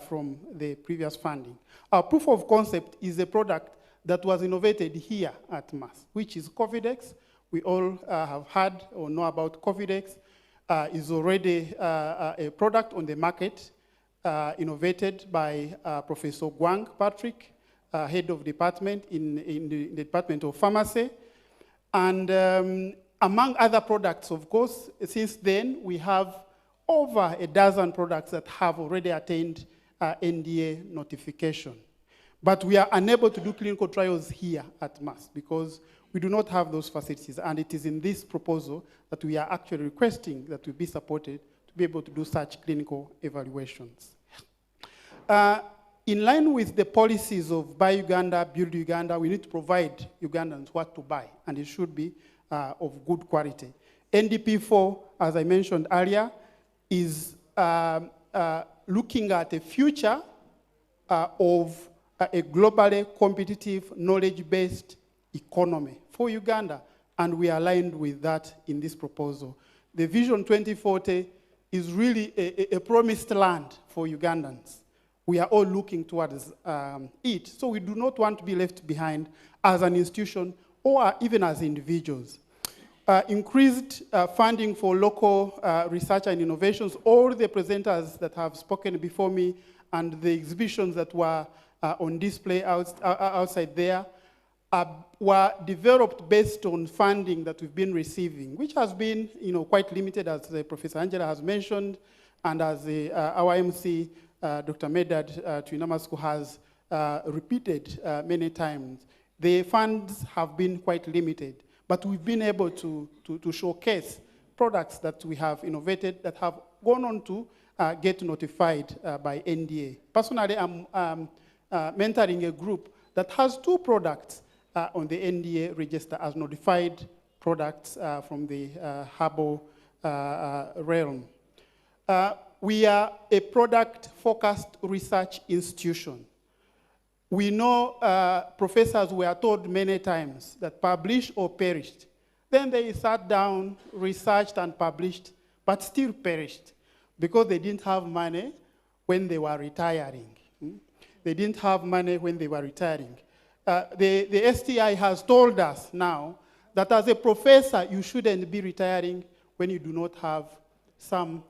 from the previous funding. Our proof of concept is a product that was innovated here at MAS, which is Covidex. We all have heard or know about Covidex. Is already a product on the market, innovated by Professor Gwang Patrick, head of department in the Department of Pharmacy. And among other products, of course, since then, we have over a dozen products that have already attained NDA notification. But we are unable to do clinical trials here at MAS because we do not have those facilities, and it is in this proposal that we are actually requesting that we be supported to be able to do such clinical evaluations. In line with the policies of Buy Uganda, Build Uganda, we need to provide Ugandans what to buy, and it should be of good quality. NDP4, as I mentioned earlier, is looking at a future of a globally competitive, knowledge-based economy for Uganda, and we are aligned with that in this proposal. The Vision 2040 is really a promised land for Ugandans. We are all looking towards it, so we do not want to be left behind as an institution or even as individuals. Increased funding for local research and innovations. All the presenters that have spoken before me and the exhibitions that were on display outside there were developed based on funding that we've been receiving, which has been quite limited, as Professor Angela has mentioned, and as our MC, Dr. Medad Tuinamasku, has repeated many times. The funds have been quite limited, but we've been able to showcase products that we have innovated that have gone on to get notified by NDA. Personally, I'm mentoring a group that has 2 products on the NDA register as notified products from the herbal realm. We are a product-focused research institution. We know professors were told many times that publish or perished. Then they sat down, researched and published, but still perished because they didn't have money when they were retiring. They didn't have money when they were retiring. The STI has told us now that as a professor, you shouldn't be retiring when you do not have some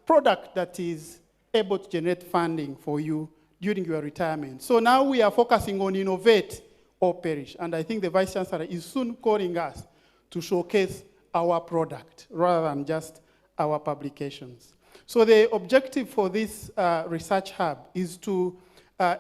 product that is able to generate funding for you during your retirement. So now we are focusing on innovate or perish. And I think the Vice Chancellor is soon calling us to showcase our product rather than just our publications. So the objective for this research hub is to,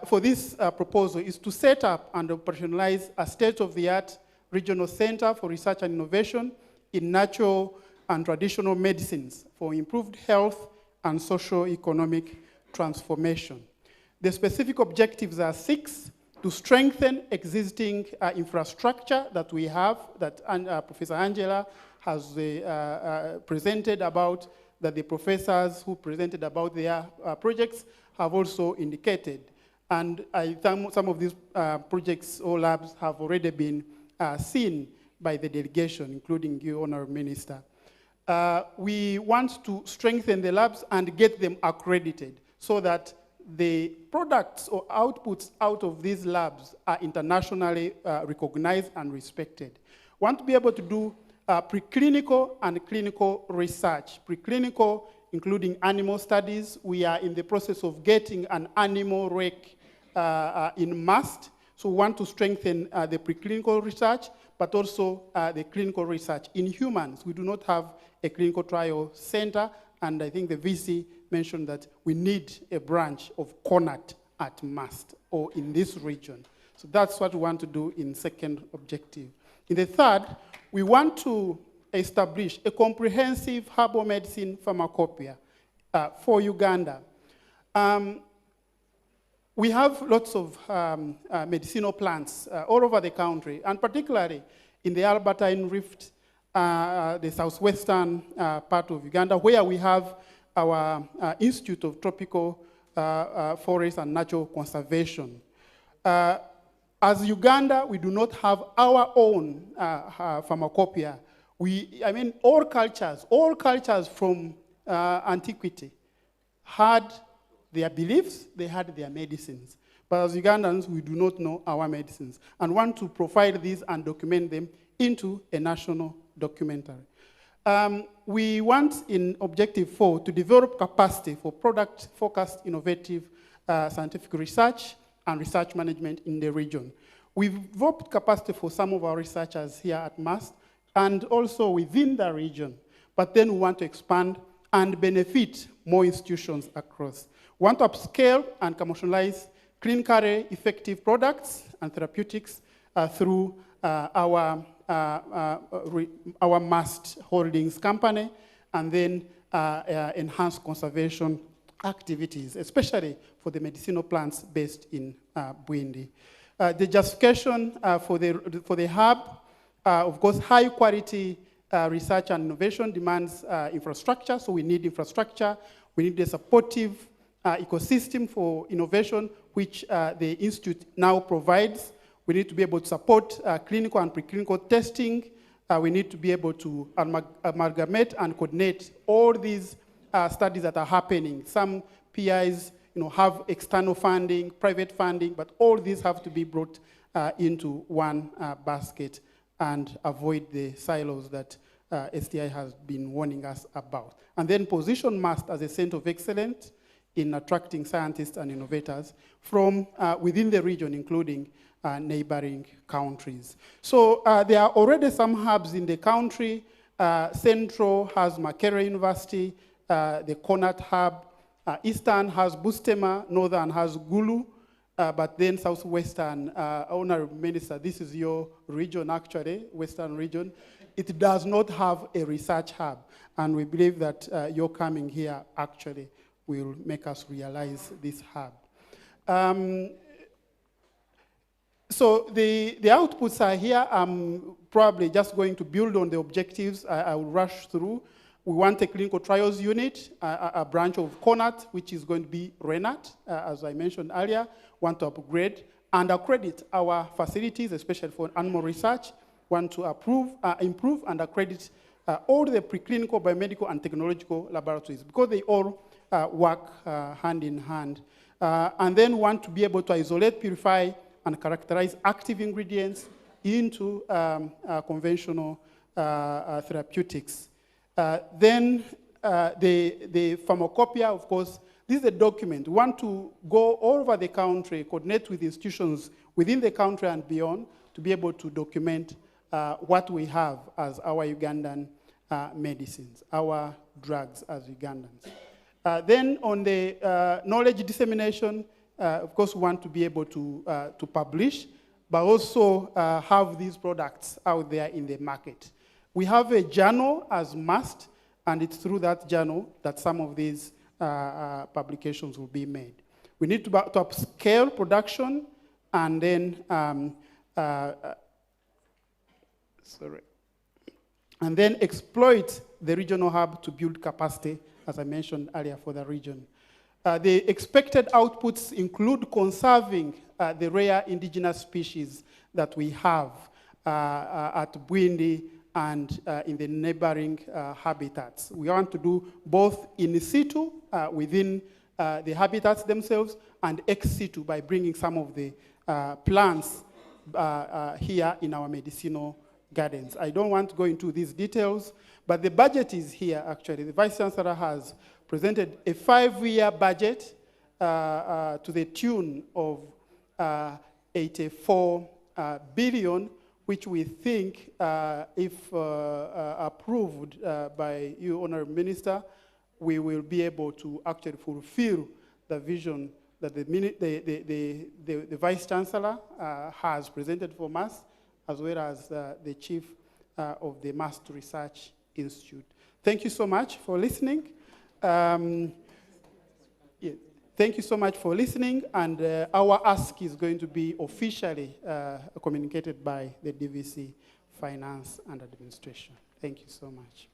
for this proposal, is to set up and operationalize a state-of-the-art regional center for research and innovation in natural and traditional medicines for improved health and socio-economic transformation. The specific objectives are 6: to strengthen existing infrastructure that we have, that Professor Angela has presented about, that the professors who presented about their projects have also indicated. And some of these projects or labs have already been seen by the delegation, including you, Honorable Minister. We want to strengthen the labs and get them accredited so that the products or outputs out of these labs are internationally recognized and respected. We want to be able to do preclinical and clinical research. Preclinical including animal studies. We are in the process of getting an animal rec in MUST. So we want to strengthen the preclinical research, but also the clinical research. In humans, we do not have a clinical trial center, and I think the VC mentioned that we need a branch of CONAT at MUST, or in this region. So that's what we want to do in second objective. In the third, we want to establish a comprehensive herbal medicine pharmacopoeia for Uganda. We have lots of medicinal plants all over the country, and particularly in the Albertine Rift, the southwestern part of Uganda, where we have our Institute of Tropical Forest and Natural Conservation. As Uganda, we do not have our own pharmacopoeia. All cultures from antiquity had their beliefs, they had their medicines. But as Ugandans, we do not know our medicines and want to provide these and document them into a national documentary. We want, in Objective 4, to develop capacity for product-focused, innovative scientific research and research management in the region. We've developed capacity for some of our researchers here at MUST and also within the region, but then we want to expand and benefit more institutions across. We want to upscale and commercialize clinically effective products and therapeutics through our MUST Holdings company, and then enhance conservation activities, especially for the medicinal plants based in Bwindi. The justification for the hub, of course, high quality research and innovation demands infrastructure, so we need infrastructure. We need a supportive ecosystem for innovation, which the Institute now provides. We need to be able to support clinical and preclinical testing. We need to be able to amalgamate and coordinate all these studies that are happening. Some PIs have external funding, private funding, but all these have to be brought into one basket and avoid the silos that STI has been warning us about. And then position MUST as a center of excellence in attracting scientists and innovators from within the region, including neighboring countries. So there are already some hubs in the country. Central has Makerere University, the CONAT hub. Eastern has Bustema, Northern has Gulu, but then Southwestern, Honorable Minister, this is your region actually, Western region. It does not have a research hub, and we believe that your coming here actually will make us realize this hub. So the outputs are here. I'm probably just going to build on the objectives. I will rush through. We want a clinical trials unit, a branch of CONAT, which is going to be RENAT, as I mentioned earlier. Want to upgrade and accredit our facilities, especially for animal research. Want to improve and accredit all the preclinical, biomedical, and technological laboratories, because they all work hand in hand. And then want to be able to isolate, purify, and characterize active ingredients into conventional therapeutics. Then the pharmacopoeia, of course, this is a document. We want to go all over the country, coordinate with institutions within the country and beyond to be able to document what we have as our Ugandan medicines, our drugs as Ugandans. Then on the knowledge dissemination, of course, we want to be able to publish, but also have these products out there in the market. We have a journal as MUST, and it's through that journal that some of these publications will be made. We need to upscale production and then and then exploit the regional hub to build capacity, as I mentioned earlier, for the region. The expected outputs include conserving the rare indigenous species that we have at Bwindi and in the neighboring habitats. We want to do both in situ within the habitats themselves and ex situ by bringing some of the plants here in our medicinal gardens. I don't want to go into these details, but the budget is here actually. The Vice Chancellor has presented a 5-year budget to the tune of 84 billion, which we think, if approved by you, Honorable Minister, we will be able to actually fulfill the vision that the Vice Chancellor has presented for MAST, as well as the Chief of the MAST Research Institute. Thank you so much for listening. Thank you so much for listening, and our ask is going to be officially communicated by the DVC Finance and Administration. Thank you so much.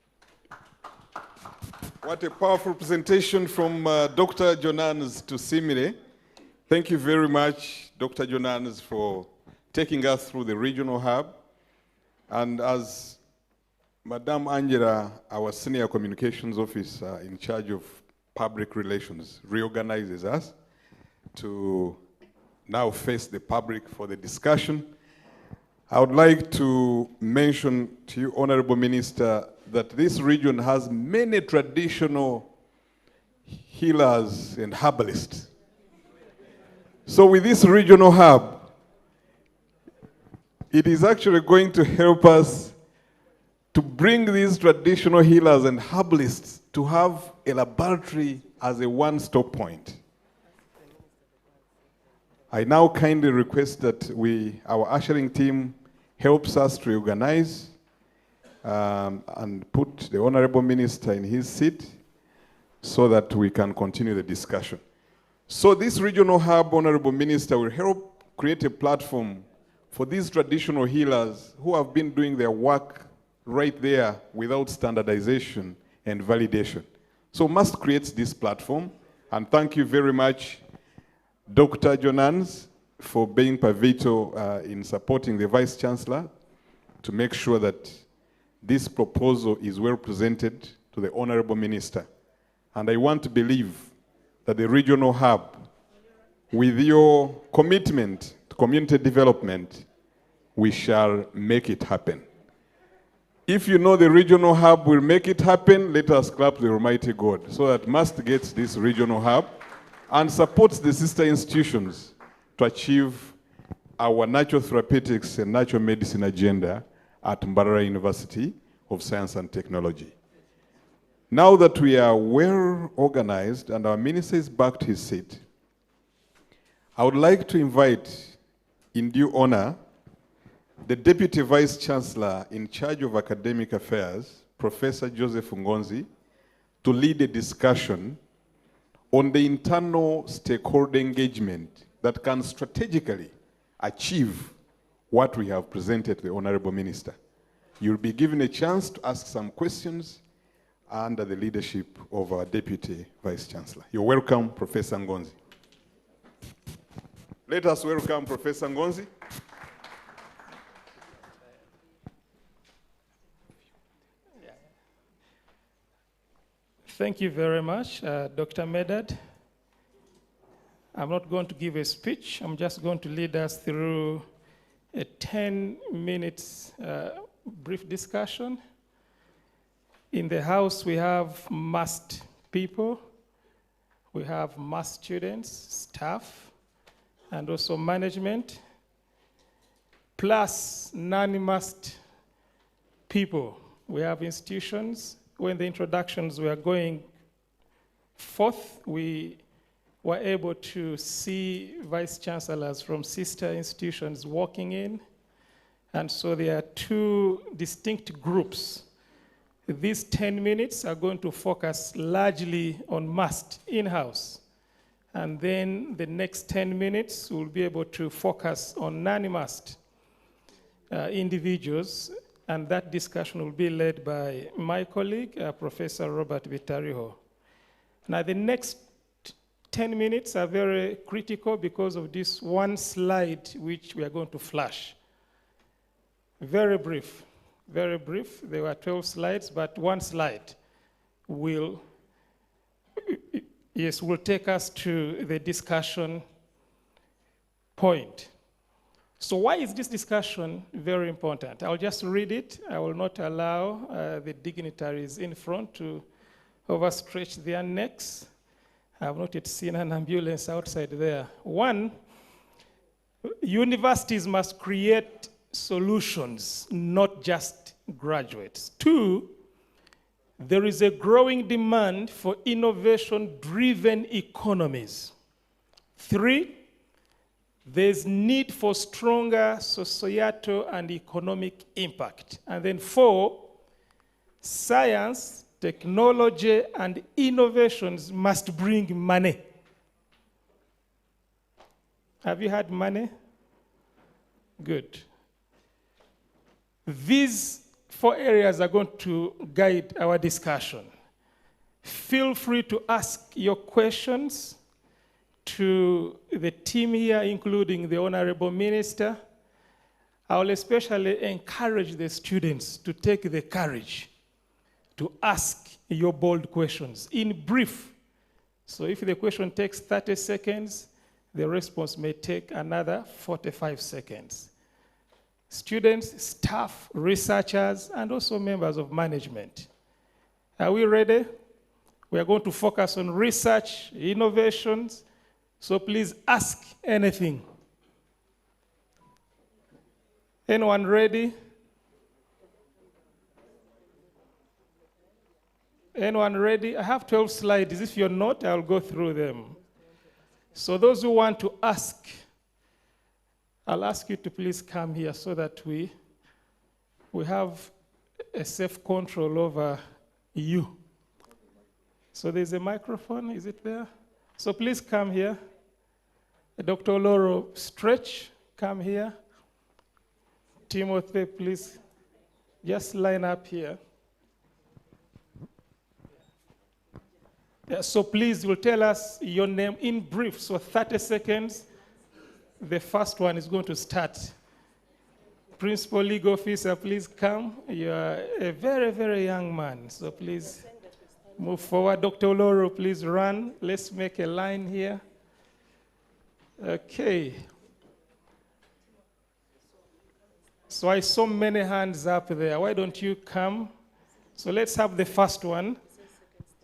What a powerful presentation from Dr. Jonard to Asiimwe. Thank you very much, Dr. Jonard, for taking us through the regional hub. And as Madam Angela, our senior communications officer in charge of public relations, reorganizes us to now face the public for the discussion, I would like to mention to you, Honorable Minister, that this region has many traditional healers and herbalists. So with this regional hub, it is actually going to help us to bring these traditional healers and herbalists to have a laboratory as a one-stop point. I now kindly request that our ushering team helps us to organize and put the Honorable Minister in his seat so that we can continue the discussion. So this regional hub, Honorable Minister, will help create a platform for these traditional healers who have been doing their work right there without standardization and validation. So MAST creates this platform, and thank you very much, Dr. Jonard, for being pivotal in supporting the Vice Chancellor to make sure that this proposal is well presented to the Honorable Minister. And I want to believe that the regional hub, with your commitment to community development, we shall make it happen. If you know the regional hub will make it happen, let us clap the Almighty God so that MAST gets this regional hub and supports the sister institutions to achieve our natural therapeutics and natural medicine agenda at Mbarara University of Science and Technology. Now that we are well organized and our minister is back to his seat, I would like to invite, in due honor, the Deputy Vice Chancellor in charge of academic affairs, Professor Joseph Ngonzi, to lead a discussion on the internal stakeholder engagement that can strategically achieve what we have presented to the Honorable Minister. You'll be given a chance to ask some questions under the leadership of our Deputy Vice Chancellor. You're welcome, Professor Ngonzi. Let us welcome Professor Ngonzi. Thank you very much, Dr. Medad. I'm not going to give a speech. I'm just going to lead us through a 10 minutes brief discussion. In the house, we have MAST people. We have MAST students, staff, and also management, plus non-MAST people. We have institutions. When the introductions were going forth, we were able to see vice chancellors from sister institutions walking in. And so there are two distinct groups. These 10 minutes are going to focus largely on MAST in-house. And then the next 10 minutes, we'll be able to focus on non-MAST individuals. And that discussion will be led by my colleague, Professor Robert Vitariho. Now, the next 10 minutes are very critical because of this one slide which we are going to flash. Very brief, very brief. There were 12 slides, but one slide will take us to the discussion point. So why is this discussion very important? I'll just read it. I will not allow the dignitaries in front to overstretch their necks. I have not yet seen an ambulance outside there. One, universities must create solutions, not just graduates. Two, there is a growing demand for innovation-driven economies. Three, there's need for stronger societal and economic impact. And then four, science, technology, and innovations must bring money. Have you had money? Good. These 4 areas are going to guide our discussion. Feel free to ask your questions to the team here, including the Honorable Minister. I will especially encourage the students to take the courage to ask your bold questions in brief. So if the question takes 30 seconds, the response may take another 45 seconds. Students, staff, researchers, and also members of management. Are we ready? We are going to focus on research, innovations, so please ask anything. Anyone ready? Anyone ready? I have 12 slides. If you're not, I'll go through them. So those who want to ask, I'll ask you to please come here so that we have a safe control over you. So there's a microphone, is it there? So please come here. Dr. Oloro, stretch, come here. Timothy, please just line up here. Yeah, so please, you will tell us your name in brief, so 30 seconds. The first one is going to start. Principal Legal Officer, please come. You are a very, very young man, so please move forward. Dr. Oloro, please run. Let's make a line here. Okay. So I saw many hands up there. Why don't you come? So let's have the first one.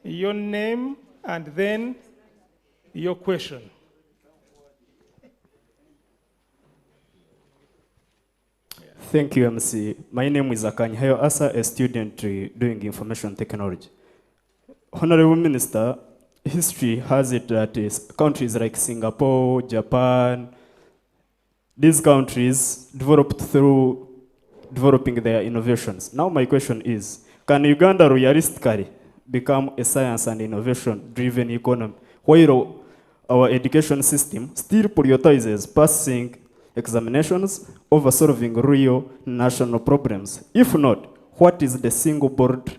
Your name and then your question. Thank you, MC. My name is Akanyahayo Asa, a student doing information technology. Honorable Minister, history has it that countries like Singapore, Japan, these countries developed through developing their innovations. Now my question is, can Uganda realistically become a science and innovation-driven economy while our education system still prioritizes passing examinations over solving real national problems? If not, what is the single bold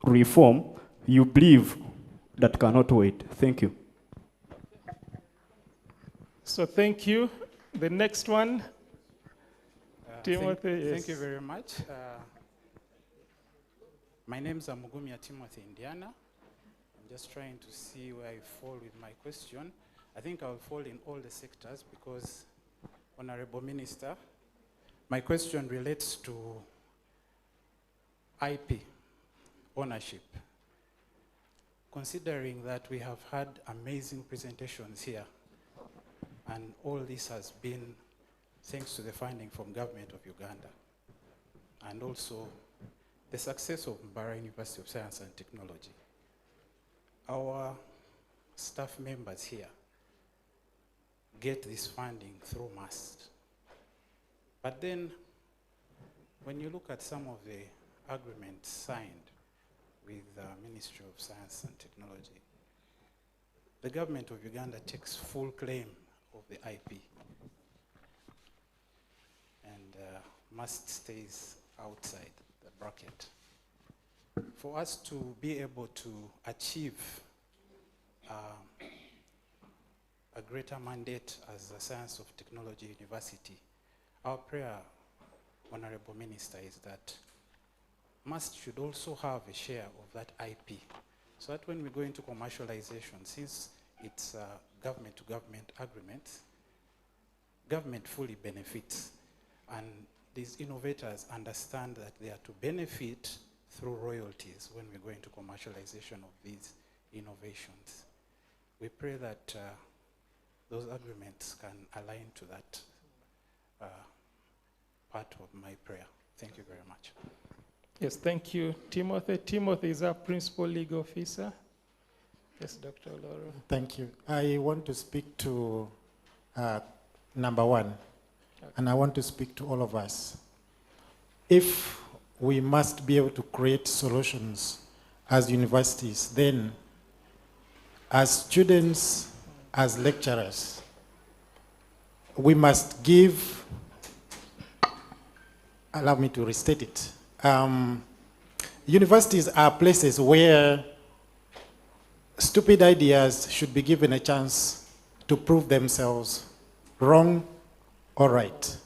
reform you believe that cannot wait? Thank you. So thank you. The next one, Timothy. Yes. Thank you very much. My name is Amugumia Timothy Indiana. I'm just trying to see where I fall with my question. I think I'll fall in all the sectors because, Honorable Minister, my question relates to IP ownership. Considering that we have had amazing presentations here, and all this has been thanks to the funding from Government of Uganda, and also the success of Mbarara University of Science and Technology. Our staff members here get this funding through MAST. But then, when you look at some of the agreements signed with the Ministry of Science and Technology, the government of Uganda takes full claim of the IP. And MAST stays outside the bracket. For us to be able to achieve a greater mandate as a Science of Technology University, our prayer, Honorable Minister, is that MAST should also have a share of that IP, so that when we go into commercialization, since it's government-to-government agreements, government fully benefits, and these innovators understand that they are to benefit through royalties when we go into commercialization of these innovations. We pray that those agreements can align to that part of my prayer. Thank you very much. Yes, thank you, Timothy. Timothy is our principal legal officer. Yes, Dr. Oloro. Thank you. I want to speak to number one, and I want to speak to all of us. If we must be able to create solutions as universities, then as students, as lecturers, we must give, allow me to restate it. Universities are places where stupid ideas should be given a chance to prove themselves wrong or right.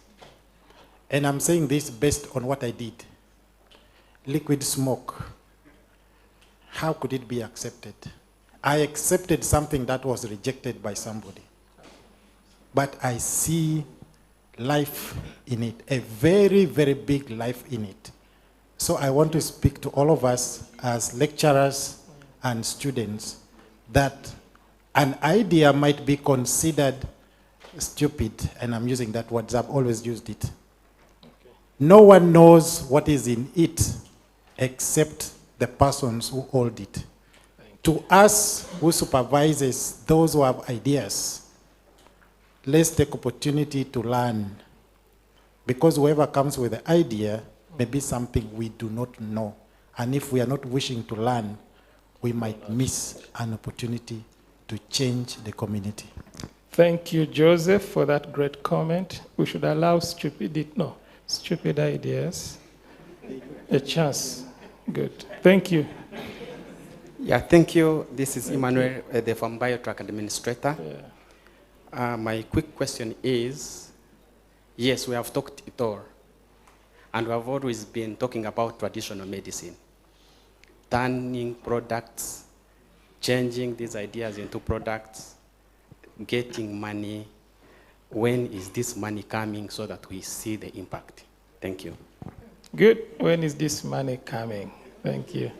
And I'm saying this based on what I did. Liquid smoke. How could it be accepted? I accepted something that was rejected by somebody. But I see life in it, a very, very big life in it. So I want to speak to all of us as lecturers and students that an idea might be considered stupid, and I'm using that word, I've always used it. Okay. No one knows what is in it except the persons who hold it. To us who supervises those who have ideas, let's take opportunity to learn, because whoever comes with the idea may be something we do not know. And if we are not wishing to learn, we might miss an opportunity to change the community. Thank you, Joseph, for that great comment. We should allow stupid ideas a chance. Good. Thank you. Yeah, thank you. This is Emmanuel, the from Biotrack Administrator. Yeah. My quick question is, yes, we have talked it all. And we have always been talking about traditional medicine, turning products, changing these ideas into products, getting money. When is this money coming so that we see the impact? Thank you. Good. When is this money coming? Thank you.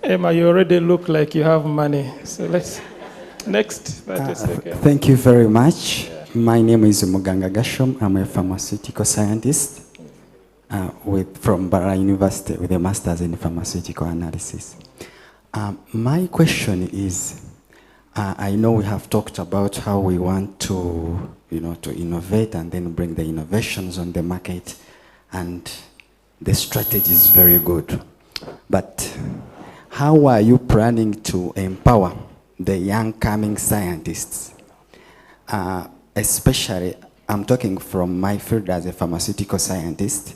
Emma, you already look like you have money. So let's, next. Thank you very much. Yeah. My name is Muganga Gashom. I'm a pharmaceutical scientist from Mbarara University with a master's in pharmaceutical analysis. My question is, I know we have talked about how we want to, to innovate and then bring the innovations on the market, and the strategy is very good. But how are you planning to empower the young coming scientists? Especially, I'm talking from my field as a pharmaceutical scientist.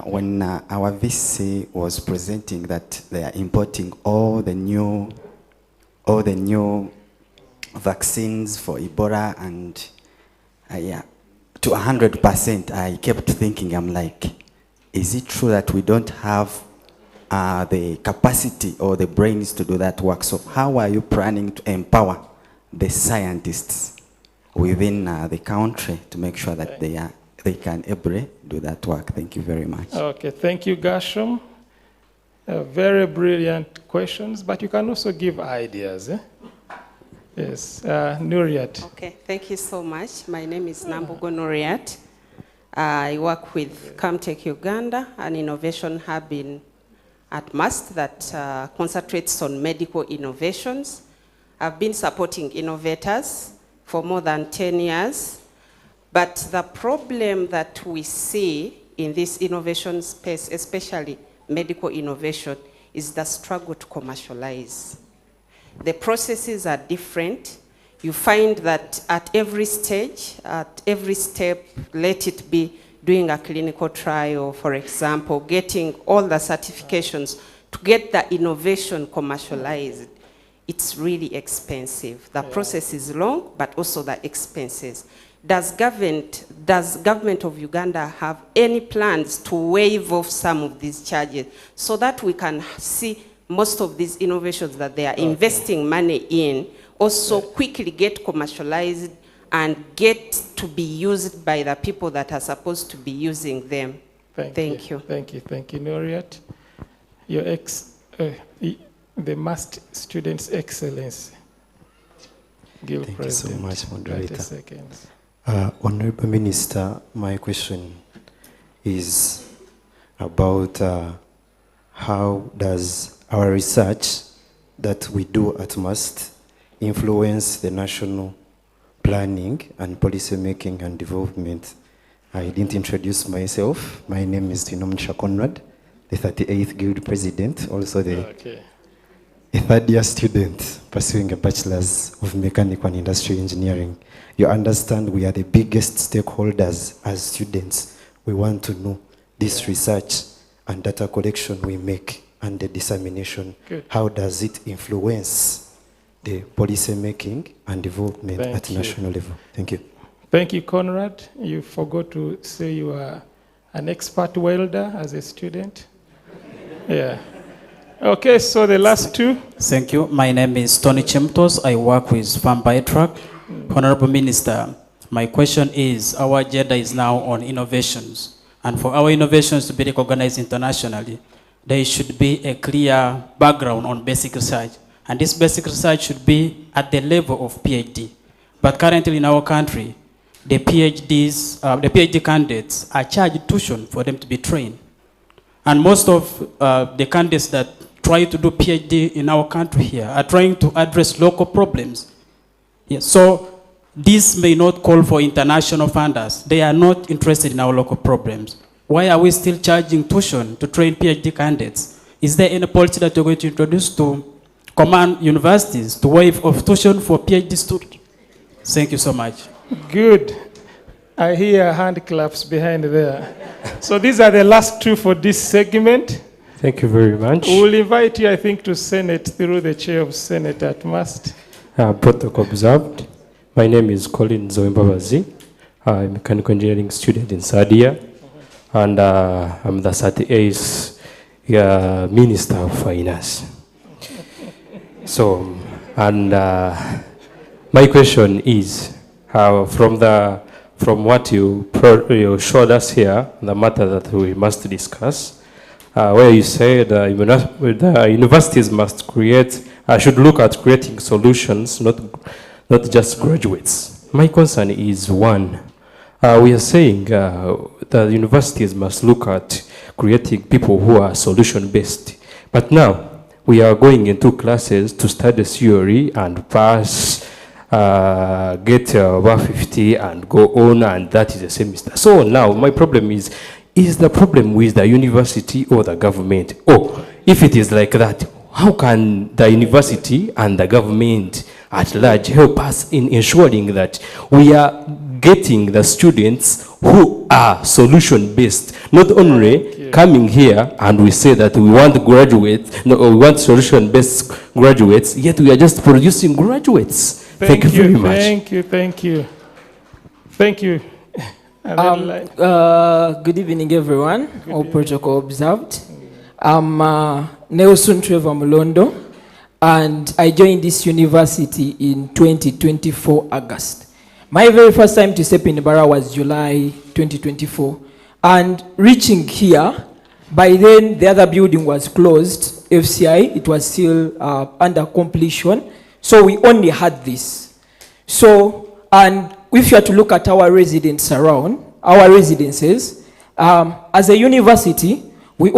When our VC was presenting that they are importing all the new vaccines for Ebola, and to 100%, I kept thinking, I'm like, is it true that we don't have the capacity or the brains to do that work? So how are you planning to empower the scientists within the country to make sure that they can able do that work? Thank you very much. Okay, thank you, Gashom. Very brilliant questions, but you can also give ideas. Yes, Nuriat. Okay, thank you so much. My name is Nambugo Nuriat. I work with Camtech Uganda, an innovation hub at MUST that concentrates on medical innovations. I've been supporting innovators for more than 10 years. But the problem that we see in this innovation space, especially medical innovation, is the struggle to commercialize. The processes are different. You find that at every stage, at every step, let it be doing a clinical trial, for example, getting all the certifications to get the innovation commercialized, it's really expensive. The process is long, but also the expenses. Does government of Uganda have any plans to waive off some of these charges so that we can see most of these innovations that they are investing money in also quickly get commercialized and get to be used by the people that are supposed to be using them? Thank you. Thank you, Noriat. The Must Students Excellence. Give Thank President you so much, Moderator. 30 seconds. Honorable Minister, my question is about how does our research that we do at MUST influence the national planning and policy making and development? I didn't introduce myself. My name is Jonard, the 38th Guild President, also a third-year student pursuing a Bachelor's of Mechanical and Industrial Engineering. You understand we are the biggest stakeholders as students. We want to know this research and data collection we make and the dissemination. Good. How does it influence the policy making and development at national level? Thank you. Thank you, Conrad. You forgot to say you are an expert welder as a student. Yeah. Okay, so the last two. Thank you. My name is Tony Chemtos. I work with Farm by Truck. Honorable Minister, my question is, our agenda is now on innovations. And for our innovations to be recognized internationally, there should be a clear background on basic research. And this basic research should be at the level of PhD. But currently in our country, the PhD candidates are charged tuition for them to be trained. And most of the candidates that try to do PhD in our country here are trying to address local problems. Yes, so this may not call for international funders. They are not interested in our local problems. Why are we still charging tuition to train PhD candidates? Is there any policy that you're going to introduce to command universities to waive of tuition for PhD students? Thank you so much. Good. I hear hand claps behind there. So these are the last two for this segment. Thank you very much. We will invite you, I think, to Senate through the chair of Senate at MUST. Protocol observed. My name is Colin Mbarara. I'm a mechanical engineering student in Sadia. And I'm the 38th Minister of Finance. So, and my question is, from what you showed us here, the matter that we must discuss, where you say the universities must should look at creating solutions, not just graduates. My concern is one, we are saying the universities must look at creating people who are solution-based. But now, we are going into classes to study theory and pass, get over 50 and go on, and that is a semester. So now, my problem is the problem with the university or the government? Or if it is like that, how can the university and the government at large help us in ensuring that we are getting the students who are solution-based, not only coming here and we say that we want graduates, no, we want solution-based graduates, yet we are just producing graduates. Thank you very much. Thank you. Good evening, everyone. All protocol observed. I'm Nelson Trevor Mulondo, and I joined this university in 2024 August. My very first time to step in Mbarara was July 2024. And reaching here, by then the other building was closed, FCI, it was still under completion. So we only had this. So, and if you are to look at our residents around, our residences, as a university, we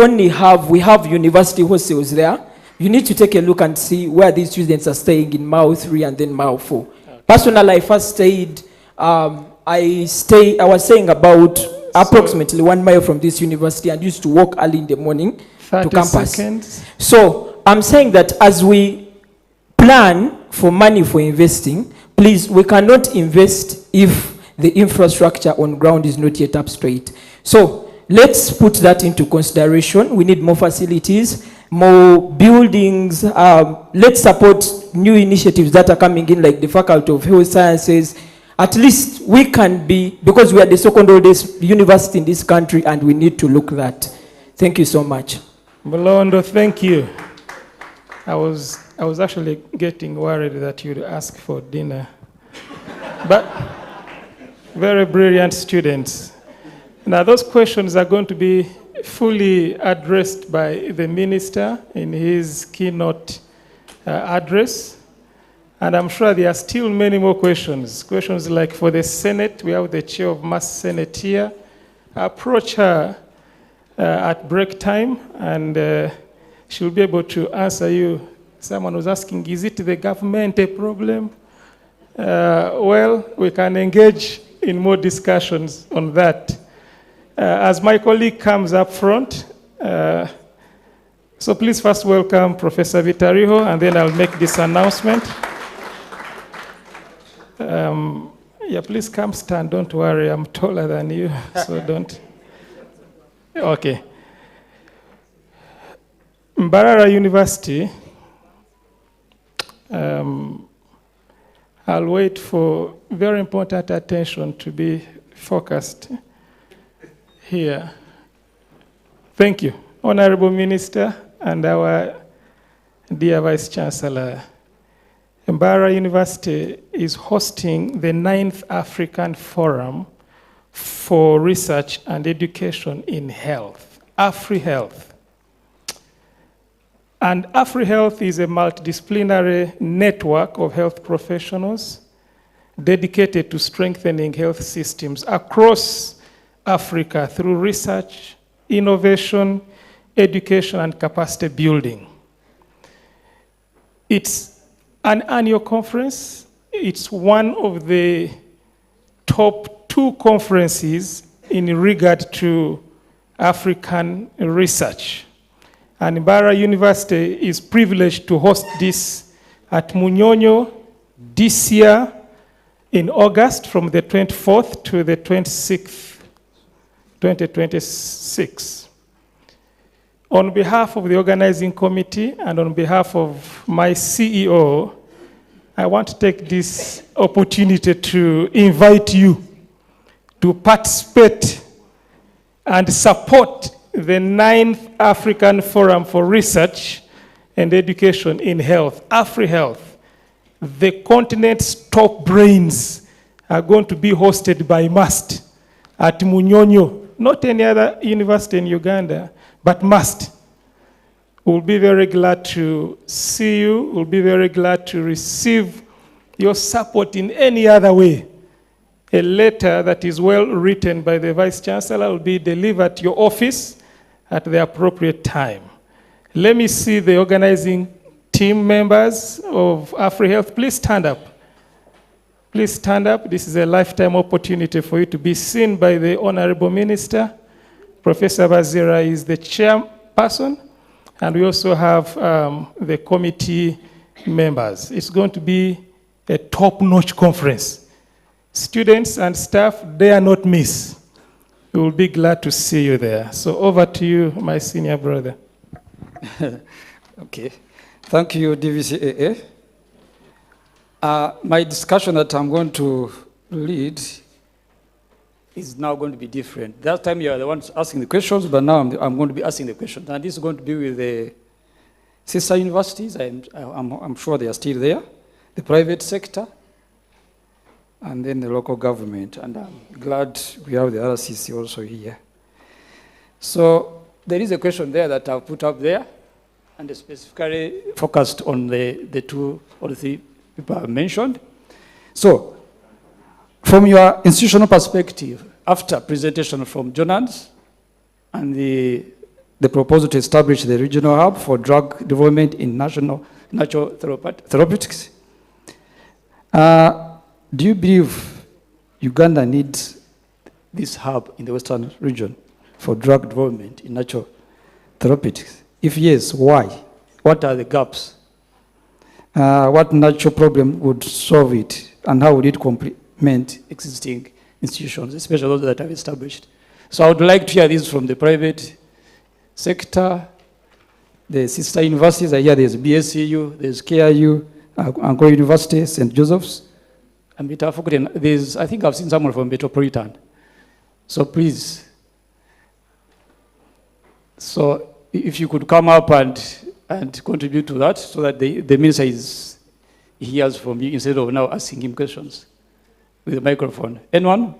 have university hostels there. You need to take a look and see where these students are staying in Mile 3 and then Mile 4. Personally, I first stayed, I was staying about approximately 1 mile from this university and used to walk early in the morning to campus. Seconds. So I'm saying that as we plan for money for investing, please, we cannot invest if the infrastructure on ground is not yet up straight. So let's put that into consideration. We need more facilities, more buildings. Let's support new initiatives that are coming in, like the Faculty of Health Sciences. At least we can be, because we are the second oldest university in this country, and we need to look at that. Thank you so much. Mulondo, thank you. I was actually getting worried that you'd ask for dinner. But very brilliant students. Now, those questions are going to be fully addressed by the minister in his keynote address. And I'm sure there are still many more questions. Questions like for the Senate, we have the chair of Mass Senate here. Approach her at break time, and she'll be able to answer you. Someone was asking, is it the government a problem? Well, we can engage in more discussions on that. As my colleague comes up front, so please first welcome Professor Vitariho, and then I'll make this announcement. Yeah, please come stand, don't worry, I'm taller than you, so don't. Okay. Mbarara University, I'll wait for very important attention to be focused here. Thank you, Honorable Minister and our dear Vice Chancellor. Mbarara University is hosting the 9th African Forum for Research and Education in Health, AfriHealth. And AfriHealth is a multidisciplinary network of health professionals dedicated to strengthening health systems across Africa through research, innovation, education, and capacity building. It's an annual conference. It's one of the top 2 conferences in regard to African research. And Mbarara University is privileged to host this at Munyonyo this year in August from the 24th to the 26th, 2026. On behalf of the organizing committee and on behalf of my CEO, I want to take this opportunity to invite you to participate and support the 9th African Forum for Research and Education in Health, AfriHealth. The continent's top brains are going to be hosted by MUST at Munyonyo, not any other university in Uganda, but MUST. We'll be very glad to see you. We'll be very glad to receive your support in any other way. A letter that is well written by the Vice Chancellor will be delivered to your office at the appropriate time. Let me see the organizing team members of AfriHealth. Please stand up. Please stand up. This is a lifetime opportunity for you to be seen by the Honorable Minister. Professor Bazira is the chairperson, and we also have the committee members. It's going to be a top-notch conference. Students and staff, dare not miss. We will be glad to see you there. So over to you, my senior brother. Okay. Thank you, DVCAA. My discussion that I'm going to lead is now going to be different. That time you are the ones asking the questions, but now I'm going to be asking the questions. And this is going to be with the sister universities. I'm sure they are still there, the private sector, and then the local government. And I'm glad we have the RCC also here. So there is a question there that I've put up there, and specifically focused on the 2 or 3 people I've mentioned. So, from your institutional perspective, after presentation from Jonard and the proposal to establish the regional hub for drug development in natural therapeutics, do you believe Uganda needs this hub in the Western region for drug development in natural therapeutics? If yes, why? What are the gaps? What natural problem would solve it, and how would it complement existing institutions, especially those that have established? So I would like to hear this from the private sector, the sister universities. I hear there's BSCU, there's KIU, Anglo University, St. Joseph's, and there's, I think I've seen someone from Metropolitan. So please, so if you could come up and contribute to that, so that the minister hears from you instead of now asking him questions with the microphone. Anyone?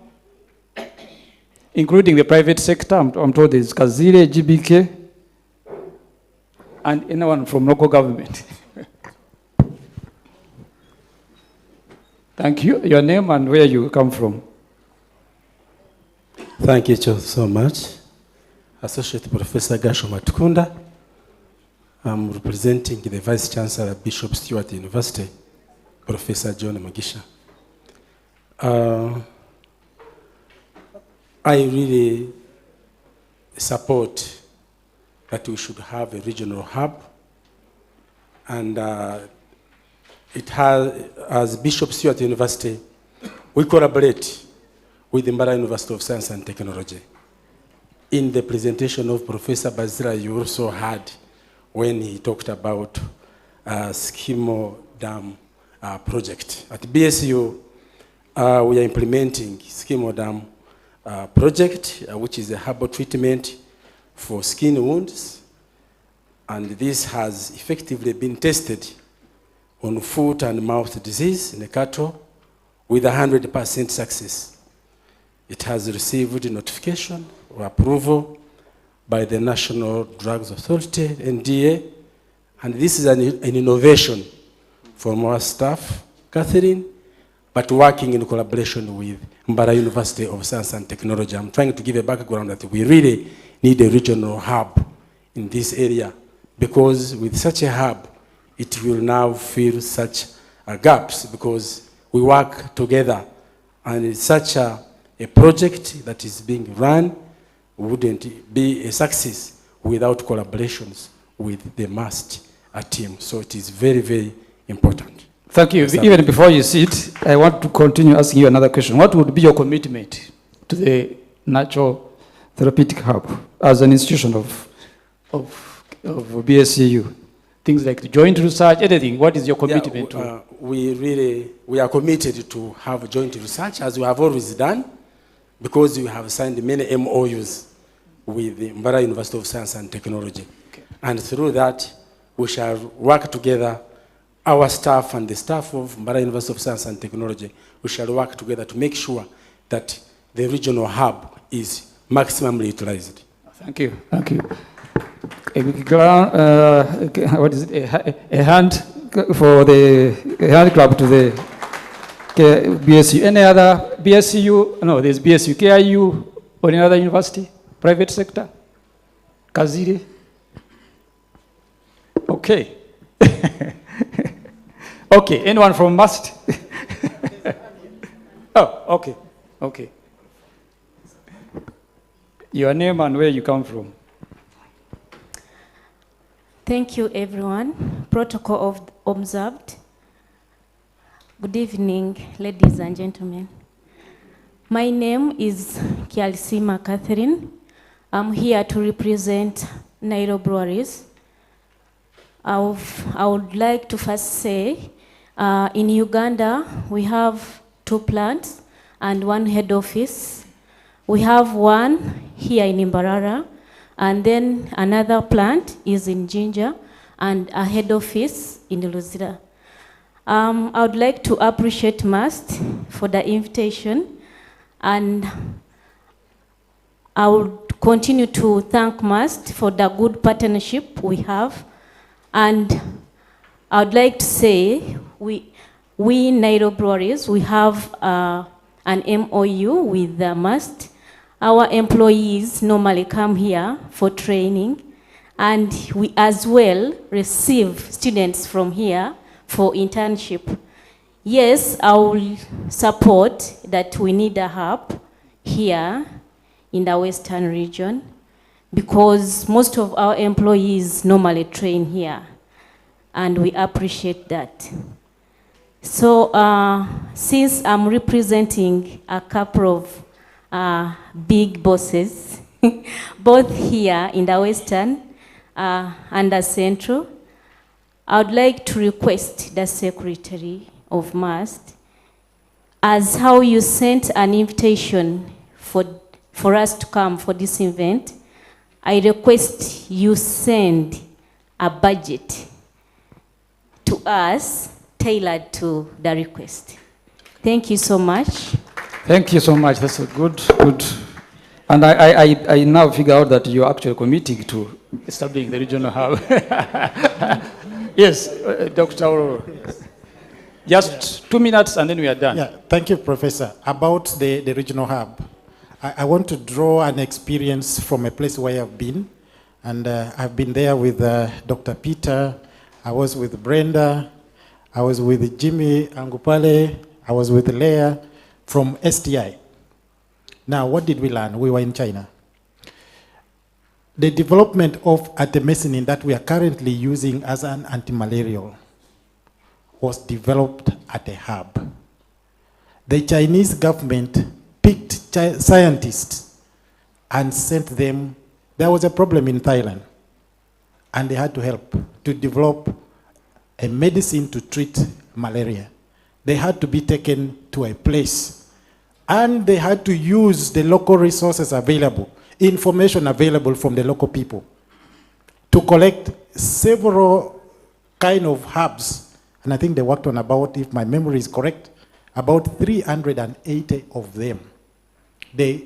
including the private sector. I'm told there's Kazire, GBK, and anyone from local government. Thank you. Your name and where you come from. Thank you so much. Associate Professor Gasho Matukunda. I'm representing the Vice Chancellor, Bishop Stewart University, Professor John Mugisha. I really support that we should have a regional hub, and it has, as Bishop Stewart University, we collaborate with the Mbarara University of Science and Technology. In the presentation of Professor Bazira, you also heard when he talked about Skimo Dam project. At BSU, we are implementing Skimo Dam project, which is a herbal treatment for skin wounds. And this has effectively been tested on foot and mouth disease in the cattle with 100% success. It has received notification or approval by the National Drugs Authority, NDA, and this is an innovation from our staff, Catherine, but working in collaboration with Mbarara University of Science and Technology. I'm trying to give a background that we really need a regional hub in this area, because with such a hub, it will now fill such gaps, because we work together, and it's such a project that is being run wouldn't be a success without collaborations with the MAST team. So it is very, very important. Thank you. Even before you sit, I want to continue asking you another question. What would be your commitment to the Natural Therapeutic Hub as an institution of BSCU? Things like joint research, anything. What is your commitment to? We are committed to have joint research, as we have always done, because we have signed many MOUs with the Mbarara University of Science and Technology. Okay. And through that, we shall work together, our staff and the staff of Mbarara University of Science and Technology, we shall work together to make sure that the regional hub is maximally utilized. Thank you. Thank you. What is it? A hand for the hand clap to the BSU. Any other BSU? No, there's BSU. KIU or any other university? Private sector? Kaziri? Okay. Okay, anyone from MAST? Oh, okay. Okay. Your name and where you come from. Thank you, everyone. Protocol observed. Good evening, ladies and gentlemen. My name is Kialisima Catherine. I'm here to represent Nairo Breweries. I would like to first say, in Uganda, we have 2 plants and 1 head office. We have one here in Mbarara, and then another plant is in Jinja, and a head office in Luzira. I would like to appreciate MAST for the invitation, and I would continue to thank MAST for the good partnership we have. And I would like to say, we Nairo Breweries, we have an MOU with the MAST. Our employees normally come here for training, and we as well receive students from here for internship. Yes, I will support that we need a hub here in the Western region, because most of our employees normally train here, and we appreciate that. So since I'm representing a couple of big bosses, both here in the Western and the Central, I would like to request the Secretary of MAST, as how you sent an invitation for us to come for this event, I request you send a budget to us tailored to the request. Thank you so much. Thank you so much. That's a good And I now figure out that you're actually committing to establishing the regional hub. Yes, Dr. Aurora. Just 2 minutes and then we are done. Yeah, thank you, Professor. About the regional hub, I want to draw an experience from a place where I've been. And I've been there with Dr. Peter, I was with Brenda, I was with Jimmy Angupale, I was with Leah from STI. Now, what did we learn? We were in China. The development of artemisinin that we are currently using as an antimalarial was developed at a hub. The Chinese government picked scientists and sent them. There was a problem in Thailand, and they had to help to develop a medicine to treat malaria. They had to be taken to a place, and they had to use the local resources available, information available from the local people, to collect several kind of herbs. And I think they worked on about, if my memory is correct, about 380 of them.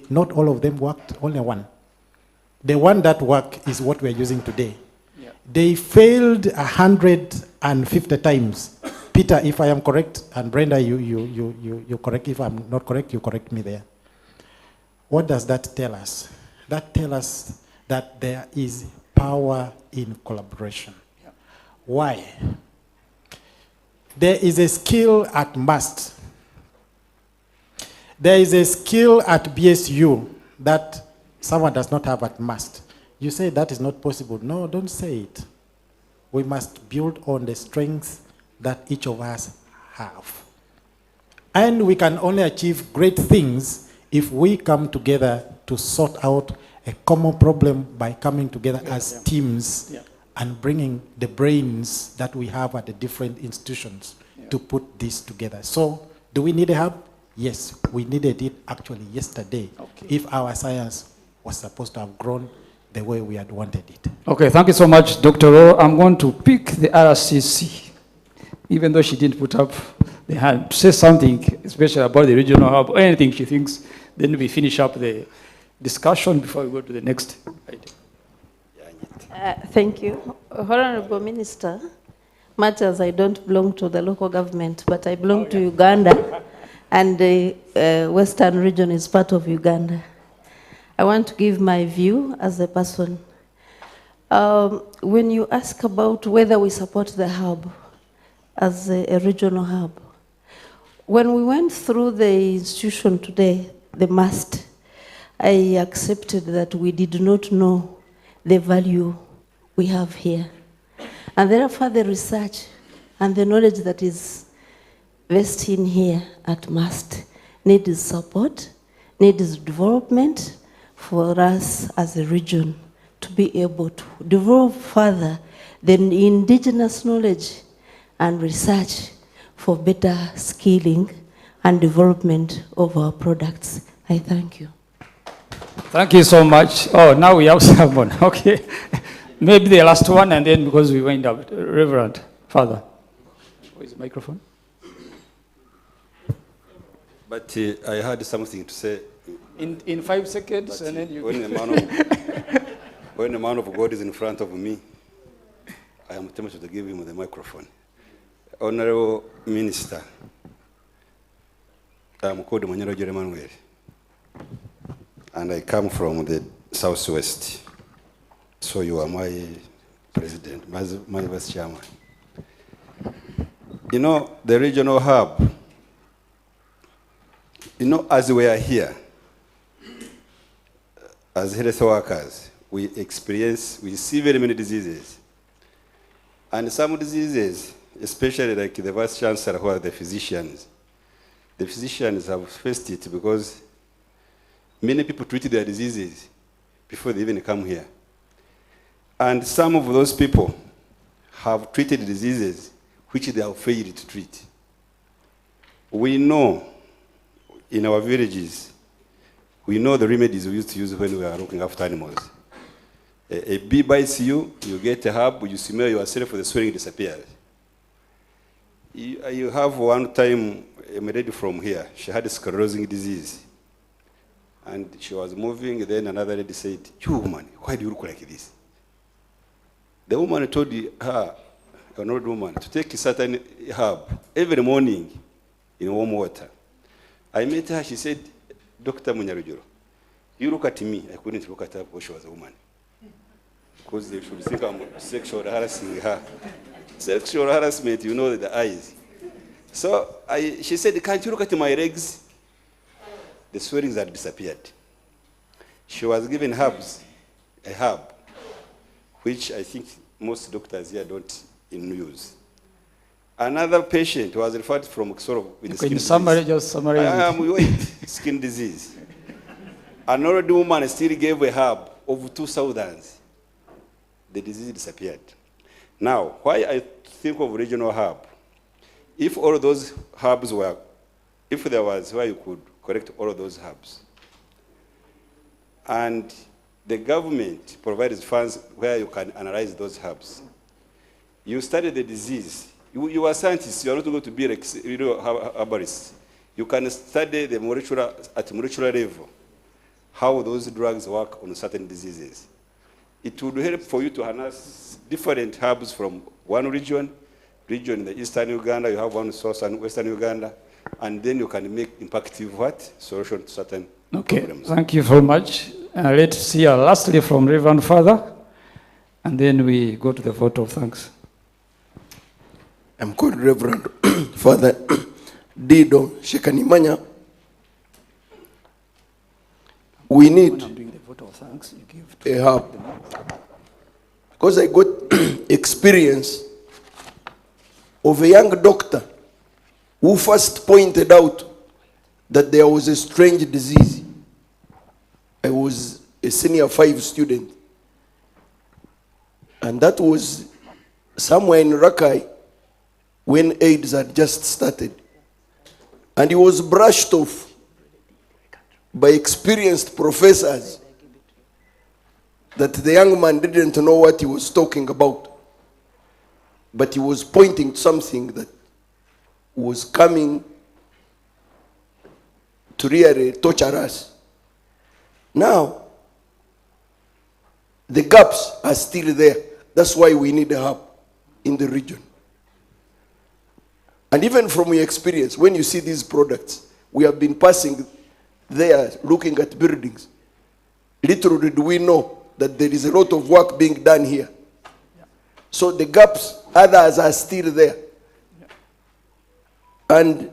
Not all of them worked, only one. The one that worked is what we're using today. Yeah. They failed 150 times. Peter, if I am correct, and Brenda, you correct. If I'm not correct, you correct me there. What does that tell us? That tells us that there is power in collaboration. Yeah. Why? There is a skill at MUST. There is a skill at BSU that someone does not have at MUST. You say that is not possible. No, don't say it. We must build on the strengths that each of us have. And we can only achieve great things if we come together to sort out a common problem by coming together as teams and bringing the brains that we have at the different institutions to put this together. So, do we need a hub? Yes, we needed it actually yesterday. If our science was supposed to have grown the way we had wanted it. Okay, thank you so much, Dr. Ro. I'm going to pick the RCC, even though she didn't put up the hand, to say something, especially about the regional hub, or anything she thinks. Then we finish up the discussion before we go to the next item. Thank you. Honorable Minister, much as I don't belong to the local government, but I belong to Uganda, and the Western region is part of Uganda. I want to give my view as a person. When you ask about whether we support the hub as a regional hub, when we went through the institution today, the MUST, I accepted that we did not know the value we have here. And therefore the research and the knowledge that is vested in here at MUST needs support, needs development, for us as a region to be able to develop further the indigenous knowledge and research for better skilling and development of our products. I thank you. Thank you so much. Oh, now we have someone. Okay. Maybe the last one, and then because we wind up, Reverend Father. Where's the microphone? But I had something to say. In 5 seconds, and then you... When the man of God is in front of me, I am tempted to give him the microphone. Honorable Minister, I am called Manyaro Jeremanuel, and I come from the Southwest. So you are my president, my vice chairman. You know, the regional hub, you know, as we are here, as health workers, we see very many diseases. And some diseases, especially like the Vice Chancellor who are the physicians have faced it because many people treat their diseases before they even come here. And some of those people have treated diseases which they have failed to treat. We know in our villages, we know the remedies we used to use when we are looking after animals. A bee bites you, you get a herb, you smell yourself, the swelling disappears. You have one time a lady from here, she had a sclerosing disease. And she was moving, then another lady said, "You woman, why do you look like this?" The woman told her, an old woman, to take a certain herb every morning in warm water. I met her, she said, "Dr. Munyarujuru, you look at me." I couldn't look at her because she was a woman. Because they should think I'm sexual harassing her. Sexual harassment, you know, the eyes. So she said, "Can't you look at my legs?" The swellings had disappeared. She was given herbs, a herb, which I think most doctors here don't use. Another patient was referred from sort of with skin disease. Just summarize. Skin disease. An old woman still gave a herb of 2,000. The disease disappeared. Now, why I think of regional herb? If all those herbs were, if there was where you could collect all of those herbs, and the government provides funds where you can analyze those herbs, you study the disease. You are scientists, you are not going to be like herbalists. You can study the molecular, at molecular level, how those drugs work on certain diseases. It would help for you to harness different herbs from one region in the eastern Uganda, you have one source in western Uganda, and then you can make impactful solution to certain problems. Thank you very much. Let's hear lastly from Reverend Father, and then we go to the vote of thanks. I'm called Reverend Father Dido Shekanimanya. We need a help because I got experience of a young doctor who first pointed out that there was a strange disease. I was a senior 5 student, and that was somewhere in Rakai when AIDS had just started. And he was brushed off by experienced professors that the young man didn't know what he was talking about. But he was pointing to something that was coming to really torture us. Now, the gaps are still there. That's why we need help in the region. And even from your experience, when you see these products, we have been passing there looking at buildings. Little did we know that there is a lot of work being done here. So the gaps, others are still there. And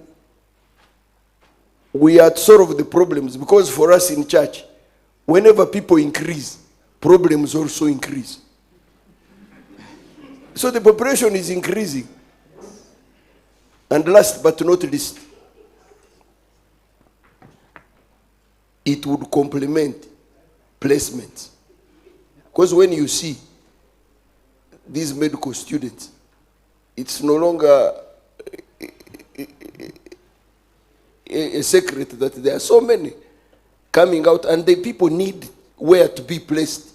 we are to solve the problems, because for us in church, whenever people increase, problems also increase. So the population is increasing. And last but not least, it would complement placements. Because when you see these medical students, it's no longer a secret that there are so many coming out, and the people need where to be placed,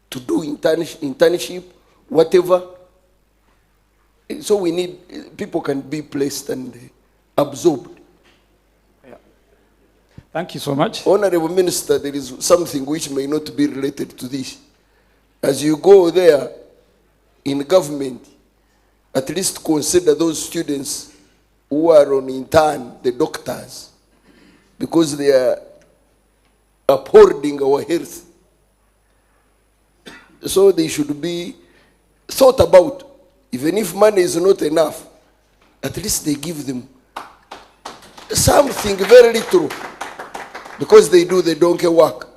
to do internship, whatever. So we need, people can be placed and absorbed. Yeah. Thank you so much. Honorable Minister, there is something which may not be related to this. As you go there in government, at least consider those students who are on intern, the doctors, because they are upholding our health. So they should be thought about. Even if money is not enough, at least they give them something very little, because they do the donkey work.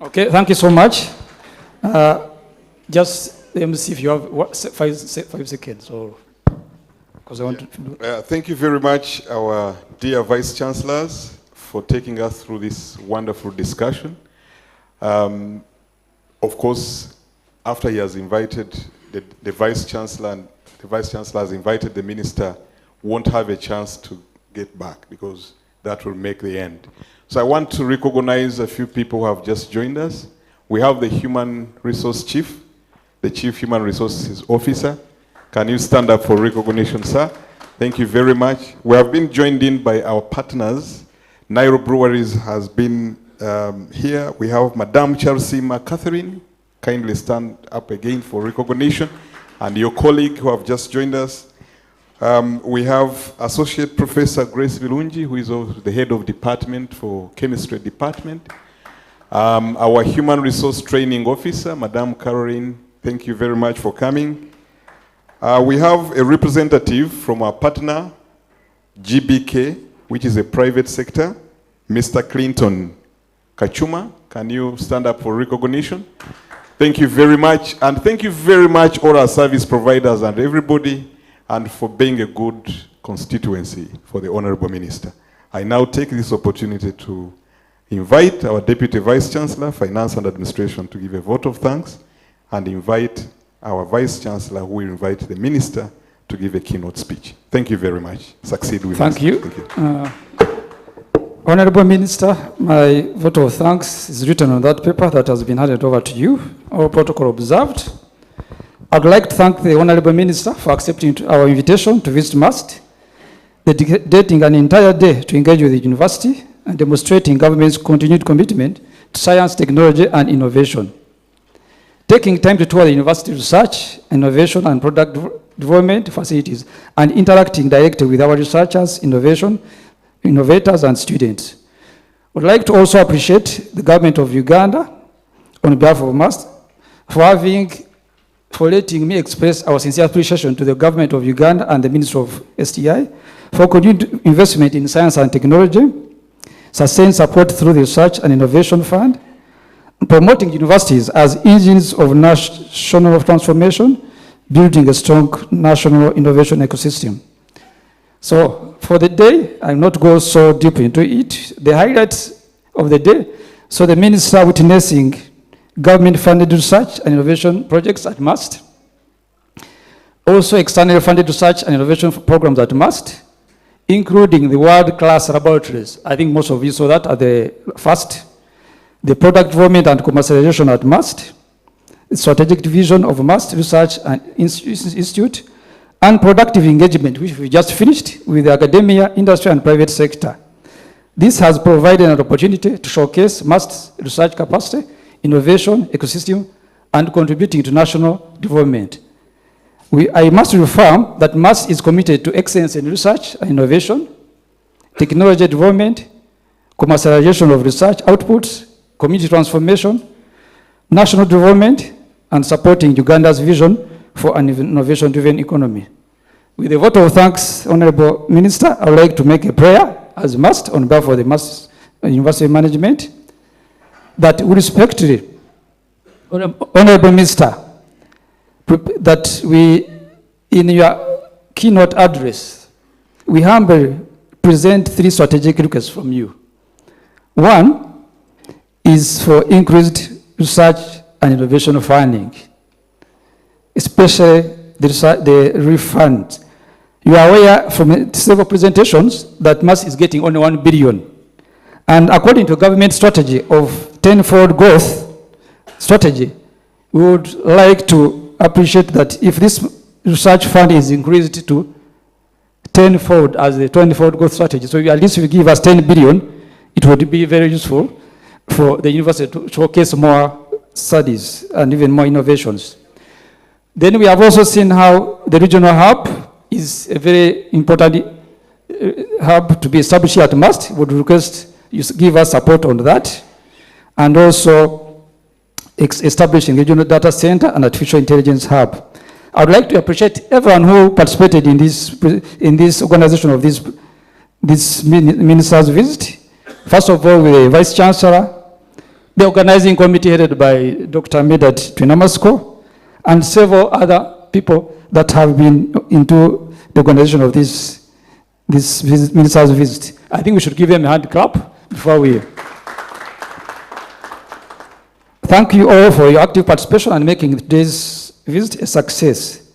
Okay, thank you so much. Just let me see if you have 5 seconds, or because I want to do. Thank you very much, our dear Vice Chancellors, for taking us through this wonderful discussion. Of course, after he has invited the Vice Chancellor, and the Vice Chancellor has invited the Minister, won't have a chance to get back, because that will make the end. So I want to recognize a few people who have just joined us. We have the Human Resource Chief, the Chief Human Resources Officer. Can you stand up for recognition, sir? Thank you very much. We have been joined in by our partners, Nairo Breweries has been here. We have Madame Charlesima Catherine. Kindly stand up again for recognition. And your colleague who have just joined us. We have Associate Professor Grace Vilungi, who is also the head of department for Chemistry Department. Our Human Resource Training Officer, Madame Caroline, thank you very much for coming. We have a representative from our partner, GBK, which is a private sector, Mr. Clinton Kachuma. Can you stand up for recognition? Thank you very much. And thank you very much all our service providers and everybody, and for being a good constituency for the Honorable Minister. I now take this opportunity to invite our Deputy Vice Chancellor, Finance and Administration, to give a vote of thanks, and invite our Vice Chancellor, who will invite the Minister to give a keynote speech. Thank you very much. Succeed with us. Thank you. Thank you. Honorable Minister, my vote of thanks is written on that paper that has been handed over to you. All protocol observed. I'd like to thank the Honorable Minister for accepting our invitation to visit MUST, dedicating an entire day to engage with the university and demonstrating government's continued commitment to science, technology, and innovation. Taking time to tour the university research, innovation, and product development facilities, and interacting directly with our researchers, innovators, and students. I would like to also appreciate the government of Uganda on behalf of MUST for letting me express our sincere appreciation to the government of Uganda and the Ministry of STI for continued investment in science and technology, sustained support through the Research and Innovation Fund, promoting universities as engines of national transformation, building a strong national innovation ecosystem. So for the day, I will not go so deep into it. The highlights of the day, so the Minister witnessing government-funded research and innovation projects at MUST, also externally funded research and innovation programs at MUST, including the world-class laboratories. I think most of you saw that at the first. The product development and commercialization at MUST, the strategic division of MUST Research and Institute, and productive engagement, which we just finished with the academia, industry, and private sector. This has provided an opportunity to showcase MUST's research capacity, innovation, ecosystem, and contributing to national development. I must reaffirm that MUST is committed to excellence in research and innovation, technology development, commercialization of research outputs, community transformation, national development, and supporting Uganda's vision for an innovation-driven economy. With a vote of thanks, Honorable Minister, I would like to make a prayer, as MUST, on behalf of the MUST University Management, that we respectfully, Honorable Minister, that we, in your keynote address, we humbly present 3 strategic requests from you. One is for increased research and innovation funding, especially the refund. You are aware from several presentations that MUST is getting only 1 billion. And according to government strategy of 10-fold growth strategy, we would like to appreciate that if this research fund is increased to 10-fold as the 20-fold growth strategy, so at least if you give us 10 billion, it would be very useful for the university to showcase more studies and even more innovations. Then we have also seen how the regional hub is a very important hub to be established here at MUST. Would request you give us support on that. And also establishing regional data center and artificial intelligence hub. I would like to appreciate everyone who participated in this organization of this minister's visit. First of all, with the Vice Chancellor, the organizing committee headed by Dr. Medat Twinamasko, and several other people that have been into the organization of this minister's visit. I think we should give them a hand clap before we... Thank you all for your active participation and making today's visit a success.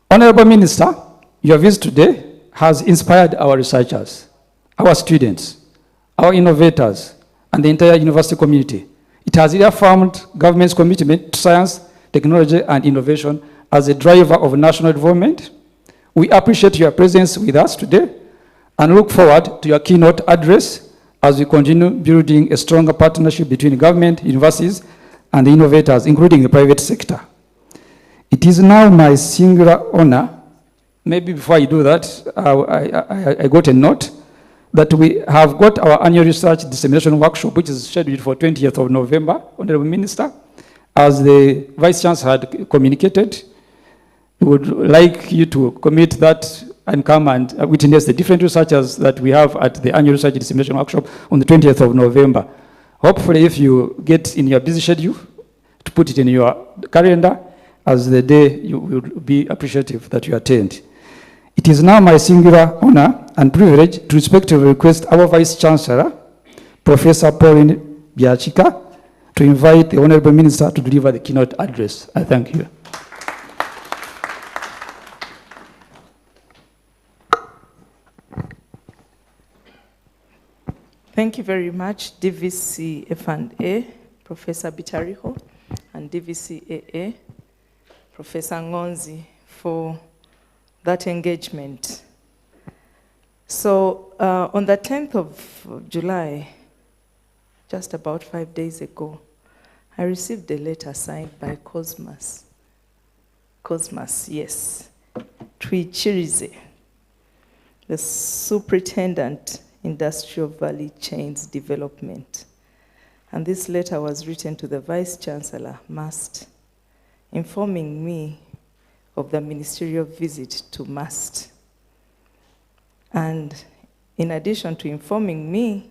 Honorable Minister, your visit today has inspired our researchers, our students, our innovators, and the entire university community. It has reaffirmed government's commitment to science, technology, and innovation as a driver of national development. We appreciate your presence with us today and look forward to your keynote address as we continue building a stronger partnership between government, universities, and the innovators, including the private sector. It is now my singular honor, maybe before I do that, I got a note that we have got our annual research dissemination workshop, which is scheduled for 20th of November, Honorable Minister. As the Vice Chancellor had communicated, we would like you to commit that and come and witness the different researchers that we have at the annual research dissemination workshop on the 20th of November. Hopefully, if you get in your busy schedule, to put it in your calendar as the day, you will be appreciative that you attend. It is now my singular honor and privilege to respectfully request our Vice Chancellor, Professor Pauline Byachika, to invite the Honorable Minister to deliver the keynote address. I thank you. Thank you very much, DVC F&A, Professor Bitariho, and DVC AA, Professor Ngonzi, for that engagement. So on the 10th of July, just about 5 days ago, I received a letter signed by Cosmas, yes, Twichirize, the Superintendent, Industrial Valley Chains Development. And this letter was written to the Vice Chancellor, MAST, informing me of the ministerial visit to MAST. And in addition to informing me,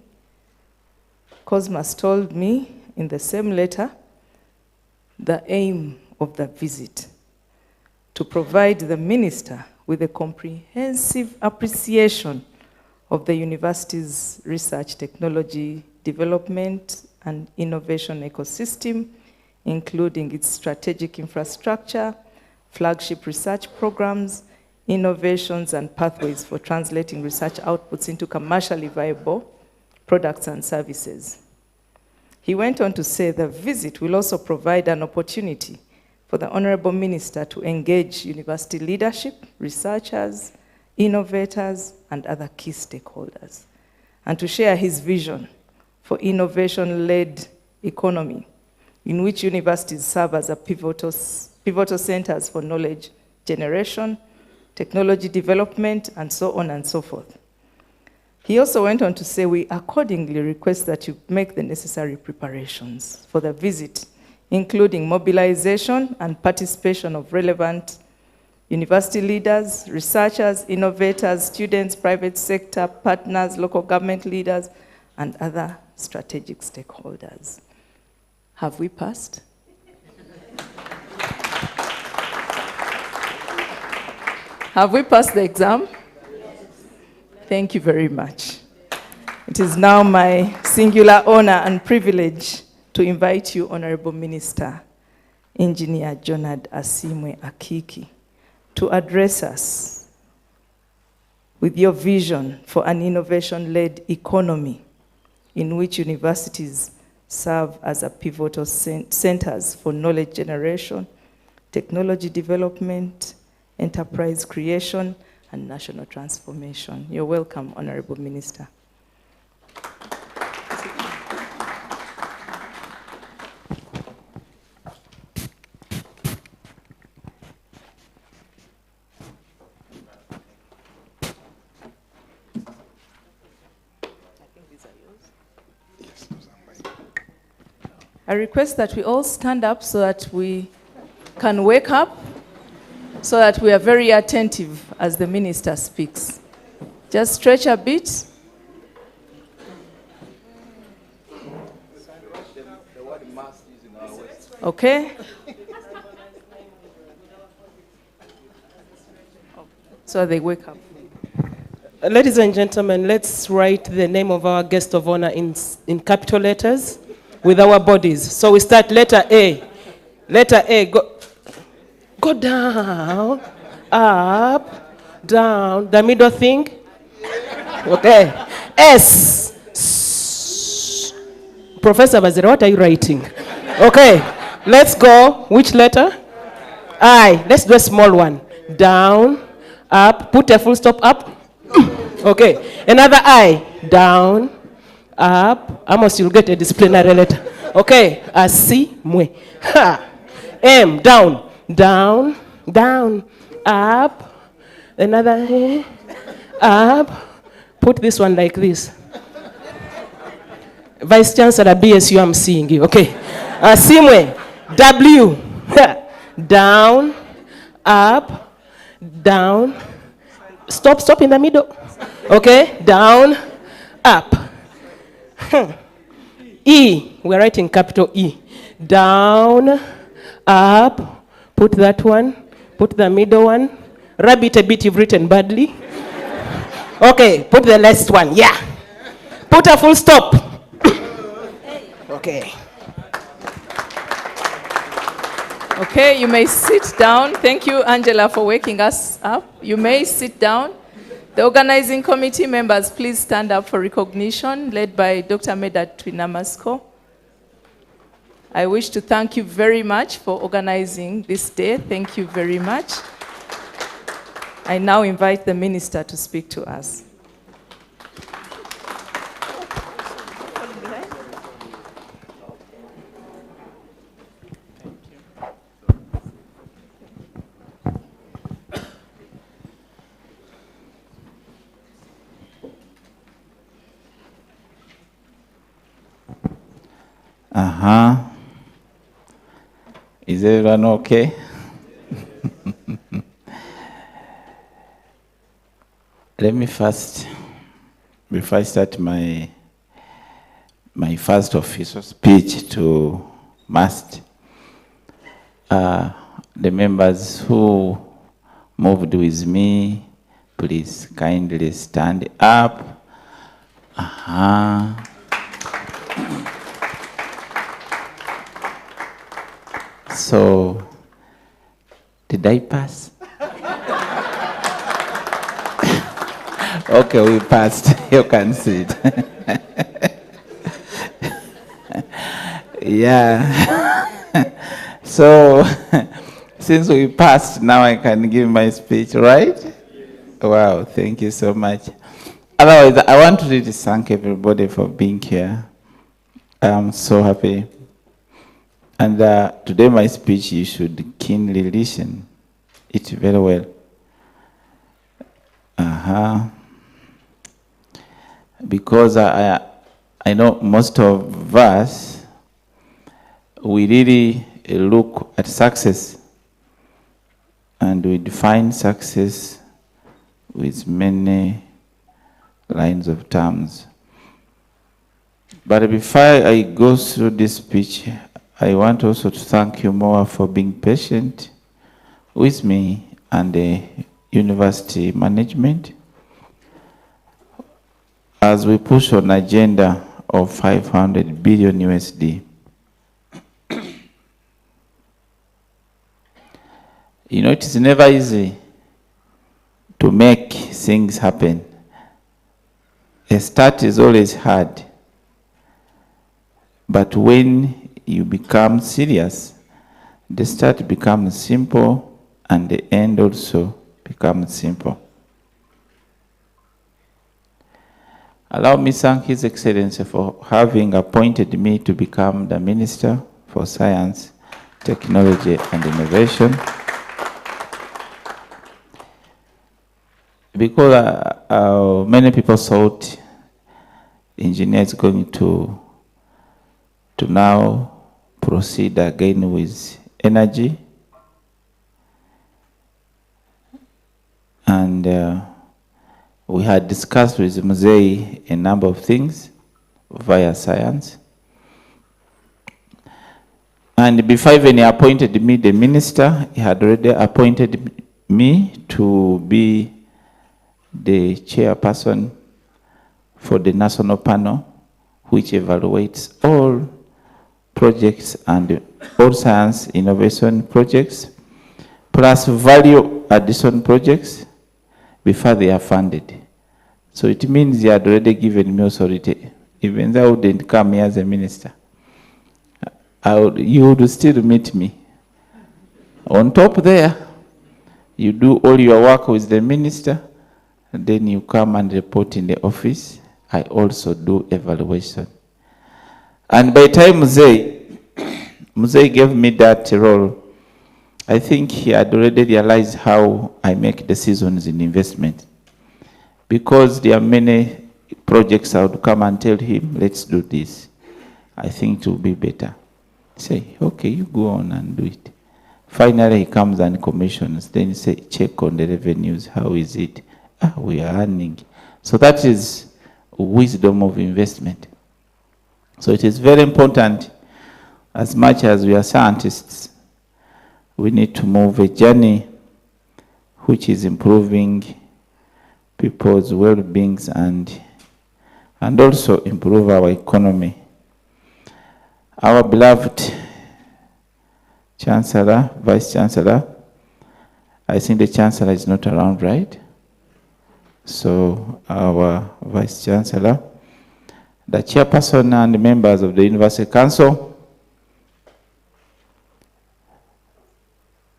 Cosmas told me in the same letter the aim of the visit: to provide the minister with a comprehensive appreciation of the university's research, technology, development, and innovation ecosystem, including its strategic infrastructure, flagship research programs, innovations, and pathways for translating research outputs into commercially viable products and services. He went on to say the visit will also provide an opportunity for the Honorable Minister to engage university leadership, researchers, innovators, and other key stakeholders, and to share his vision for innovation-led economy, in which universities serve as a pivotal centers for knowledge generation, technology development, and so on and so forth. He also went on to say, we accordingly request that you make the necessary preparations for the visit, including mobilization and participation of relevant university leaders, researchers, innovators, students, private sector, partners, local government leaders, and other strategic stakeholders. Have we passed? Have we passed the exam? Thank you very much. It is now my singular honor and privilege to invite you, Honorable Minister, Engineer Jonard Asiimwe Akiiki, to address us with your vision for an innovation-led economy in which universities serve as a pivotal centers for knowledge generation, technology development, enterprise creation, and national transformation. You're welcome, Honorable Minister. I request that we all stand up so that we can wake up, so that we are very attentive as the minister speaks. Just stretch a bit. Okay? So they wake up. Ladies and gentlemen, let's write the name of our guest of honor in capital letters with our bodies. So we start letter A. Letter A, go down, up, down, the middle thing. Okay. S. Professor Bazira, what are you writing? Okay, let's go. Which letter? I. Let's do a small one. Down, up, put a full stop up. Okay, another I. Down, up. Amos, you'll get a disciplinary letter. Okay, Asiimwe. Ha. M, down, down, down, up. Another, up. Put this one like this. Vice Chancellor BSU, I'm seeing you. Okay. Asiimwe. W. Down. Up. Down. Stop in the middle. Okay. Down. Up. E. We're writing capital E. Down. Up. Put that one. Put the middle one. Rub it a bit, you've written badly. Okay. Put the last one. Yeah. Put a full stop. Okay. Okay, you may sit down. Thank you, Angela, for waking us up. You may sit down. The organizing committee members, please stand up for recognition, led by Dr. Meda Twinamasko. I wish to thank you very much for organizing this day. Thank you very much. I now invite the minister to speak to us. Is everyone okay? Let me first, before I start my first official speech to MAST, the members who moved with me, please kindly stand up. So, did I pass? Okay, we passed. You can see it. Yeah. So, since we passed, now I can give my speech, right? Wow, thank you so much. Otherwise, I want to really thank everybody for being here. I'm so happy. And today my speech, you should keenly listen it very well. Because I know most of us, we really look at success and we define success with many lines of terms. But before I go through this speech, I want also to thank you more for being patient with me and the university management as we push on an agenda of 500 billion USD. You know, it is never easy to make things happen. A start is always hard. But when you become serious, the start becomes simple and the end also becomes simple. Allow me to thank His Excellency for having appointed me to become the Minister for Science, Technology and Innovation. Because many people thought engineer is going to now proceed again with energy. And we had discussed with Mzee a number of things via science. And before even he appointed me the minister, he had already appointed me to be the chairperson for the national panel, which evaluates all projects and all science innovation projects, plus value addition projects before they are funded. So it means he had already given me authority, even though I wouldn't come here as a minister. You would still meet me. On top there, you do all your work with the minister, and then you come and report in the office, I also do evaluation. And by the time Mzee gave me that role, I think he had already realized how I make decisions in investment. Because there are many projects I would come and tell him, let's do this. I think it will be better. Say, okay, you go on and do it. Finally, he comes and commissions. Then he say, check on the revenues. How is it? We are earning. So that is wisdom of investment. So it is very important, as much as we are scientists, we need to move a journey which is improving people's well-being and also improve our economy. Our beloved Chancellor, Vice Chancellor, I think the Chancellor is not around, right? So our Vice Chancellor, the Chairperson and members of the University Council,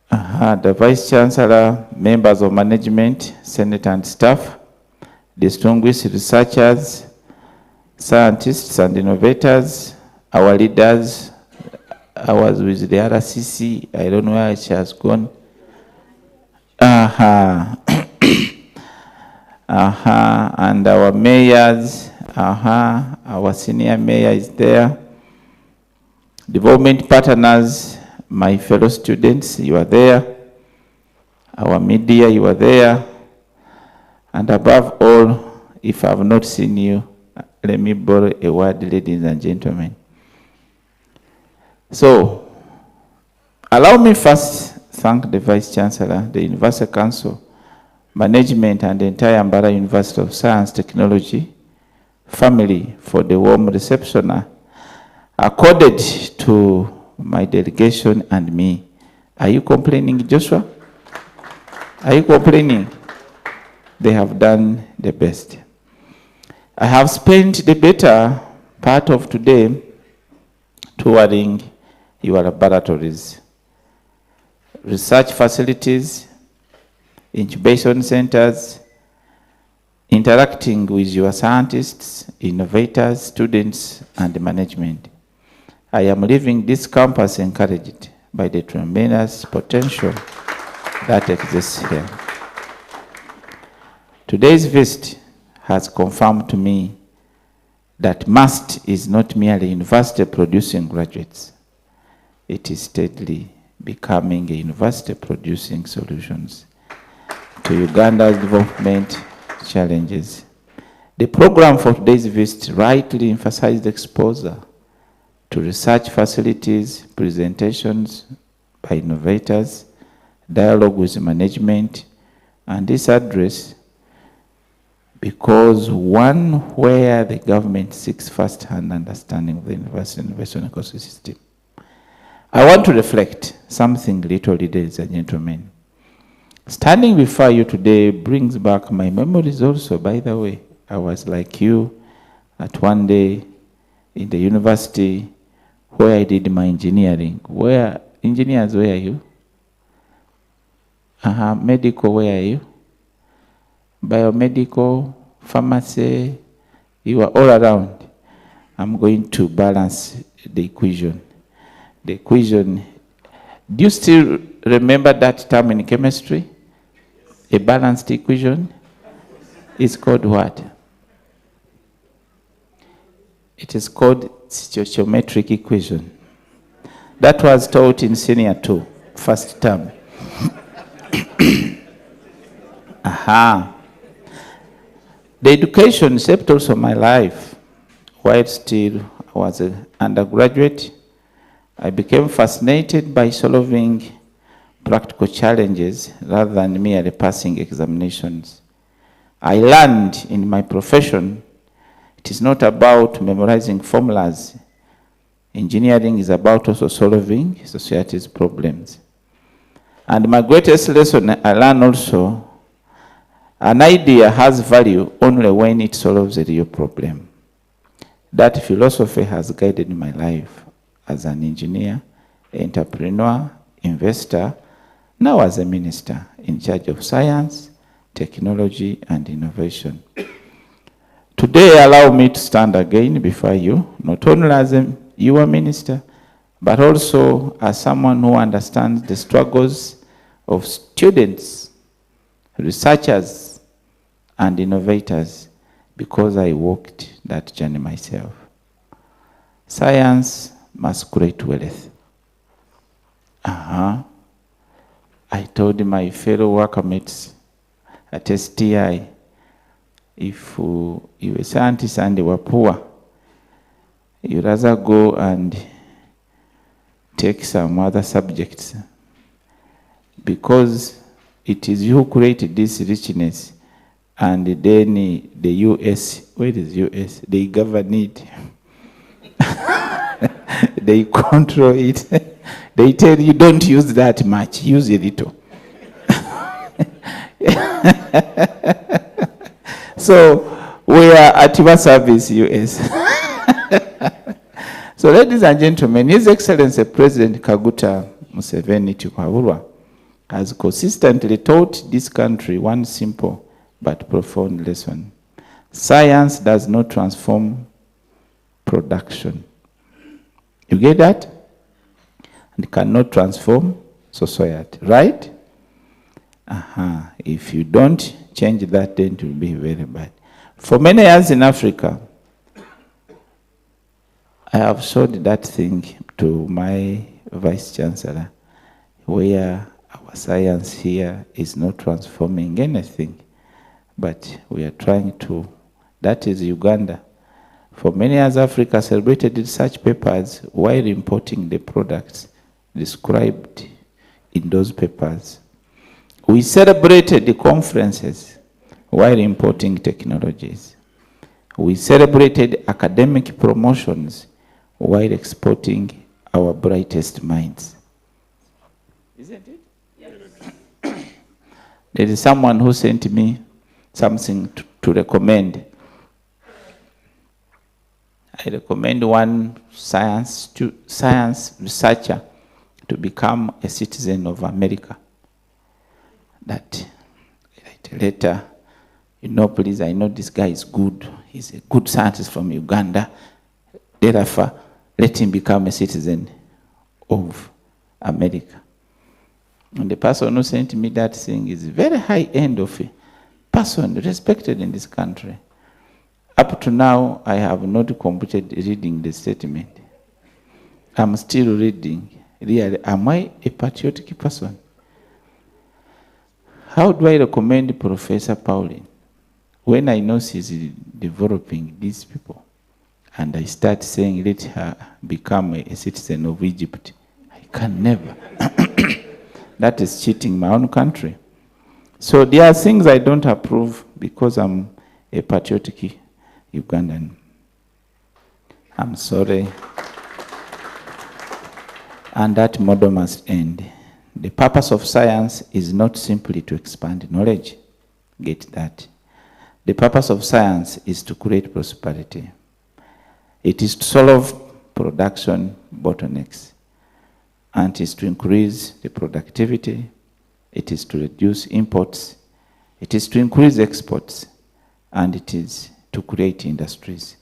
the Vice Chancellor, members of management, Senate and staff, distinguished researchers, scientists and innovators, our leaders. I was with the RCC, I don't know where she has gone. And our mayors, our senior mayor is there. Development partners, my fellow students, you are there. Our media, you are there. And above all, if I have not seen you, let me borrow a word, ladies and gentlemen. So, allow me first thank the Vice Chancellor, the University Council, management, and the entire Mbarara University of Science, Technology, family for the warm reception accorded to my delegation and me. Are you complaining, Joshua? Are you complaining? They have done the best. I have spent the better part of today touring your laboratories, research facilities, incubation centers, interacting with your scientists, innovators, students, and management. I am leaving this campus encouraged by the tremendous potential that exists here. Today's visit has confirmed to me that MUST is not merely a university producing graduates. It is steadily becoming a university producing solutions to Uganda's development challenges. The program for today's visit rightly emphasized exposure to research facilities, presentations by innovators, dialogue with management, and this address because one where the government seeks first-hand understanding of the university innovation ecosystem. I want to reflect something little, ladies and gentlemen. Standing before you today brings back my memories also, by the way. I was like you at one day in the university where I did my engineering. Where, engineers, where are you? Medical, where are you? Biomedical, pharmacy, you are all around. I'm going to balance the equation. The equation, do you still remember that term in chemistry? A balanced equation? It's called what? It is called stoichiometric equation. That was taught in senior 2, first term. The education shaped also my life. While still I was an undergraduate, I became fascinated by solving practical challenges rather than merely passing examinations. I learned in my profession it is not about memorizing formulas. Engineering is about also solving society's problems. And my greatest lesson I learned also, an idea has value only when it solves a real problem. That philosophy has guided my life as an engineer, entrepreneur, investor, now as a minister in charge of science, technology, and innovation. Today, allow me to stand again before you, not only as your minister, but also as someone who understands the struggles of students, researchers, and innovators, because I walked that journey myself. Science must create wealth. I told my fellow workmates at STI, if you were scientists and they were poor, you'd rather go and take some other subjects, because it is you who created this richness, and then the US, where is US? They govern it. They control it. They tell you don't use that much, use a little. So we are at your service, US. So ladies and gentlemen, His Excellency President Kaguta Museveni Kihumuro has consistently taught this country one simple but profound lesson. Science does not transform production. You get that? And cannot transform society, right? If you don't change that, then it will be very bad. For many years in Africa, I have showed that thing to my Vice Chancellor, where our science here is not transforming anything, but we are trying to. That is Uganda. For many years, Africa celebrated research papers while importing the products described in those papers. We celebrated the conferences while importing technologies. We celebrated academic promotions while exporting our brightest minds. Isn't it? Yes. There is someone who sent me something to recommend. I recommend one science researcher to become a citizen of America. That later, please, I know this guy is good. He's a good scientist from Uganda. Therefore, let him become a citizen of America. And the person who sent me that thing is very high end of a person respected in this country. Up to now, I have not completed reading the statement. I'm still reading. Really, am I a patriotic person? How do I recommend Professor Pauline when I know she's developing these people? And I start saying, let her become a citizen of Egypt. I can never. That is cheating my own country. So there are things I don't approve because I'm a patriotic Ugandan. I'm sorry. And that model must end. The purpose of science is not simply to expand knowledge. Get that. The purpose of science is to create prosperity. It is to solve production bottlenecks. And it is to increase the productivity. It is to reduce imports. It is to increase exports. And it is to create industries.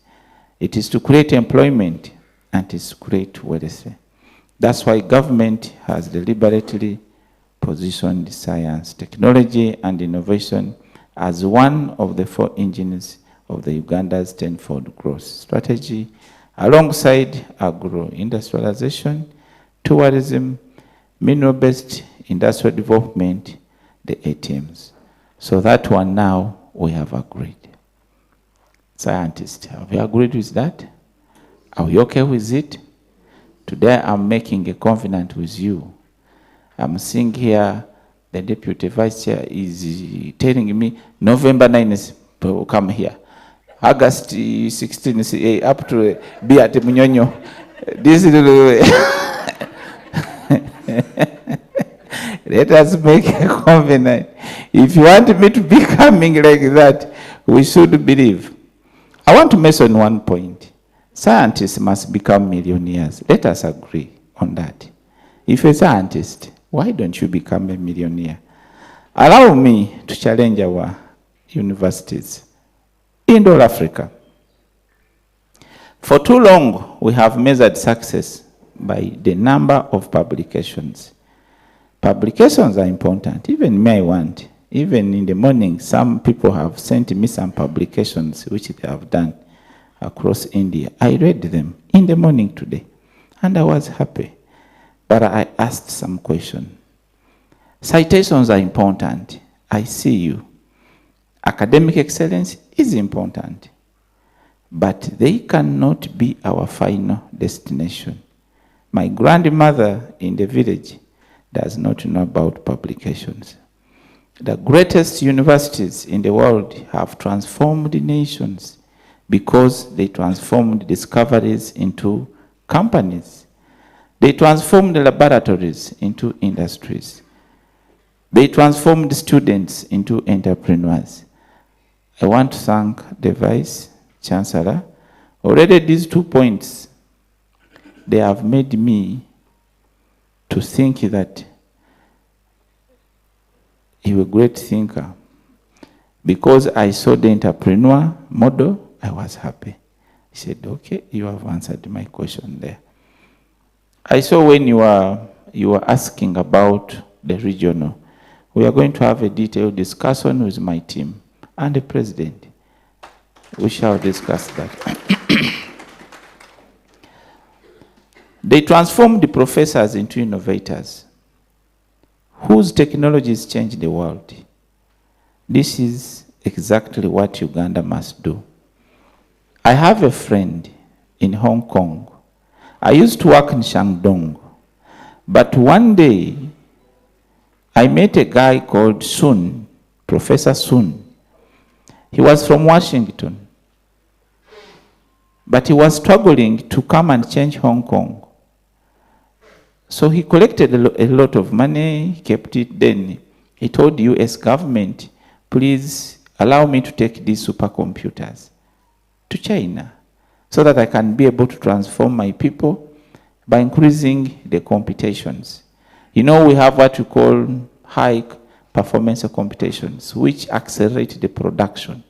It is to create employment. And it is to create wealth. That's why government has deliberately positioned science, technology, and innovation as one of the 4 engines of the Uganda's 10-fold growth strategy, alongside agro-industrialization, tourism, mineral-based industrial development, the ATMs. So that one now we have agreed. Scientists, have you agreed with that? Are we okay with it? Today I'm making a covenant with you. I'm seeing here the deputy vice chair is telling me November 9 is come here. August 16 is up to be at Munyonyo. This is let us make a covenant. If you want me to be coming like that, we should believe. I want to mention one point. Scientists must become millionaires. Let us agree on that. If you're a scientist, why don't you become a millionaire? Allow me to challenge our universities in all Africa. For too long, we have measured success by the number of publications. Publications are important. Even me, I want. Even in the morning, some people have sent me some publications which they have done across India. I read them in the morning today, and I was happy. But I asked some question. Citations are important. I see you. Academic excellence is important, but they cannot be our final destination. My grandmother in the village does not know about publications. The greatest universities in the world have transformed nations because they transformed discoveries into companies. They transformed laboratories into industries. They transformed students into entrepreneurs. I want to thank the Vice Chancellor. Already these 2 points, they have made me to think that you are a great thinker. Because I saw the entrepreneur model, I was happy. He said, okay, you have answered my question there. I saw when you were asking about the regional. We are going to have a detailed discussion with my team and the president. We shall discuss that. They transformed the professors into innovators whose technologies change the world. This is exactly what Uganda must do. I have a friend in Hong Kong. I used to work in Shandong, but one day I met a guy called Sun, Professor Sun. He was from Washington, but he was struggling to come and change Hong Kong. So he collected a lot of money, kept it. Then he told the US government, please allow me to take these supercomputers to China so that I can be able to transform my people by increasing the computations. You know, we have what we call high performance computations, which accelerate the production.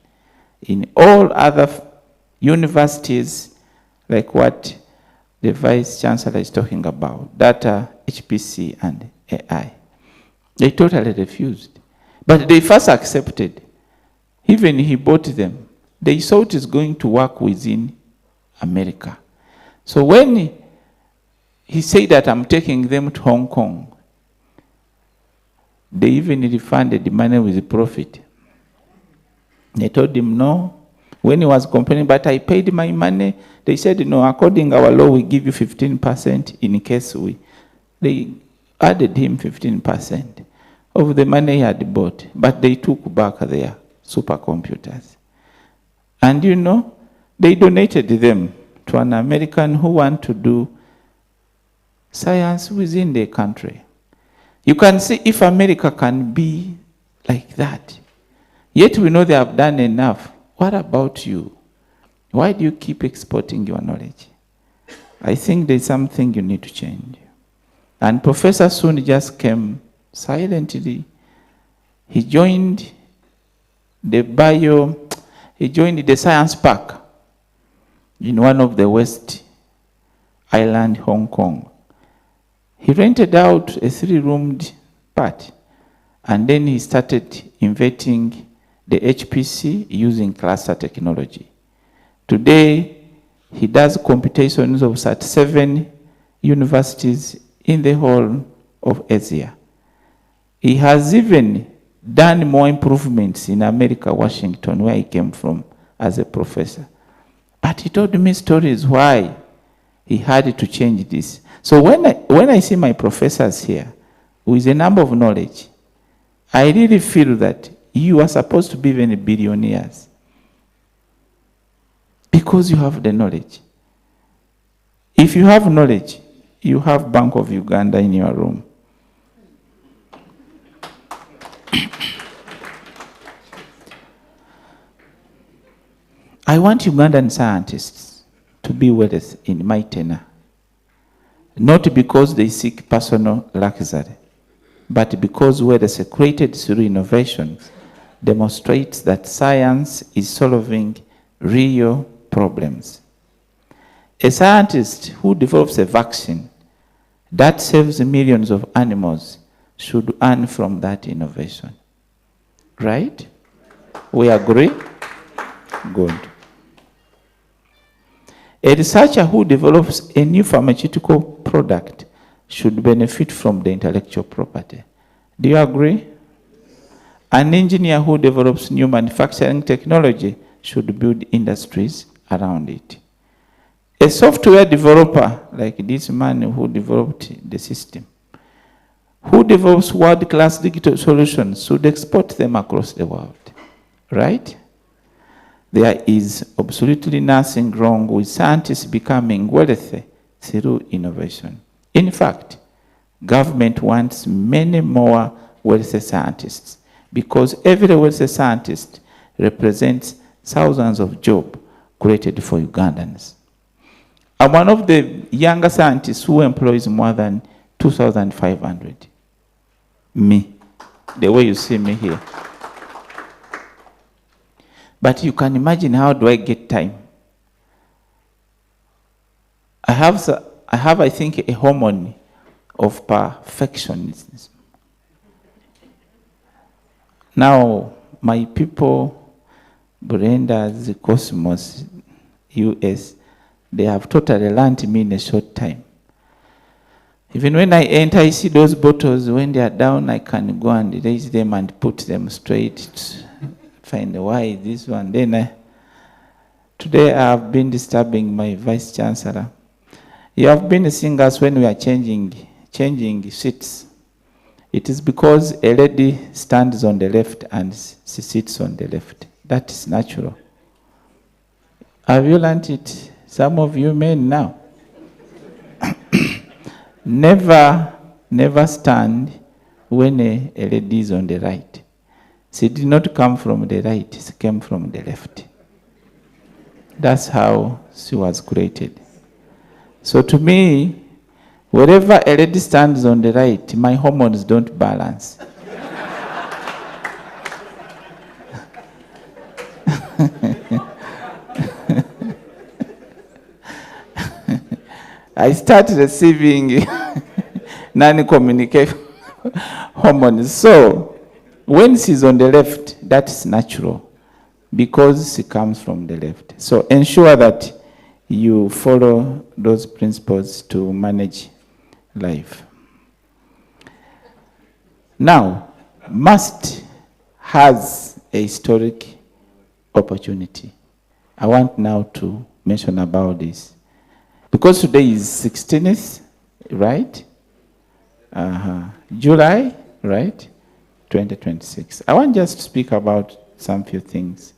In all other universities, like what the Vice Chancellor is talking about, data, HPC, and AI, they totally refused. But they first accepted. Even he bought them. They saw it is going to work within America. So when he said that I'm taking them to Hong Kong, they even refunded the money with profit. They told him no. When he was complaining, but I paid my money, they said, no, according to our law, we give you 15% in case they added him 15% of the money he had bought, but they took back their supercomputers. And you know, they donated them to an American who want to do science within the country. You can see if America can be like that. Yet we know they have done enough. What about you? Why do you keep exporting your knowledge? I think there's something you need to change. And Professor Sun just came silently. He joined the science park in one of the West Island, Hong Kong. He rented out a 3-roomed part, and then he started inventing the HPC using cluster technology. Today, he does computations of 37 universities in the whole of Asia. He has even done more improvements in America, Washington, where he came from as a professor. But he told me stories why he had to change this. So when I see my professors here with a number of knowledge, I really feel that you are supposed to be even billionaires because you have the knowledge. If you have knowledge, you have Bank of Uganda in your room. I want Ugandan scientists to be with us in my tenure, not because they seek personal luxury, but because where they created through innovations, demonstrates that science is solving real problems. A scientist who develops a vaccine that saves millions of animals should earn from that innovation. Right? We agree? Good. A researcher who develops a new pharmaceutical product should benefit from the intellectual property. Do you agree? An engineer who develops new manufacturing technology should build industries around it. A software developer, like this man who developed the system, who develops world-class digital solutions, should export them across the world. Right? There is absolutely nothing wrong with scientists becoming wealthy through innovation. In fact, government wants many more wealthy scientists because every wealthy scientist represents thousands of jobs created for Ugandans. I'm one of the younger scientists who employs more than 2,500. Me, the way you see me here. But you can imagine, how do I get time? I have, I think, a hormone of perfectionism. Now, my people, Brenda's, Cosmos, US, they have totally learned me in a short time. Even when I enter, I see those bottles, when they are down, I can go and raise them and put them straight, find why this one. Then today I have been disturbing my Vice Chancellor. You have been seeing us when we are changing seats. It is because a lady stands on the left and she sits on the left. That is natural. Have you learned it? Some of you men now. Never stand when a lady is on the right. She did not come from the right, she came from the left. That's how she was created. So to me, wherever a lady stands on the right, my hormones don't balance. I start receiving non-communication hormones. So when she's on the left, that's natural because she comes from the left. So ensure that you follow those principles to manage life. Now, MUST has a historic opportunity. I want now to mention about this. Because today is 16th, right? July, right? 2026. I want just to speak about some few things.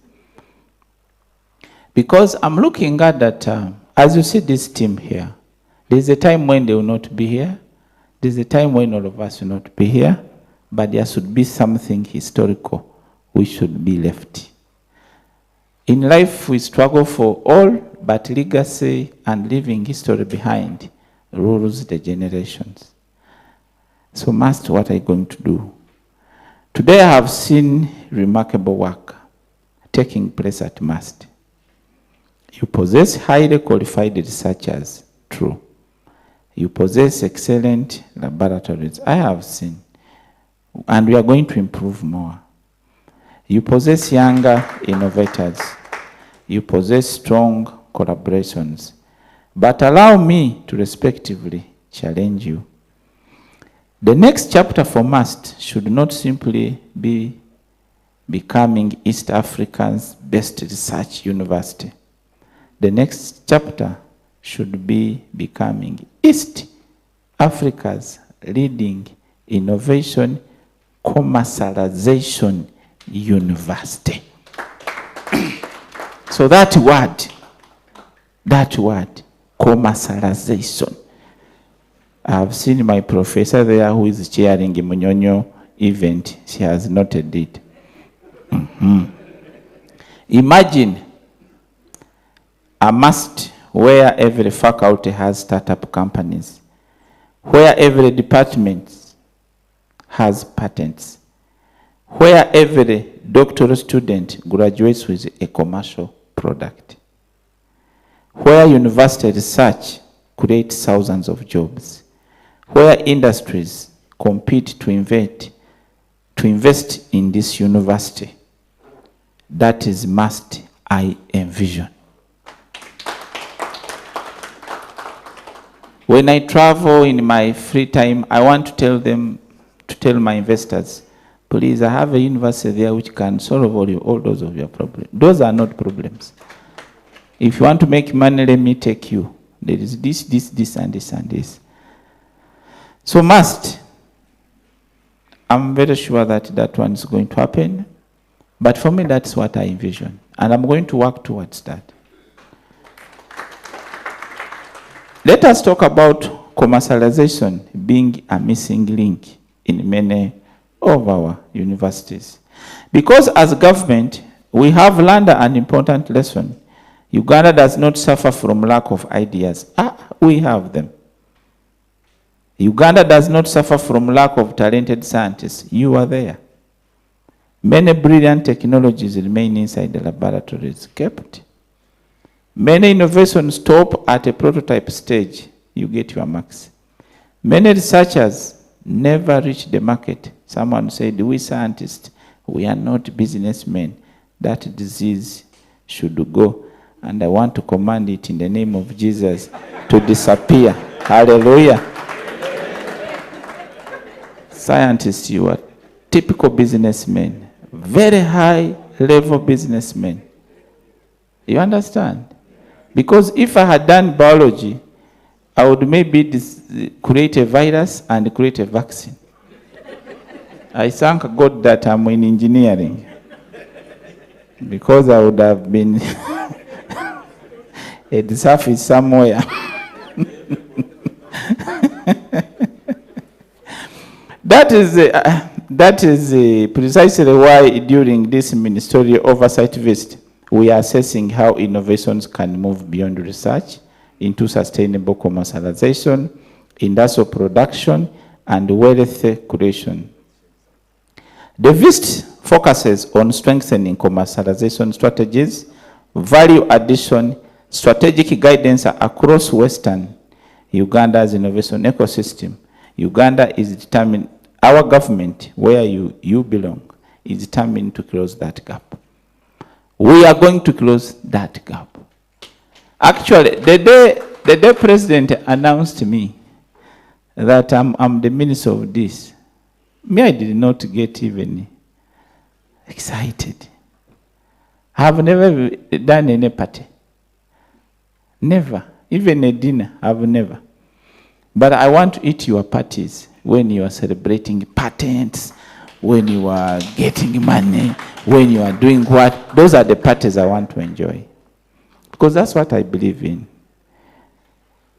Because I'm looking at that, as you see this team here, there's a time when they will not be here. There's a time when all of us will not be here. But there should be something historical which should be left. In life, we struggle for all, but legacy and leaving history behind rules the generations. So MUST, what are you going to do? Today I have seen remarkable work taking place at MUST. You possess highly qualified researchers, true. You possess excellent laboratories, I have seen. And we are going to improve more. You possess younger innovators. You possess strong collaborations. But allow me to respectively challenge you. The next chapter for MUST should not simply be becoming East Africa's best research university. The next chapter should be becoming East Africa's leading innovation commercialization university. So that word, commercialization. I've seen my professor there who is chairing a Munyonyo event. She has noted it. Imagine a MUST where every faculty has startup companies, where every department has patents, where every doctoral student graduates with a commercial product, where university research creates thousands of jobs, where industries compete to invest in this university. That is must I envision. When I travel in my free time, I want to tell my investors, please, I have a university there which can solve all those of your problems. Those are not problems. If you want to make money, let me take you. There is this, and this, and this. So must. I'm very sure that one is going to happen. But for me, that's what I envision. And I'm going to work towards that. Let us talk about commercialization being a missing link in many of our universities. Because as government, we have learned an important lesson. Uganda does not suffer from lack of ideas. We have them. Uganda does not suffer from lack of talented scientists. You are there. Many brilliant technologies remain inside the laboratories, kept. Many innovations stop at a prototype stage. You get your marks. Many researchers never reach the market. Someone said, we scientists, we are not businessmen. That disease should go. And I want to command it in the name of Jesus to disappear. Hallelujah. Scientists, you are typical businessmen. Very high level businessmen. You understand? Because if I had done biology, I would maybe create a virus and create a vaccine. I thank God that I'm in engineering. Because I would have been at the surface somewhere. That is precisely why during this ministerial oversight visit, we are assessing how innovations can move beyond research into sustainable commercialization, industrial production, and wealth creation. The visit focuses on strengthening commercialization strategies, value addition, strategic guidance across Western Uganda's innovation ecosystem. Uganda is determined, our government, where you belong, is determined to close that gap. We are going to close that gap. Actually, the day President announced me that I'm the minister of this, I did not get even excited. I have never done any party. Never. Even a dinner, I've never. But I want to eat your parties when you are celebrating patents, when you are getting money, when you are doing what. Those are the parties I want to enjoy. Because that's what I believe in.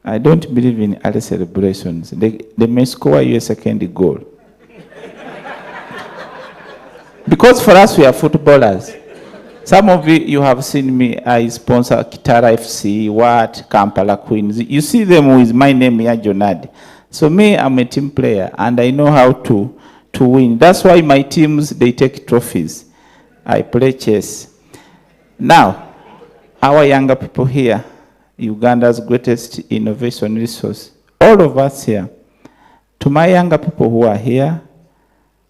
I don't believe in other celebrations. They may score you a second goal. Because for us, we are footballers. Some of you have seen me, I sponsor Kitara FC, Kampala Queens. You see them with my name here, Jonard. So me, I'm a team player, and I know how to win. That's why my teams, they take trophies. I play chess. Now, our younger people here, Uganda's greatest innovation resource, all of us here, to my younger people who are here,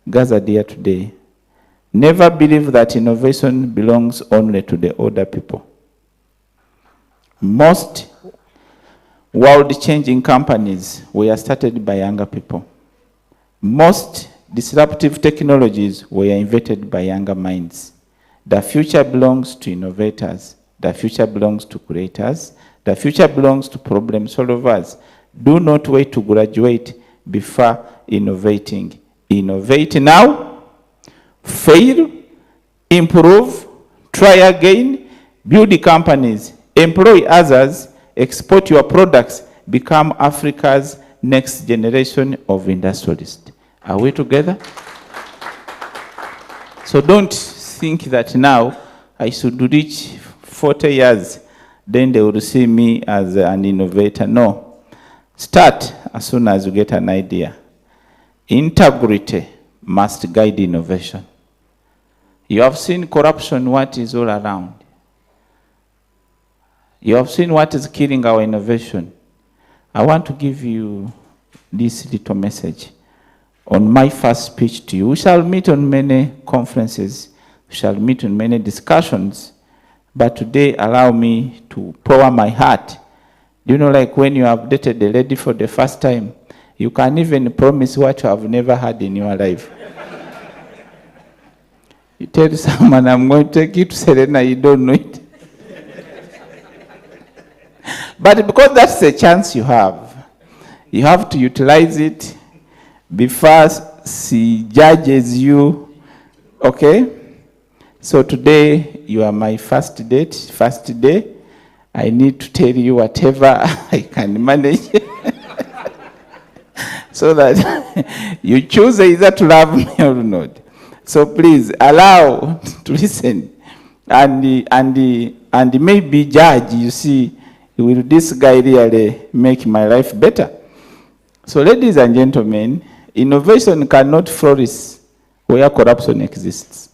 gathered here today, never believe that innovation belongs only to the older people. Most world-changing companies were started by younger people. Most disruptive technologies were invented by younger minds. The future belongs to innovators. The future belongs to creators. The future belongs to problem solvers. Do not wait to graduate before innovating. Innovate now, fail, improve, try again, build the companies, employ others, export your products, become Africa's next generation of industrialists. Are we together? So don't think that now I should reach 40 years, then they will see me as an innovator. No. Start as soon as you get an idea. Integrity must guide innovation. You have seen corruption, what is all around. You have seen what is killing our innovation. I want to give you this little message on my first speech to you. We shall meet on many conferences. We shall meet on many discussions. But today, allow me to pour my heart. You know, like when you have dated a lady for the first time, you can even promise what you have never had in your life. You tell someone, I'm going to take you to Serena, you don't know it. But because that's the chance you have to utilize it before she judges you, okay? So today, you are my first date, first day. I need to tell you whatever I can manage so that you choose either to love me or not. So please allow to listen and maybe judge, you see, will this guy really make my life better? So ladies and gentlemen, innovation cannot flourish where corruption exists.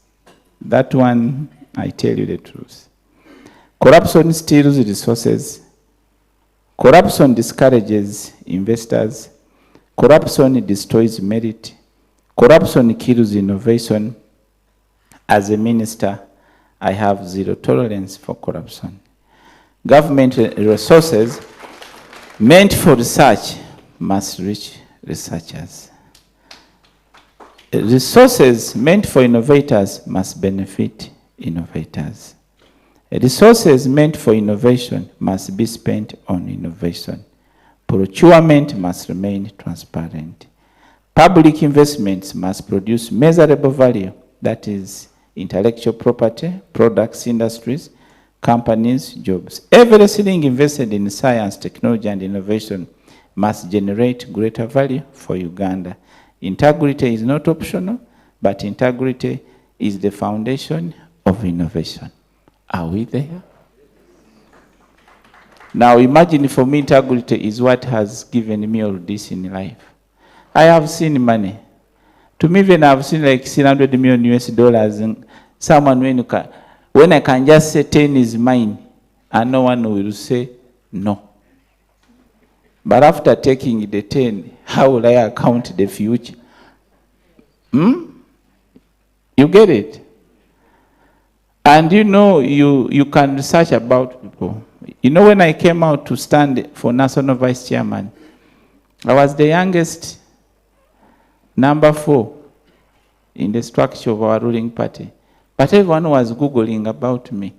That one, I tell you the truth. Corruption steals resources. Corruption discourages investors. Corruption destroys merit. Corruption kills innovation. As a minister, I have zero tolerance for corruption. Government resources meant for research must reach researchers. Resources meant for innovators must benefit innovators. Resources meant for innovation must be spent on innovation. Procurement must remain transparent. Public investments must produce measurable value, that is, intellectual property, products, industries, companies, jobs. Every shilling invested in science, technology, and innovation must generate greater value for Uganda. Integrity is not optional, but integrity is the foundation of innovation. Are we there? Now imagine for me, integrity is what has given me all this in life. I have seen money. To me, even I've seen like $100 million US, and someone when I can just say 10 is mine, and no one will say no. But after taking the 10, how will I account the future? You get it? And you know, you can research about people. You know, when I came out to stand for National Vice Chairman, I was the youngest, number 4 in the structure of our ruling party. But everyone was Googling about me.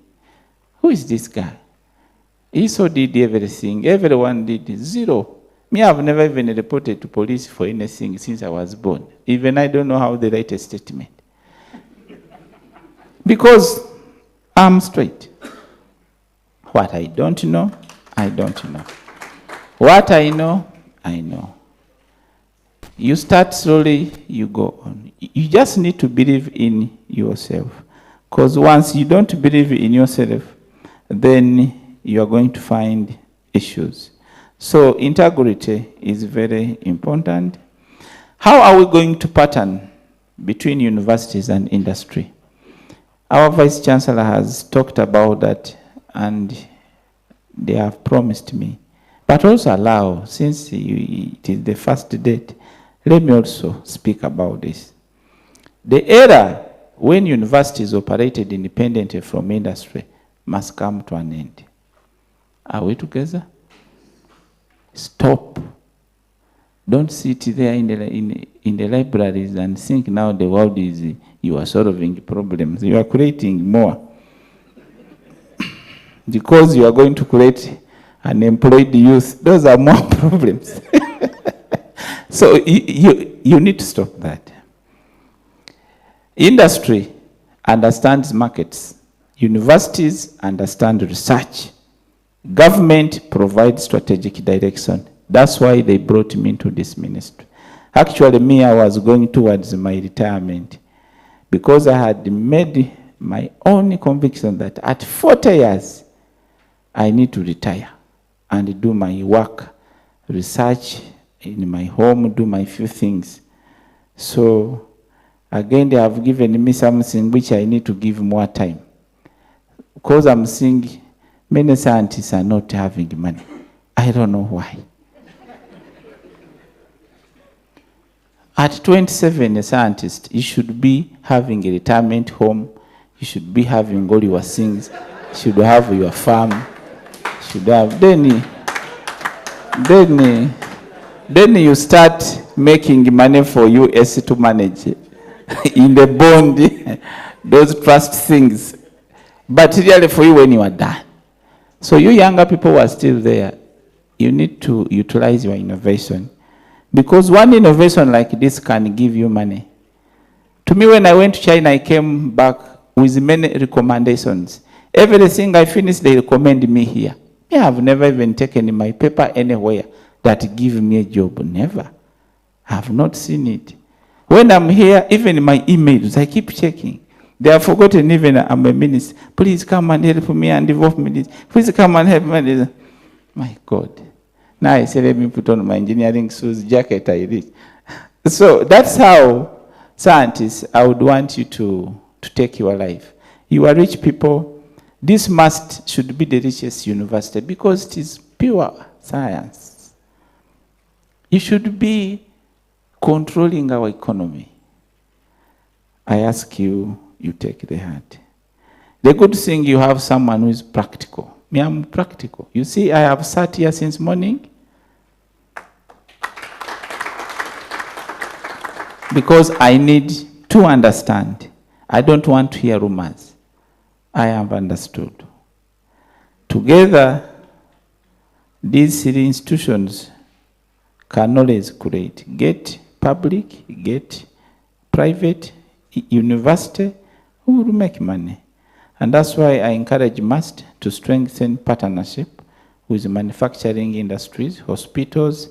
Who is this guy? He so did everything. Everyone did zero. Me, I've never even reported to police for anything since I was born. Even I don't know how they write a statement. Because I'm straight. What I don't know, I don't know. What I know, I know. You start slowly, you go on. You just need to believe in yourself. Because once you don't believe in yourself, then you are going to find issues. So integrity is very important. How are we going to pattern between universities and industry? Our Vice Chancellor has talked about that, and they have promised me. But also allow, since it is the first date, let me also speak about this. The era when universities operated independently from industry must come to an end. Are we together? Stop. Don't sit there in the libraries and think now the world is, you are solving problems. You are creating more. Because you are going to create unemployed youth. Those are more problems. So you need to stop that. Industry understands markets. Universities understand research. Government provides strategic direction. That's why they brought me into this ministry. Actually, me, I was going towards my retirement because I had made my own conviction that at 40 years, I need to retire and do my work, research in my home, do my few things. So Again, they have given me something which I need to give more time. Because I'm seeing many scientists are not having money. I don't know why. At 27, a scientist, you should be having a retirement home. You should be having all your things. You should have your farm. You should have. Then you start making money for US to manage in the bond, those trust things. But really for you when you are done. So you younger people who are still there, you need to utilize your innovation. Because one innovation like this can give you money. To me, when I went to China, I came back with many recommendations. Everything I finished, they recommend me here. I have never even taken my paper anywhere that give me a job. Never. I have not seen it. When I'm here, even my emails, I keep checking. They have forgotten even I'm a minister. Please come and help me and involve me. Please come and help me. My God. Now I say, let me put on my engineering shoes, jacket, I read. So that's how, scientists, I would want you to take your life. You are rich people. This should be the richest university because it is pure science. You should be controlling our economy. I ask you, you take the heart. The good thing, you have someone who is practical. Me, I'm practical. You see, I have sat here since morning because I need to understand. I don't want to hear rumors. I have understood. Together, these three institutions can always create. Get public, get private, university, who will make money. And that's why I encourage MUST to strengthen partnership with manufacturing industries, hospitals,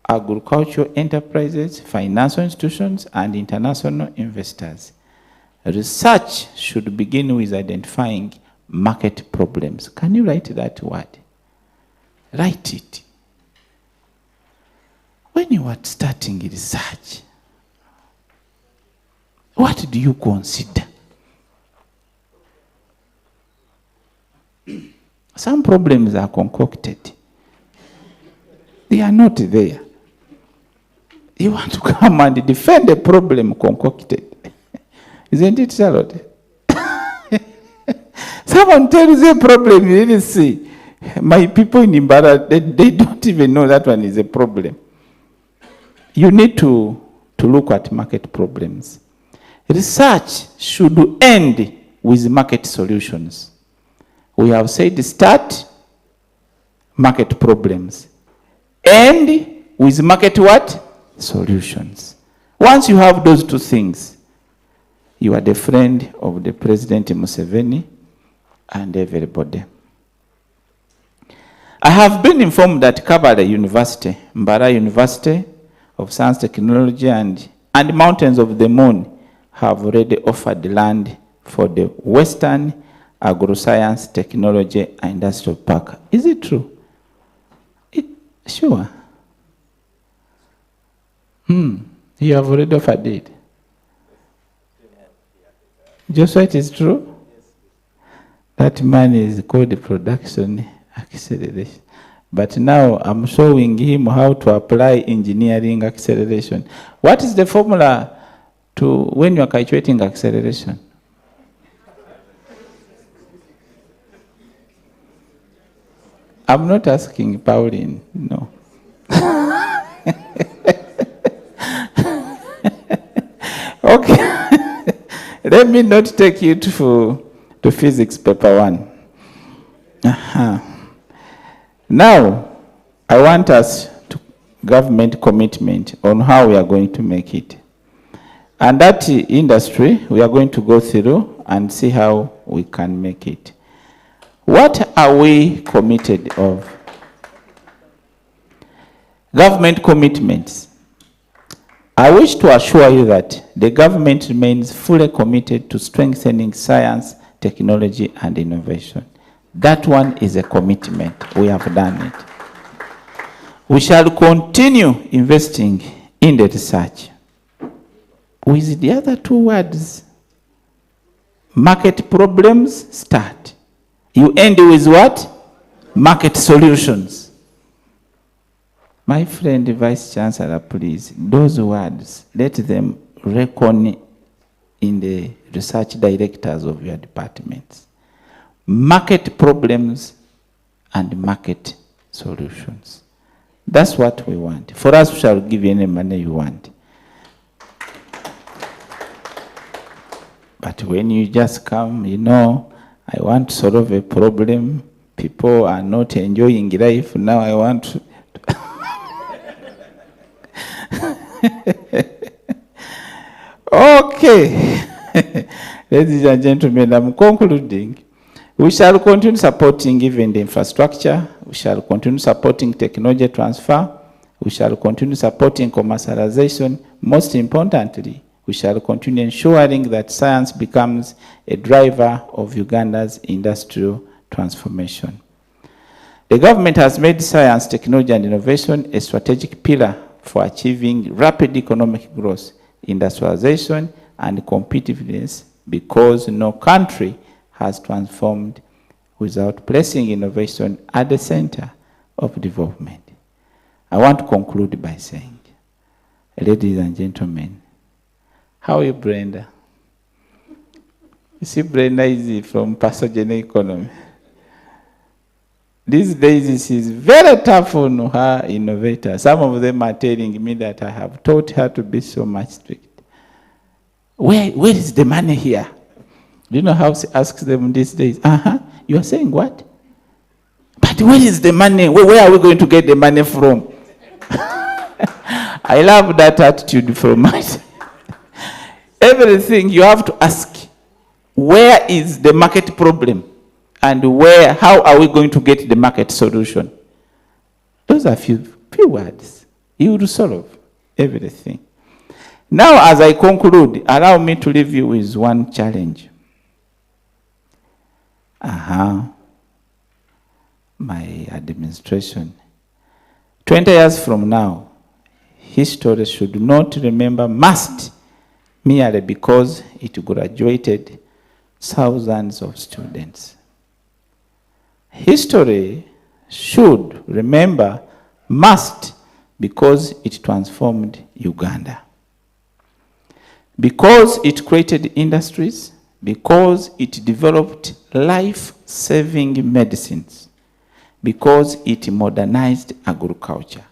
agricultural enterprises, financial institutions, and international investors. Research should begin with identifying market problems. Can you write that word? Write it. When you are starting research, what do you consider? Some problems are concocted. They are not there. You want to come and defend a problem concocted. Isn't it, Charlotte? Someone tells you a problem you didn't see. My people in Mbarara, they don't even know that one is a problem. You need to look at market problems. Research should end with market solutions. We have said start market problems. End with market what? Solutions. Once you have those two things, you are the friend of the President Museveni and everybody. I have been informed that Kabale University, Mbarara University of Science, Technology and Mountains of the Moon have already offered land for the Western Agroscience Technology and Industrial Park. Is it true? Sure. You have already offered it. Just what is true? That man is called the production acceleration. But now I'm showing him how to apply engineering acceleration. What is the formula to when you are calculating acceleration? I'm not asking Pauline, no. Okay. Let me not take you to physics paper 1. Now, I want us to government commitment on how we are going to make it. And that industry, we are going to go through and see how we can make it. What are we committed of? Government commitments. I wish to assure you that the government remains fully committed to strengthening science, technology, and innovation. That one is a commitment. We have done it. We shall continue investing in the research. with the other two words. Market problems start. You end with what? Market solutions. My friend, Vice Chancellor, please, those words, let them reckon in the research directors of your departments. Market problems and market solutions. That's what we want. For us, we shall give you any money you want. But when you just come, you know, I want to solve a problem. People are not enjoying life. Now I want to. Okay. Ladies and gentlemen, I'm concluding. We shall continue supporting even the infrastructure. We shall continue supporting technology transfer. We shall continue supporting commercialization. Most importantly, we shall continue ensuring that science becomes a driver of Uganda's industrial transformation. The government has made science, technology, and innovation a strategic pillar for achieving rapid economic growth, industrialization, and competitiveness, because no country has transformed without placing innovation at the center of development. I want to conclude by saying, ladies and gentlemen, how are you, Brenda? You see, Brenda is from Pasadena Economy. These days, she is very tough on her innovators. Some of them are telling me that I have taught her to be so much strict. Where is the money here? Do you know how she asks them these days? You are saying what? But where is the money? Where are we going to get the money from? I love that attitude from us. Everything you have to ask, where is the market problem? And how are we going to get the market solution? Those are few words. You will solve everything. Now, as I conclude, allow me to leave you with one challenge. My administration. 20 years from now, history should not remember MUST merely because it graduated thousands of students. History should remember MUST because it transformed Uganda. Because it created industries, because it developed life-saving medicines, because it modernized agriculture,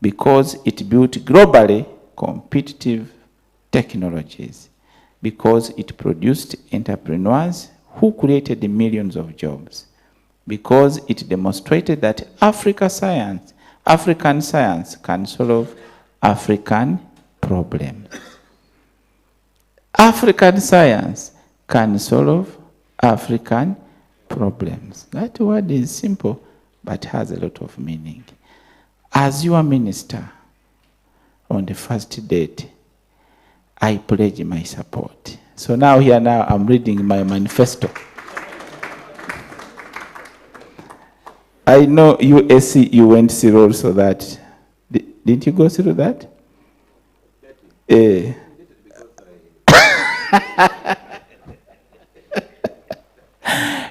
because it built globally competitive technologies, because it produced entrepreneurs who created millions of jobs, because it demonstrated that African science can solve African problems. African science can solve African problems. That word is simple, but has a lot of meaning. As your minister, on the first date, I pledge my support. So now I'm reading my manifesto. I know USC, you went through also that. Didn't you go through that?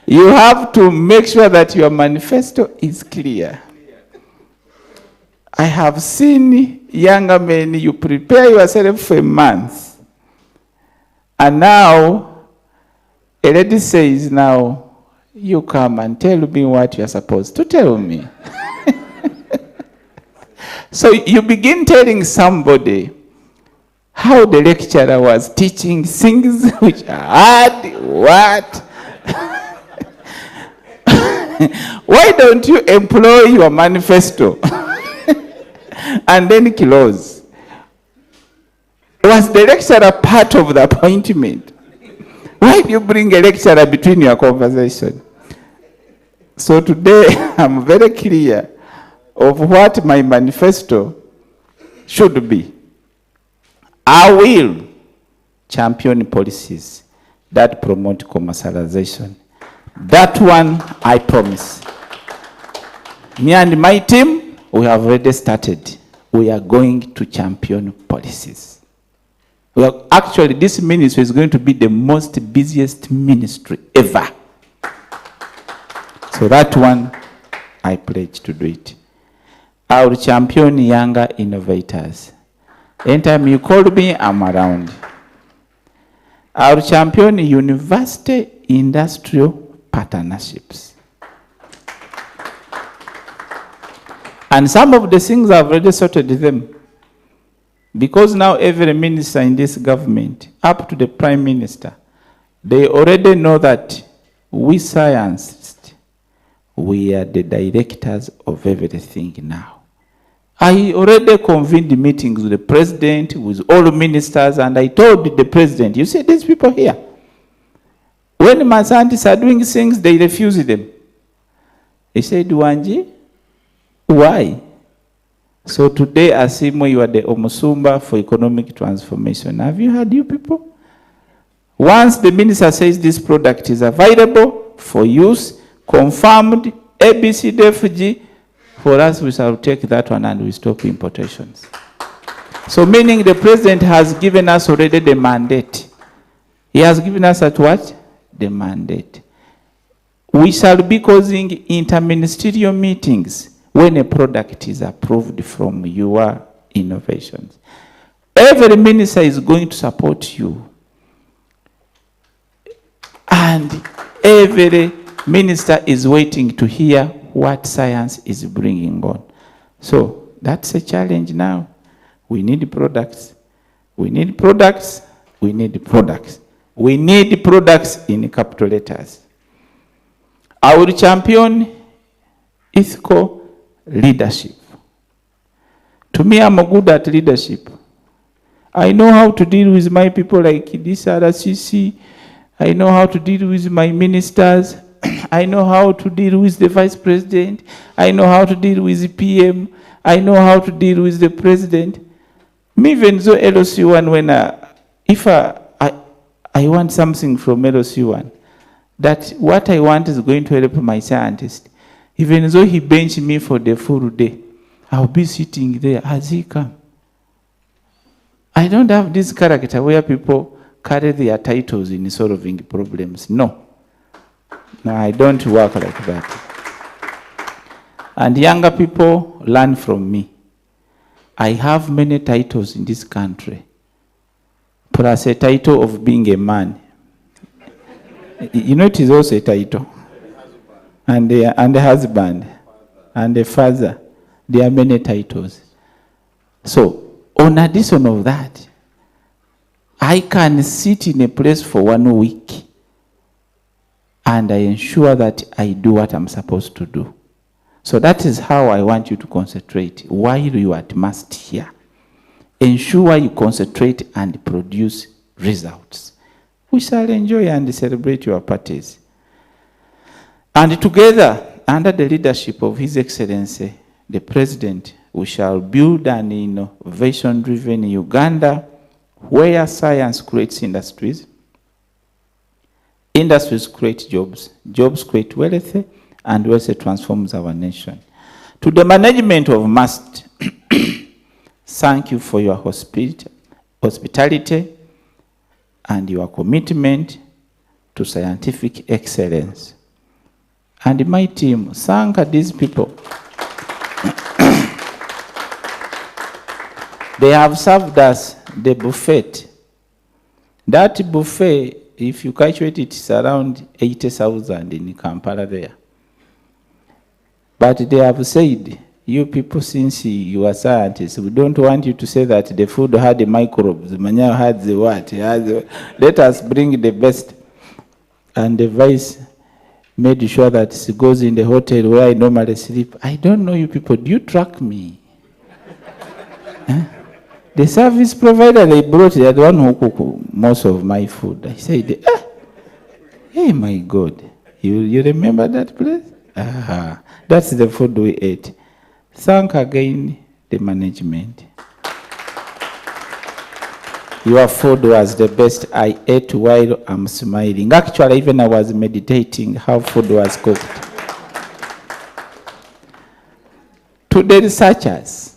You have to make sure that your manifesto is clear. I have seen younger men, you prepare yourself for a month. And now, a lady says, now, you come and tell me what you're supposed to tell me. So you begin telling somebody how the lecturer was teaching things which are hard, what? Why don't you employ your manifesto and then close? Was the lecturer part of the appointment? Why do you bring a lecturer between your conversation? So today, I'm very clear of what my manifesto should be. I will champion policies that promote commercialization. That one, I promise. Me and my team, we have already started. We are going to champion policies. Well, actually, this ministry is going to be the most busiest ministry ever. So that one, I pledge to do it. I will champion younger innovators. Anytime you call me, I'm around. I will champion university industrial partnerships. And some of the things I've already sorted them. Because now every minister in this government, up to the prime minister, they already know that we scientists, we are the directors of everything now. I already convened meetings with the president, with all ministers, and I told the president, you see these people here, when my scientists are doing things, they refuse them. He said, Wanji, why? So today, Asiimwe, you are the Omusumba for economic transformation. Have you heard, you people? Once the minister says this product is available for use, confirmed, ABCDFG, for us, we shall take that one and we stop importations. So meaning the president has given us already the mandate. He has given us at what? The mandate. We shall be causing interministerial meetings when a product is approved from your innovations. Every minister is going to support you. And every minister is waiting to hear what science is bringing on. So that's a challenge now. We need products. We need products. We need products. We need products in capital letters. I will champion ethical leadership. To me, I'm good at leadership. I know how to deal with my people like this RCC. I know how to deal with my ministers. I know how to deal with the vice president. I know how to deal with the PM. I know how to deal with the president. Me even though LOC1, when if I want something from LOC1, that what I want is going to help my scientist. Even though he bench me for the full day, I'll be sitting there as he come. I don't have this character where people carry their titles in solving problems. No. No, I don't work like that. And younger people learn from me. I have many titles in this country, plus a title of being a man. You know, it is also a title. And a husband, and a father. There are many titles. So, on addition of that, I can sit in a place for 1 week and I ensure that I do what I'm supposed to do. So that is how I want you to concentrate while you are at MAST here. Ensure you concentrate and produce results. We shall enjoy and celebrate your parties. And together, under the leadership of His Excellency, the President, we shall build an innovation-driven Uganda where science creates industries, industries create jobs, jobs create wealth, and wealth transforms our nation. To the management of MAST, thank you for your hospitality and your commitment to scientific excellence. And my team, thank these people. They have served us the buffet. That buffet, if you calculate it, it's around 80,000 in Kampala there. But they have said, you people, since you are scientists, we don't want you to say that the food had the microbes, Manya had the what. Let us bring the best. And the vice made sure that she goes in the hotel where I normally sleep. I don't know you people. Do you track me? The service provider they brought, they are the one who cook most of my food. I said, hey, my God, you remember that place? That's the food we ate. Thank again the management. Your food was the best. I ate while I'm smiling. Actually, even I was meditating how food was cooked. To the researchers,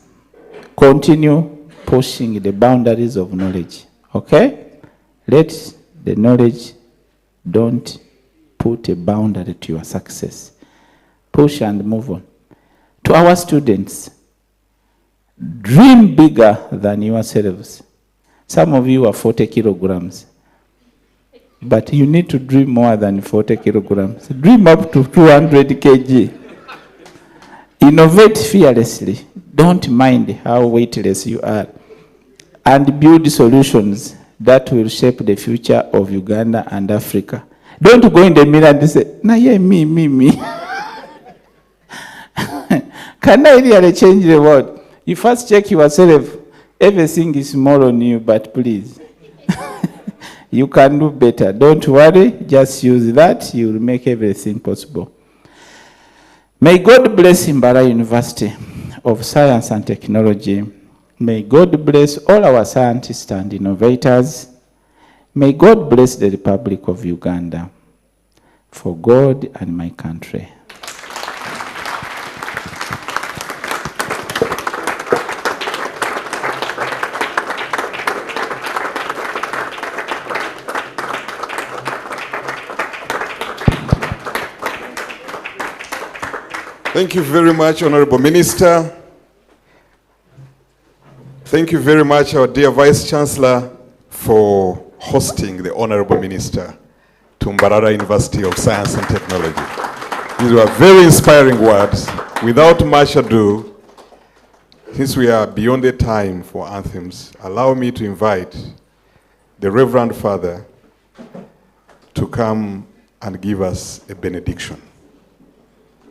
continue pushing the boundaries of knowledge Okay? Let the knowledge, don't put a boundary to your success. Push and move on. To our students, dream bigger than yourselves. Some of you are 40 kilograms. But you need to dream more than 40 kilograms. Dream up to 200 kg. Innovate fearlessly. Don't mind how weightless you are. And build solutions that will shape the future of Uganda and Africa. Don't go in the mirror and say, nah, yeah, me. Can I really change the world? You first check yourself. Everything is small on you, but please. You can do better. Don't worry. Just use that. You will make everything possible. May God bless Mbarara University of Science and Technology. May God bless all our scientists and innovators. May God bless the Republic of Uganda. For God and my country. Thank you very much, Honorable Minister. Thank you very much, our dear Vice Chancellor, for hosting the Honorable Minister to Mbarara University of Science and Technology. These were very inspiring words. Without much ado, since we are beyond the time for anthems, allow me to invite the Reverend Father to come and give us a benediction.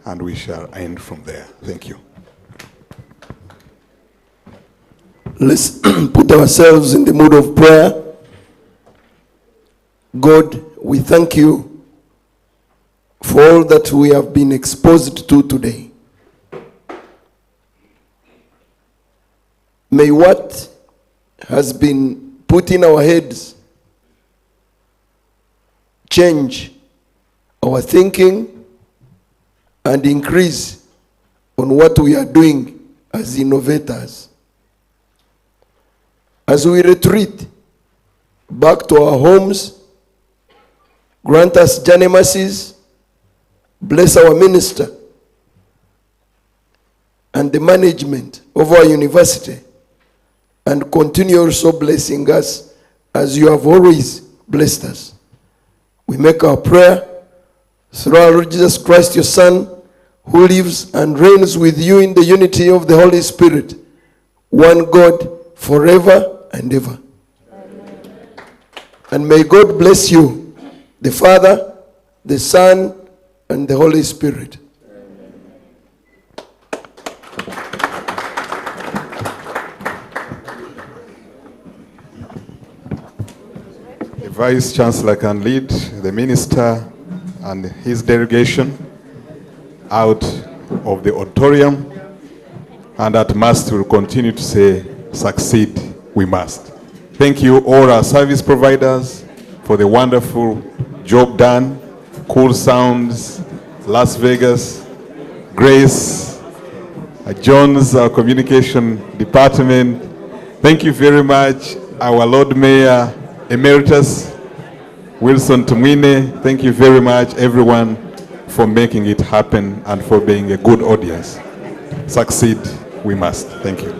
And we shall end from there. Thank you. Let's put ourselves in the mood of prayer. God, we thank you for all that we have been exposed to today. May what has been put in our heads change our thinking and increase on what we are doing as innovators. As we retreat back to our homes, grant us journey mercies, bless our minister and the management of our university, and continue also blessing us as you have always blessed us. We make our prayer through our Lord Jesus Christ, your Son, who lives and reigns with you in the unity of the Holy Spirit, one God, forever and ever. Amen. And may God bless you, the Father, the Son, and the Holy Spirit. The Vice Chancellor can lead the minister and his delegation out of the auditorium, and at must will continue to say, succeed we must. Thank you all our service providers for the wonderful job done. Cool Sounds, Las Vegas, Grace, Jones, our communication department. Thank you very much, our Lord Mayor Emeritus, Wilson Tumwine. Thank you very much, everyone, for making it happen and for being a good audience. Succeed we must. Thank you.